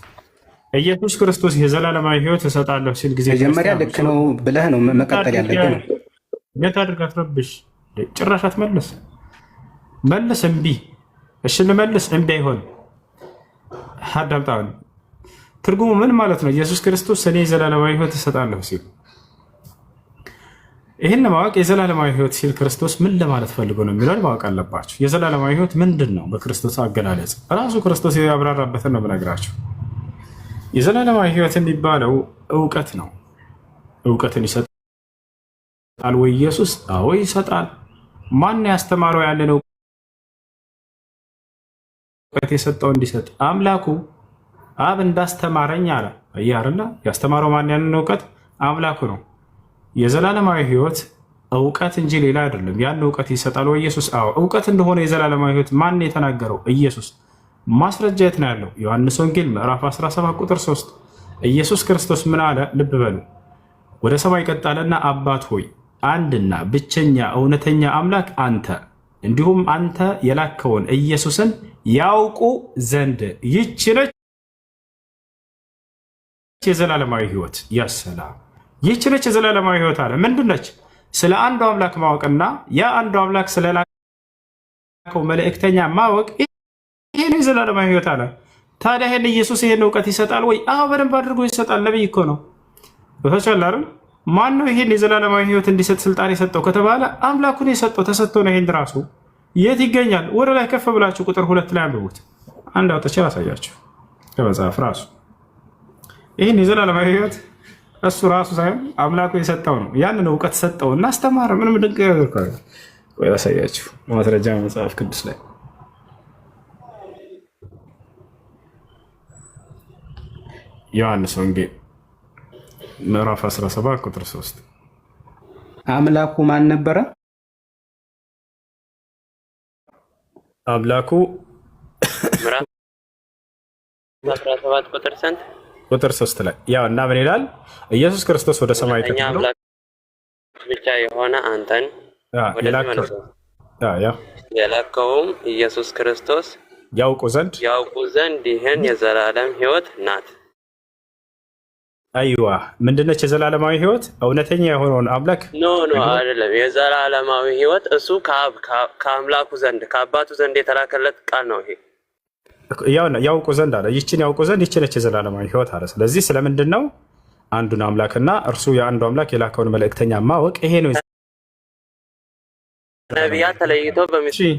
ኢየሱስ ክርስቶስ የዘላለማዊ ሕይወት እሰጣለሁ ሲል ጊዜ መጀመሪያ ልክ ነው ብለህ ነው መቀጠል ያለብህ ነው። እንዴት አድርገህ አትረብሽ። ጭራሽ አትመልስ። መልስ እምቢ። እሺ ልመልስ እምቢ አይሆንም። አዳምጣውን። ትርጉሙ ምን ማለት ነው? ኢየሱስ ክርስቶስ እኔ የዘላለማዊ ሕይወት እሰጣለሁ ሲል ይህን ለማወቅ የዘላለማዊ ሕይወት ሲል ክርስቶስ ምን ለማለት ፈልጎ ነው የሚለውን ማወቅ አለባቸው። የዘላለማዊ ሕይወት ምንድን ነው? በክርስቶስ አገላለጽ ራሱ ክርስቶስ ያብራራበትን ነው ብነግራቸው። የዘላለማዊ ሕይወት የሚባለው እውቀት ነው። እውቀትን ይሰጣል ወይ ኢየሱስ? አዎ ይሰጣል። ማን ያስተማረው ያንን እውቀት የሰጠው እንዲሰጥ? አምላኩ አብ እንዳስተማረኝ አለ። አያርና ያስተማረው ማን ያንን እውቀት? አምላኩ ነው። የዘላለማዊ ሕይወት እውቀት እንጂ ሌላ አይደለም። ያን እውቀት ይሰጣል ወይ ኢየሱስ? አዎ እውቀት እንደሆነ የዘላለማዊ ሕይወት ማን የተናገረው? ኢየሱስ። ማስረጃ የት ነው ያለው? ዮሐንስ ወንጌል ምዕራፍ 17 ቁጥር 3 ኢየሱስ ክርስቶስ ምን አለ? ልብ በሉ። ወደ ሰማይ ቀጣለና አባት ሆይ አንድና ብቸኛ እውነተኛ አምላክ አንተ እንዲሁም አንተ የላከውን ኢየሱስን ያውቁ ዘንድ ይህች ነች የዘላለማዊ ሕይወት። ያሰላም ይህች ነች የዘላለማዊ ሕይወት አለ። ምንድን ነች? ስለ አንዱ አምላክ ማወቅና ያ አንዱ አምላክ ስለላከው መልእክተኛ ማወቅ፣ ይሄ ነው የዘላለማዊ ሕይወት አለ። ታዲያ ይሄን ኢየሱስ ይሄን እውቀት ይሰጣል ወይ? አዎ በደንብ አድርጎ ይሰጣል። ነብይ እኮ ነው። በተቻለ ማን ነው ይሄን የዘላለማዊ ሕይወት እንዲሰጥ ስልጣን የሰጠው ከተባለ አምላኩን የሰጠው ተሰጥቶ ነው። ይሄን ራሱ የት ይገኛል? ወደ ላይ ከፍ ብላችሁ ቁጥር 2 ላይ አንብቡት። አንድ አውጥቼ አሳያችሁ ከመጽሐፍ ራሱ። ይህን የዘላለማዊ ሕይወት እሱ ራሱ ሳይሆን አምላኩ የሰጠው ነው። ያንን እውቀት ሰጠው እና አስተማረ። ምንም ድንቅ ነገር ወይ አሳያችሁ ማስረጃ መጽሐፍ ቅዱስ ላይ ዮሐንስ ወንጌል ምዕራፍ 17 ቁጥር 3 አምላኩ ማን ነበረ? አምላኩ ምዕራፍ 17 ቁጥር ስንት? ቁጥር 3 ላይ ያው እና ምን ይላል? ኢየሱስ ክርስቶስ ወደ ሰማይ ተነሳ አምላክ ብቻ የሆነ አንተን የላከውም ኢየሱስ ክርስቶስ ያውቁ ዘንድ ይህን የዘላለም ሕይወት ናት። አይዋ ምንድነች የዘላለማዊ ሕይወት? እውነተኛ የሆነውን አምላክ ኖ አይደለም። የዘላለማዊ ሕይወት እሱ ከአምላኩ ዘንድ ከአባቱ ዘንድ የተላከለት ቃል ነው። ይሄ ያውቁ ዘንድ አለ። ይችን ያውቁ ዘንድ ይችን ነች የዘላለማዊ ሕይወት አለ። ስለዚህ ስለምንድን ነው አንዱን አምላክና እርሱ የአንዱ አምላክ የላከውን መልእክተኛ ማወቅ? ይሄ ነው ነቢያት ተለይቶ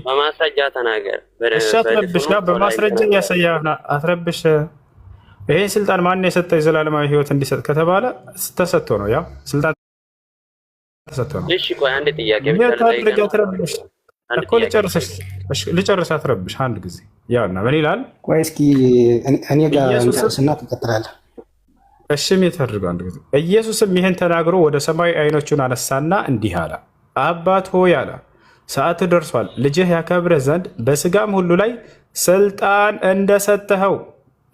በማስረጃ ተናገር። በማስረጃ ያሳያና አትረብሽ። ይሄ ስልጣን ማን የሰጠው የዘላለማዊ ሕይወት እንዲሰጥ ከተባለ ተሰጥቶ ነው። ያው ስልጣን ተሰጥቶ ነው። እሺ ቆይ አንድ ጥያቄ ብቻ ልጨርስ። አትረብሽ አንድ ጊዜ ያውና ምን ይላል? ቆይ እስኪ እኔ ጋር እንጨርስና ትቀጥላለህ። እሺ የታደርገው አንድ ጊዜ ኢየሱስም ይህን ተናግሮ ወደ ሰማይ አይኖቹን አነሳና እንዲህ አለ፣ አባት ሆይ አለ፣ ሰዓት ደርሷል፣ ልጅህ ያከብርህ ዘንድ በስጋም ሁሉ ላይ ስልጣን እንደሰጠኸው።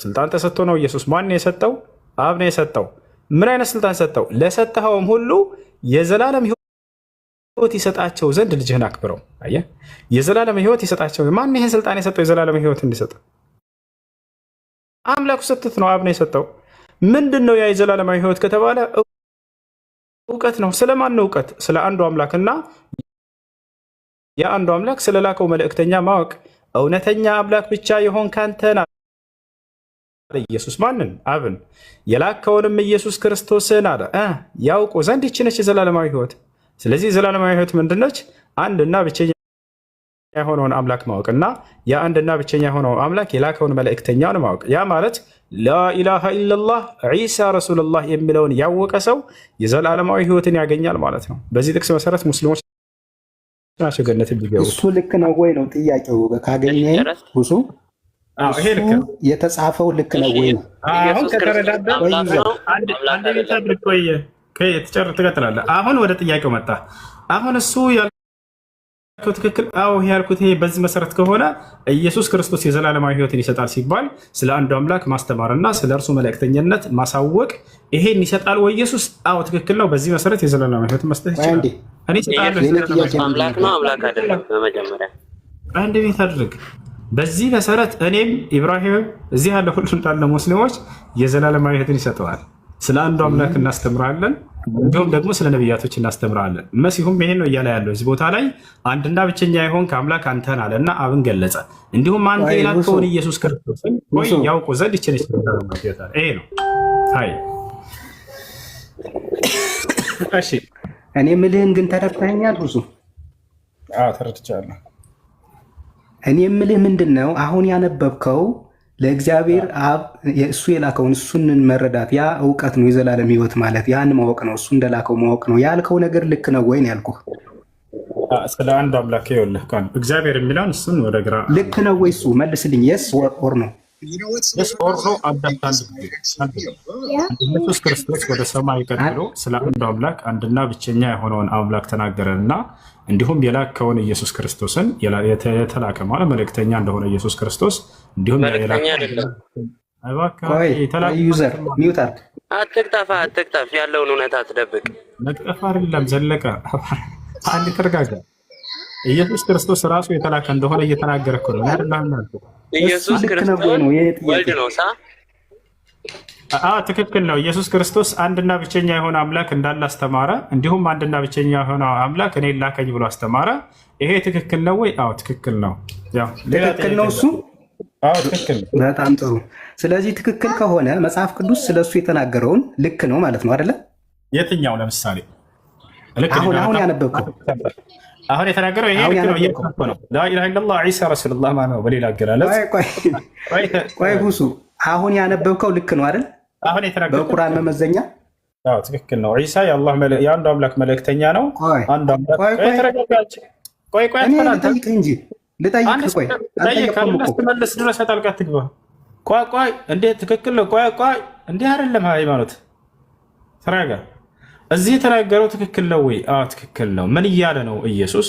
ስልጣን ተሰጥቶ ነው ኢየሱስ። ማን ነው የሰጠው? አብ ነው የሰጠው። ምን አይነት ስልጣን ሰጠው? ለሰጠኸውም ሁሉ የዘላለም ሕይወት ይሰጣቸው ዘንድ ልጅህን አክብረው። አየህ፣ የዘላለም ሕይወት ይሰጣቸው። ማን ይህን ስልጣን የሰጠው? የዘላለም ሕይወት እንዲሰጥ አምላኩ ሰጥቶት ነው። አብ ነው የሰጠው። ምንድን ነው ያ የዘላለማዊ ሕይወት ከተባለ እውቀት ነው። ስለማን ነው እውቀት? ስለ አንዱ አምላክና የአንዱ አምላክ ስለላከው መልእክተኛ ማወቅ። እውነተኛ አምላክ ብቻ የሆንክ አንተን ኢየሱስ ማንን? አብን። የላከውንም ኢየሱስ ክርስቶስን አለ ያውቁ ዘንድ ይህች ነች የዘላለማዊ ሕይወት። ስለዚህ የዘላለማዊ ሕይወት ምንድነች? አንድና ብቸኛ የሆነውን አምላክ ማወቅና የአንድና ብቸኛ የሆነው አምላክ የላከውን መልእክተኛውን ማወቅ። ያ ማለት ላኢላሃ ኢለላህ ዒሳ ረሱሉላህ የሚለውን ያወቀ ሰው የዘላለማዊ ሕይወትን ያገኛል ማለት ነው። በዚህ ጥቅስ መሰረት ሙስሊሞች ናቸው ገነት ቢገቡ። እሱ ልክ ነው ወይ ነው ጥያቄው? ካገኘኝ እሱ የተጻፈው ልክ ነው ወይ ነው? አሁን ከተረዳዳ ትቀጥላለህ። አሁን ወደ ጥያቄው መጣ። አሁን እሱ ያልከው ትክክል። አዎ ያልኩት ይሄ በዚህ መሰረት ከሆነ ኢየሱስ ክርስቶስ የዘላለማዊ ሕይወትን ይሰጣል ሲባል ስለ አንዱ አምላክ ማስተማርና ስለ እርሱ መልእክተኝነት ማሳወቅ ይሄን ይሰጣል ወይ ኢየሱስ? አዎ ትክክል ነው። በዚህ መሰረት የዘላለማዊ ሕይወትን መስጠት ይችላል። አምላክ ነው አምላክ አይደለም? በመጀመሪያ አንድ ቤት አድርግ። በዚህ መሰረት እኔም ኢብራሂምም እዚህ ያለ ሁሉ እንዳለ ሙስሊሞች የዘላለማዊ ሕይወትን ይሰጠዋል። ስለ አንዱ አምላክ እናስተምራለን፣ እንዲሁም ደግሞ ስለ ነቢያቶች እናስተምራለን። መሲሁም ይሄን ነው እያለ ያለው እዚህ ቦታ ላይ አንድና ብቸኛ የሆንክ አምላክ አንተን አለ እና አብን ገለጸ። እንዲሁም አንተ የላከውን ኢየሱስ ክርስቶስን ወይ ያውቁ ዘንድ ይችል ይሄ ነው። አይ እሺ፣ እኔ ምልህን ግን ተረድተኸኛል? ብዙ ተረድቻለሁ። እኔ የምልህ ምንድን ነው አሁን ያነበብከው ለእግዚአብሔር አብ እሱ የላከውን እሱን መረዳት ያ እውቀት ነው። የዘላለም ሕይወት ማለት ያን ማወቅ ነው። እሱ እንደላከው ማወቅ ነው ያልከው ነገር ልክ ነው ወይ ነው ያልኩህ። ስለ አንዱ አምላክ ይኸውልህ እግዚአብሔር የሚለውን እሱን ወደ ግራ ልክ ነው ወይ? እሱ መልስልኝ። የስ ኦር ነው? የስ ኦር ነው። አዳምጣን ኢየሱስ ክርስቶስ ወደ ሰማይ ቀጥሎ ስለ አንዱ አምላክ አንድና ብቸኛ የሆነውን አምላክ ተናገረና እንዲሁም የላከውን ኢየሱስ ክርስቶስን የተላከ ማለት መልእክተኛ እንደሆነ ኢየሱስ ክርስቶስ እንዲሁም አትቅጠፍ፣ ያለውን እውነት አትደብቅ። መቅጠፍ አይደለም ዘለቀ፣ አንድ ተረጋጋ። ኢየሱስ ክርስቶስ ራሱ የተላከ እንደሆነ እየተናገረ እኮ ነው አይደለም? ኢየሱስ ክርስቶስ ወልድ ነው። ትክክል ነው። ኢየሱስ ክርስቶስ አንድና ብቸኛ የሆነ አምላክ እንዳለ አስተማረ። እንዲሁም አንድና ብቸኛ የሆነ አምላክ እኔ ላከኝ ብሎ አስተማረ። ይሄ ትክክል ነው ወይ? አዎ ትክክል ነው። ትክክል ነው እሱ። አዎ ትክክል ነው። በጣም ጥሩ። ስለዚህ ትክክል ከሆነ መጽሐፍ ቅዱስ ስለሱ የተናገረውን ልክ ነው ማለት ነው አይደለ? የትኛው? ለምሳሌ አሁን ያነበብከው አሁን የተናገረው ይሄ ልክ ነው እየተናገረ ነው። ላኢላሃ ኢለላህ ዒሳ ረሱሉላህ ማለት ነው። በሌላ አገላለጽ ቆይ ሁሱ አሁን ያነበብከው ልክ ነው አይደል? አሁን የተናገረው በቁርአን መመዘኛ አዎ ትክክል ነው። ዒሳ የአንዱ አምላክ መልእክተኛ ነው። አንዱ አምላክ ቆይ ልጠይቅህ እንጂ ልጠይቅህ። ቆይ እስክመለስ ድረስ ጣልቃ አትግባ። ቆይ እንዴት ትክክል ነው? ቆይ እንዲህ አይደለም ሃይማኖት። ተረጋጋ። እዚህ የተናገረው ትክክል ነው ወይ? አዎ ትክክል ነው። ምን እያለ ነው? ኢየሱስ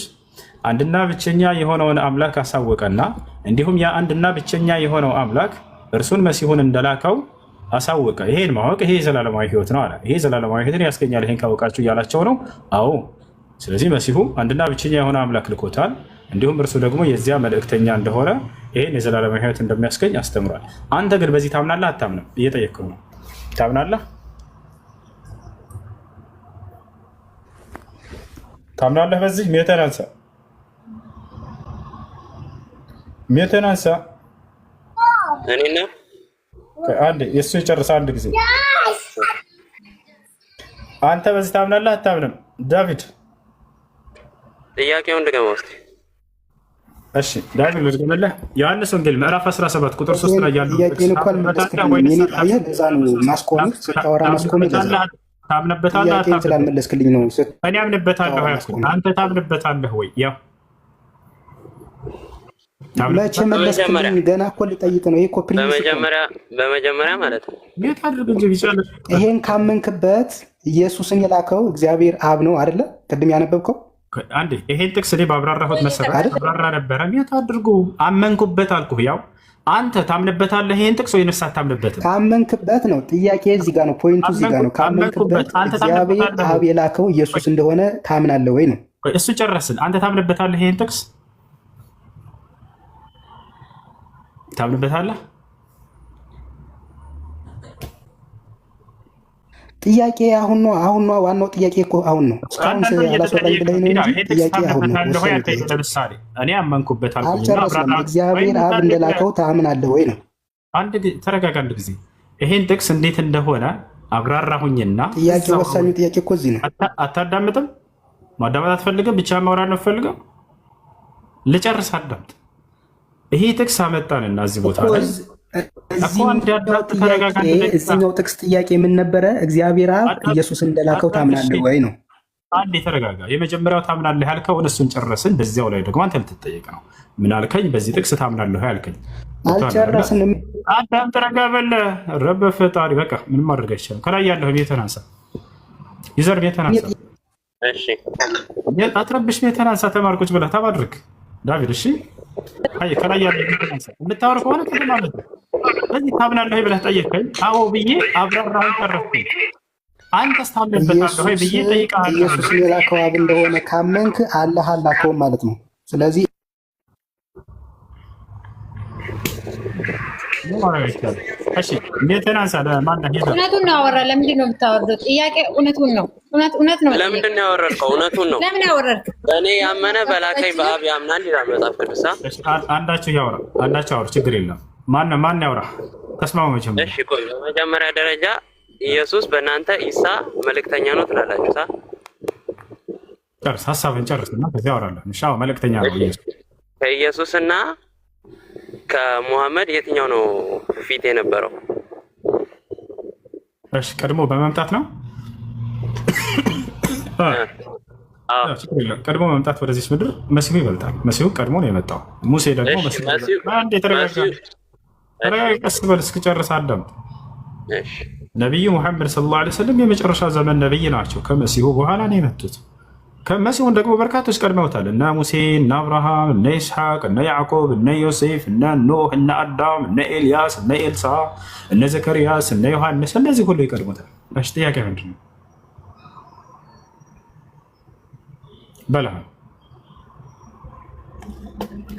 አንድና ብቸኛ የሆነውን አምላክ አሳወቀና እንዲሁም ያ አንድና ብቸኛ የሆነው አምላክ እርሱን መሲሁን እንደላከው አሳወቀ። ይሄን ማወቅ ይሄ ዘላለማዊ ሕይወት ነው አለ። ይሄ ዘላለማዊ ሕይወትን ያስገኛል ይሄን ካወቃችሁ እያላቸው ነው። አዎ ስለዚህ መሲሁ አንድና ብቸኛ የሆነ አምላክ ልኮታል። እንዲሁም እርሱ ደግሞ የዚያ መልእክተኛ እንደሆነ ይሄን የዘላለማዊ ሕይወት እንደሚያስገኝ አስተምሯል። አንተ ግን በዚህ ታምናለህ አታምንም? እየጠየቅኩህ ነው። ታምናለህ? ታምናለህ? በዚህ ሜተን አንሳ፣ ሜተን አንሳ። እኔና አንዴ የእሱ ይጨርስ አንድ ጊዜ። አንተ በዚህ ታምናለህ አታምንም? ዳቪድ ጥያቄውን ድገመው እስኪ። እሺ ዳቪድ ልድገምልህ። ዮሐንስ ወንጌል ምዕራፍ 17 ቁጥር 3 ላይ ያለው ታምንበታለህ? ስላልመለስክልኝ ነው። እኔ አምንበታለሁ። አንተ ታምንበታለህ ወይ? ያው መቼ መለስክልኝ? ገና እኮ ልጠይቅ ነው። ይሄ ኮፕሪ በመጀመሪያ ማለት ነው። ጌታ አድርግ እንጂ ቢቻልህ ይሄን ካመንክበት ኢየሱስን የላከው እግዚአብሔር አብ ነው አይደለ? ቅድም ያነበብከው አንዴ ይሄን ጥቅስ እኔ ባብራራሁት መሰረት አብራራ ነበረ። ጌታ አድርጉ አመንኩበት አልኩህ። ያው አንተ ታምንበታለህ ይሄን ጥቅስ ወይንስ አታምንበትም? ካመንክበት ነው። ጥያቄ እዚህ ጋር ነው። ፖይንቱ እዚህ ጋር ነው። ካመንክበት እግዚአብሔር አብ የላከው ኢየሱስ እንደሆነ ታምናለህ ወይ ነው። እሱ ጨረስን። አንተ ታምንበታለህ ይሄን ጥቅስ ታምንበታለህ? ጥያቄ አሁን ነው። ዋናው ጥያቄ እኮ አሁን ነው። እስካሁን አላስወራኝ ብለኝ ነው እንጂ ጥያቄ አሁን ነው። ለምሳሌ እኔ አመንኩበት አልኩኝ። አልጨረስንም። እግዚአብሔር አብ እንደላከው ታምናለህ ወይ ነው። ተረጋጋ አንድ ጊዜ። ይሄን ጥቅስ እንዴት እንደሆነ አብራራሁኝና ጥያቄ ወሳኙ ጥያቄ እኮ እዚህ ነው። አታዳምጥም? ማዳመጥ አትፈልግም? ብቻ ማውራት ነው ፈልገው። ልጨርስ፣ አዳምጥ። ይሄ ጥቅስ አመጣንና እዚህ ቦታ ላይ እዚህኛው ጥቅስ ጥያቄ ምን ነበረ? እግዚአብሔር አብ ኢየሱስ እንደላከው ታምናለህ ወይ ነው። አንድ የተረጋጋ። የመጀመሪያው ታምናለህ ያልከውን እሱን ጨረስን። በዚያው ላይ ደግሞ አንተ ልትጠየቅ ነው። ምን አልከኝ? በዚህ ጥቅስ ታምናለህ ያልከኝ አልጨረስንም። አዳም ተረጋ በለ ረበ ፈጣሪ። በቃ ምንም ማድረግ አይቻልም። ከላይ ያለህ ቤተን አንሳ፣ ይዘር ቤተን አንሳ። እሺ አትረብሽ፣ ቤተን አንሳ። ተማርቆች ብለህ ተማድርግ ዳቪድ። እሺ አይ ከላይ ያለህ ቤተን አንሳ። የምታወር ከሆነ ተማመን። በዚህ ታምናለህ ብለህ ጠየቀኝ። አዎ ብዬ አብራራሁ፣ ጨረስኩኝ። አንተስ ታምንበታለህ ወይ ብዬ ጠይቀሃለሁ። ኢየሱስ የላከው አብ እንደሆነ ካመንክ አላህ አላከውም ማለት ነው። ስለዚህ እሺ እንዴት ተናንሳ ለማን ሄደ? እውነቱን ነው አወራ። ለምንድን ነው የምታወርዱት? ጥያቄ እውነቱን ነው። እውነት ነው። ለምንድን ነው ያወረድከው? እውነቱን ነው። ለምን ያወረድክ? በእኔ ያመነ በላከኝ በአብ ያምናል ይላል መጽሐፍ ቅዱስ። አንዳቸው ያወራ፣ አንዳቸው አውራ፣ ችግር የለም። ማን ያወራ? ተስማሙ መቼም። እሺ ቆይ፣ በመጀመሪያ ደረጃ ኢየሱስ በእናንተ ኢሳ መልእክተኛ ነው ትላላችሁ። ጨርስ፣ ሀሳብን ጨርስና ከዚያ አወራለን። እሺ መልእክተኛ ነው ኢየሱስ። ከኢየሱስና ከሙሐመድ የትኛው ነው ፊት የነበረው? እሺ ቀድሞ በመምጣት ነው። ቀድሞ መምጣት ወደዚህ ምድር መሲሁ ይበልጣል። መሲሁ ቀድሞ ነው የመጣው። ሙሴ ደግሞ አንድ የተረጋጋ ቀስ በል እስክጨርስ አዳምጥ። ነቢዩ ሙሐመድ ሰለላሁ ዐለይሂ ወሰለም የመጨረሻ ዘመን ነቢይ ናቸው። ከመሲሁ በኋላ ነው የመጡት። ከመሲሁን ደግሞ በርካቶች ቀድመውታል። እነ ሙሴ፣ እነ አብርሃም፣ እነ ይስሐቅ፣ እነ ያዕቆብ፣ እነ ዮሴፍ፣ እነ ኖህ፣ እነ አዳም፣ እነ ኤልያስ፣ እነ ኤልሳ፣ እነ ዘከርያስ፣ እነ ዮሐንስ፣ እነዚህ ሁሉ ይቀድሙታል። እሺ ጥያቄ ምንድን ነው? በላ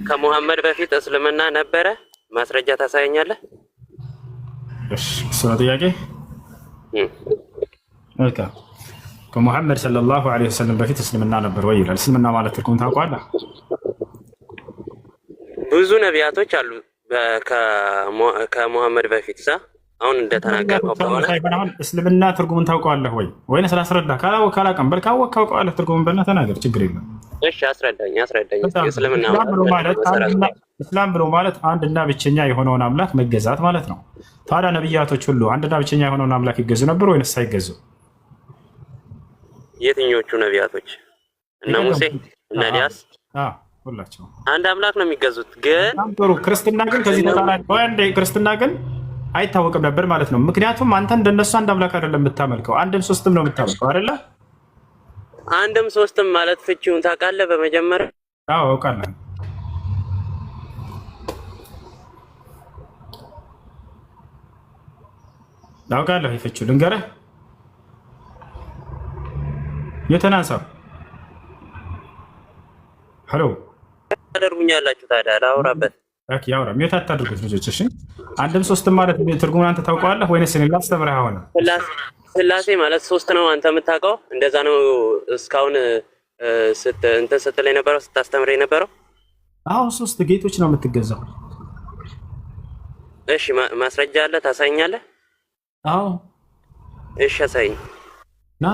ከሙሐመድ በፊት እስልምና ነበረ? ማስረጃ ታሳየኛለህ? እሺ እሱ ነው ጥያቄ። መልካም ከሙሐመድ ሰለላሁ ዐለይሂ ወሰለም በፊት እስልምና ነበር ወይ ይላል። እስልምና ማለት ትርጉም ታውቀዋለህ? ብዙ ነቢያቶች አሉ ከሙሐመድ በፊት አሁን እንደተናገርከው ከሆነ እስልምና ትርጉምን ታውቀዋለህ ወይ ወይስ ስላስረዳ ካላቀም በል ካወቅ ታውቀዋለህ ትርጉምን በልና ተናገር፣ ችግር የለም። እሺ አስረዳኝ። እስላም ብሎ ማለት አንድና ብቸኛ የሆነውን አምላክ መገዛት ማለት ነው። ታዲያ ነቢያቶች ሁሉ አንድና ብቸኛ የሆነውን አምላክ ይገዙ ነበር ወይስ ሳይገዙ? የትኞቹ ነቢያቶች? እነ ሙሴ፣ እነ ኤልያስ ሁላቸው አንድ አምላክ ነው የሚገዙት። ግን ጥሩ ክርስትና ግን ከዚህ ተቃራኒ ክርስትና ግን አይታወቅም ነበር ማለት ነው። ምክንያቱም አንተ እንደነሱ አንድ አምላክ አይደለም የምታመልከው፣ አንድም ሶስትም ነው የምታመልከው አይደለ? አንድም ሶስትም ማለት ፍቺውን ታውቃለህ? በመጀመሪያ አውቃለሁ። አውቃለሁ ፍቺው ልንገርህ። የተናንሳው ሄሎ ታደርጉኛላችሁ። ታዲያ ላውራበት ያውራ ሚውት አታድርጉት ልጆች። እሺ አንድም ሶስትም ማለት ትርጉሙን አንተ ታውቀዋለህ ወይስ እኔ ላስተምርህ? ሆነ ስላሴ ማለት ሶስት ነው አንተ የምታውቀው? እንደዛ ነው እስካሁን እንትን ስትል የነበረው ስታስተምር የነበረው? አዎ ሶስት ጌቶች ነው የምትገዛው። እሺ ማስረጃ አለ? ታሳይኛለህ? አዎ እሺ አሳይኝ።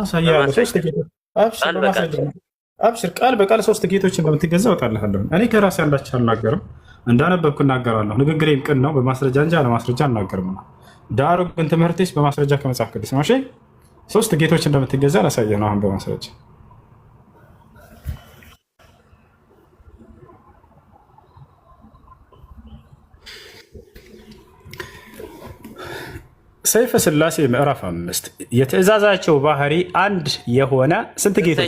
ሳያለሁ ሶስት ጌቶች አብሽር ቃል በቃል ሶስት ጌቶች እንደምትገዛ አውቃለሁ። እኔ ከራሴ አንዳች አልናገርም፣ እንዳነበብኩ እናገራለሁ። ንግግሬም ቅን ነው፣ በማስረጃ እንጂ አለማስረጃ አልናገርም ነው። ዳሩ ግን ትምህርቴስ በማስረጃ ከመጽሐፍ ቅዱስ ነው። ሶስት ጌቶች እንደምትገዛ ላሳየህ ነው አሁን በማስረጃ። ሰይፈ ስላሴ ምዕራፍ 5 የትእዛዛቸው ባህሪ አንድ የሆነ ስንት ጌቶች?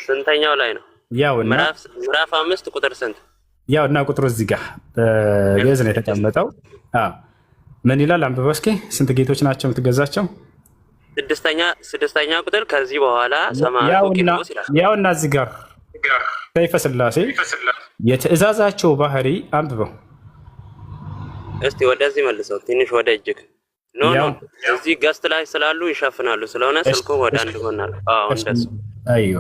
ስንተኛው ላይ ነው? ያውና ምዕራፍ 5 ቁጥር ስንት? ያውና ቁጥሩ እዚህ ጋር በግዕዝ ነው የተቀመጠው። ምን ይላል? አንብበው እስኪ። ስንት ጌቶች ናቸው የምትገዛቸው? ስድስተኛ ቁጥር ከዚህ በኋላ ሰማያዊ ቂርቆስ ይላል። ያውና እዚህ ጋር ሰይፈ ስላሴ የትእዛዛቸው ባህሪ አንብበው እስቲ። ወደዚህ መልሰው ትንሽ ወደ እጅግ ኖ እዚህ ገስት ላይ ስላሉ ይሸፍናሉ። ስለሆነ ስልኩ ወደ አንድ ሆናል። አዎ እንደሱ። አይዮ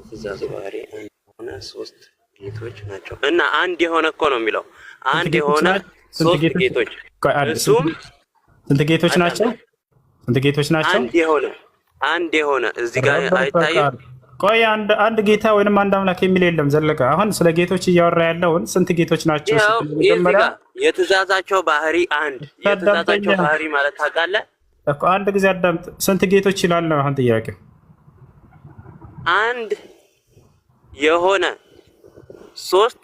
ትእዛዝ ባህሪ ሆነ ሶስት ጌቶች ናቸው እና አንድ የሆነ እኮ ነው የሚለው። አንድ የሆነ ሶስት ጌቶች እሱም ስንት ጌቶች ናቸው? ስንት ጌቶች ናቸው? አንድ የሆነ እዚህ ጋር አይታይም? ቆይ አንድ ጌታ ወይንም አንድ አምላክ የሚል የለም ዘለቀ። አሁን ስለ ጌቶች እያወራ ያለውን ስንት ጌቶች ናቸው? የትእዛዛቸው ባህሪ አንድ። የትእዛዛቸው ባህሪ ማለት ታውቃለህ? አንድ ጊዜ አዳምጥ። ስንት ጌቶች ይላል ነው አሁን ጥያቄው። አንድ የሆነ ሶስት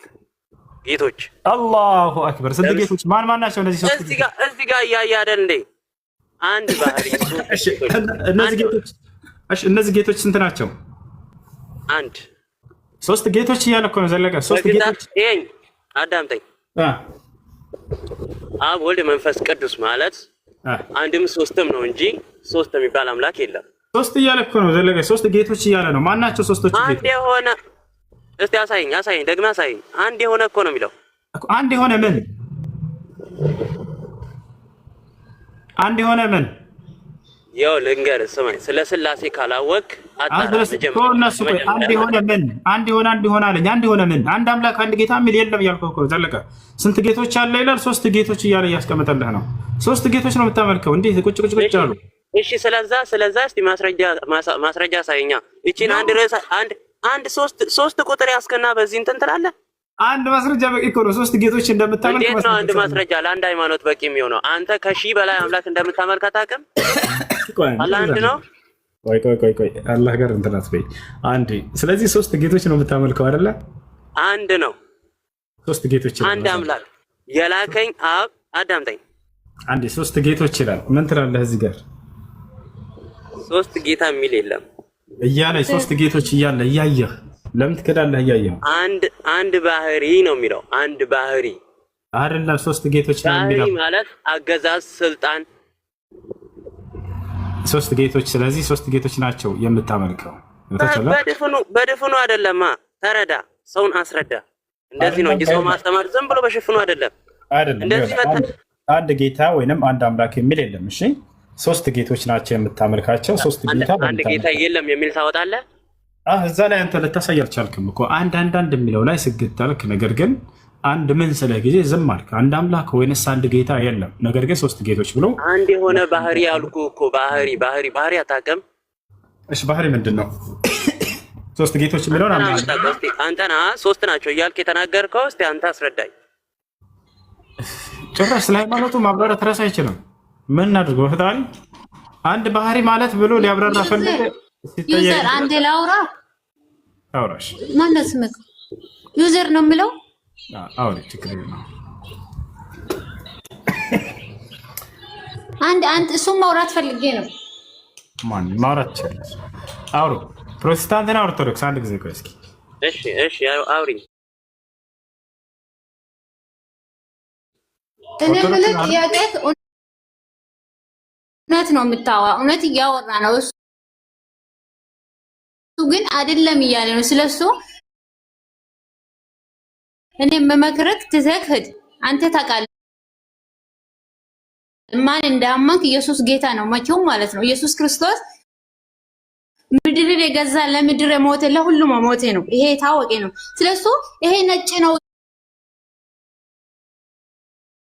ጌቶች። አላሁ አክበር። ስንት ጌቶች? ማን ማን ናቸው እነዚህ ሶስት? እዚህ ጋር እያየህ አይደል እንዴ? አንድ ባህሪ እነዚህ ጌቶች ስንት ናቸው? አንድ ሶስት ጌቶች እያለ እኮ ነው ዘለቀ። ሶስት ጌቶች ይሄኝ አዳምጠኝ። አብ ወልድ መንፈስ ቅዱስ ማለት አንድም ሶስትም ነው እንጂ ሶስት የሚባል አምላክ የለም። ሶስት እያለ እኮ ነው ዘለቀ። ሶስት ጌቶች እያለ ነው። ማን ናቸው ሶስቶቹ? አንድ የሆነ እስቲ አሳይኝ፣ ደግመህ አሳይኝ። አንድ የሆነ እኮ ነው የሚለው። አንድ የሆነ ምን? ያው ልንገርህ፣ ስማኝ። ስለ ስላሴ ካላወቅ አንድ የሆነ ምን? አንድ የሆነ አለኝ። አንድ የሆነ ምን? አንድ አምላክ አንድ ጌታ የሚል የለም እያልኩህ እኮ ዘለቀ። ስንት ጌቶች አለ ይላል። 3 ጌቶች እያለ እያስቀመጠልህ ነው። 3 ጌቶች ነው የምታመልከው። እንዴት ቁጭ አሉ? እሺ፣ ስለዛ እስቲ ማስረጃ አሳይኛ። እቺን አንድ ሶስት ቁጥር ያስከና በዚህ እንትን ትላለህ። አንድ ማስረጃ በቂ እኮ ነው። 3 ጌቶች እንደምታመልክ እንዴት ነው አንድ ማስረጃ ለአንድ ሃይማኖት በቂ የሚሆነው? አንተ ከሺህ በላይ አምላክ እንደምታመልክ አታውቅም? አላህ አንድ ነው። ቆይ አላህ ጋር እንትን አትበይ። አንዴ ስለዚህ 3 ጌቶች ነው የምታመልከው አይደለ? አንድ ነው። 3 ጌቶች አንድ አምላክ የላከኝ አብ። አዳምጠኝ አንዴ። 3 ጌቶች ይላል። ምን ትላለህ እዚህ ጋር? 3 ጌታ የሚል የለም እያለ 3 ጌቶች እያለ እያየህ ለምን ትከዳለህ? እያየህ አንድ ባህሪ ነው የሚለው። አንድ ባህሪ አይደለም 3 ጌቶች ነው የሚለው። ባህሪ ማለት አገዛዝ፣ ስልጣን፣ 3 ጌቶች። ስለዚህ 3 ጌቶች ናቸው የምታመልከው። በድፍኑ አይደለማ። ተረዳ፣ ሰውን አስረዳ። እንደዚህ ነው እንጂ ሰው ማስተማር ዝም ብሎ በሽፍኑ አይደለም። እንደዚህ አንድ ጌታ ወይንም አንድ አምላክ የሚል የለም። እሺ 3 ጌቶች ናቸው የምታመልካቸው። 3 ጌታ አንድ ጌታ የለም የሚል ታወጣለህ። እዛ ላይ አንተ ልታሳይ አልቻልክም እኮ አንድ የሚለው ላይ ስግት አልክ። ነገር ግን አንድ ምን ስለ ጊዜ ዝም አልክ። አንድ አምላክ ወይንስ አንድ ጌታ የለም፣ ነገር ግን 3 ጌቶች ብሎ አንድ የሆነ ባህሪ አልኩ እኮ። ባህሪ አታውቅም? እሺ ባህሪ ምንድን ነው? 3 ጌቶች የሚለውን አንተና 3 ናቸው እያልክ የተናገርከው። እስቲ አንተ አስረዳኝ። ጭራሽ ስለ ሃይማኖቱ ማብራራት ራስ አይችልም። ምን እናድርገው? ፈጣሪ አንድ ባህሪ ማለት ብሎ ሊያብራራ ፈለገ። ዩዘር አንዴ ላውራ። አውራሽ ማለት ስምክ ዩዘር ነው የሚለው። አውሪ ችግር ነው። አንድ እሱም ማውራት ፈልጌ ነው። ማን ማውራት ይችላል? አውሩ። ፕሮቴስታንትና ኦርቶዶክስ አንድ ጊዜ ቆይ እስኪ። እሺ አውሪ። እኔ የምልህ ጥያቄ እውነት ነው የምታወራ፣ እውነት እያወራ ነው። እሱ ግን አይደለም እያለ ነው ስለሱ። እኔ መመክረክ ትዘክድ አንተ ታውቃለህ ማን እንዳመንክ። ኢየሱስ ጌታ ነው መቼው ማለት ነው። ኢየሱስ ክርስቶስ ምድርን የገዛ ለምድር የሞተ ለሁሉም ሞተ ነው። ይሄ ታወቀ ነው ስለሱ። ይሄ ነጭ ነው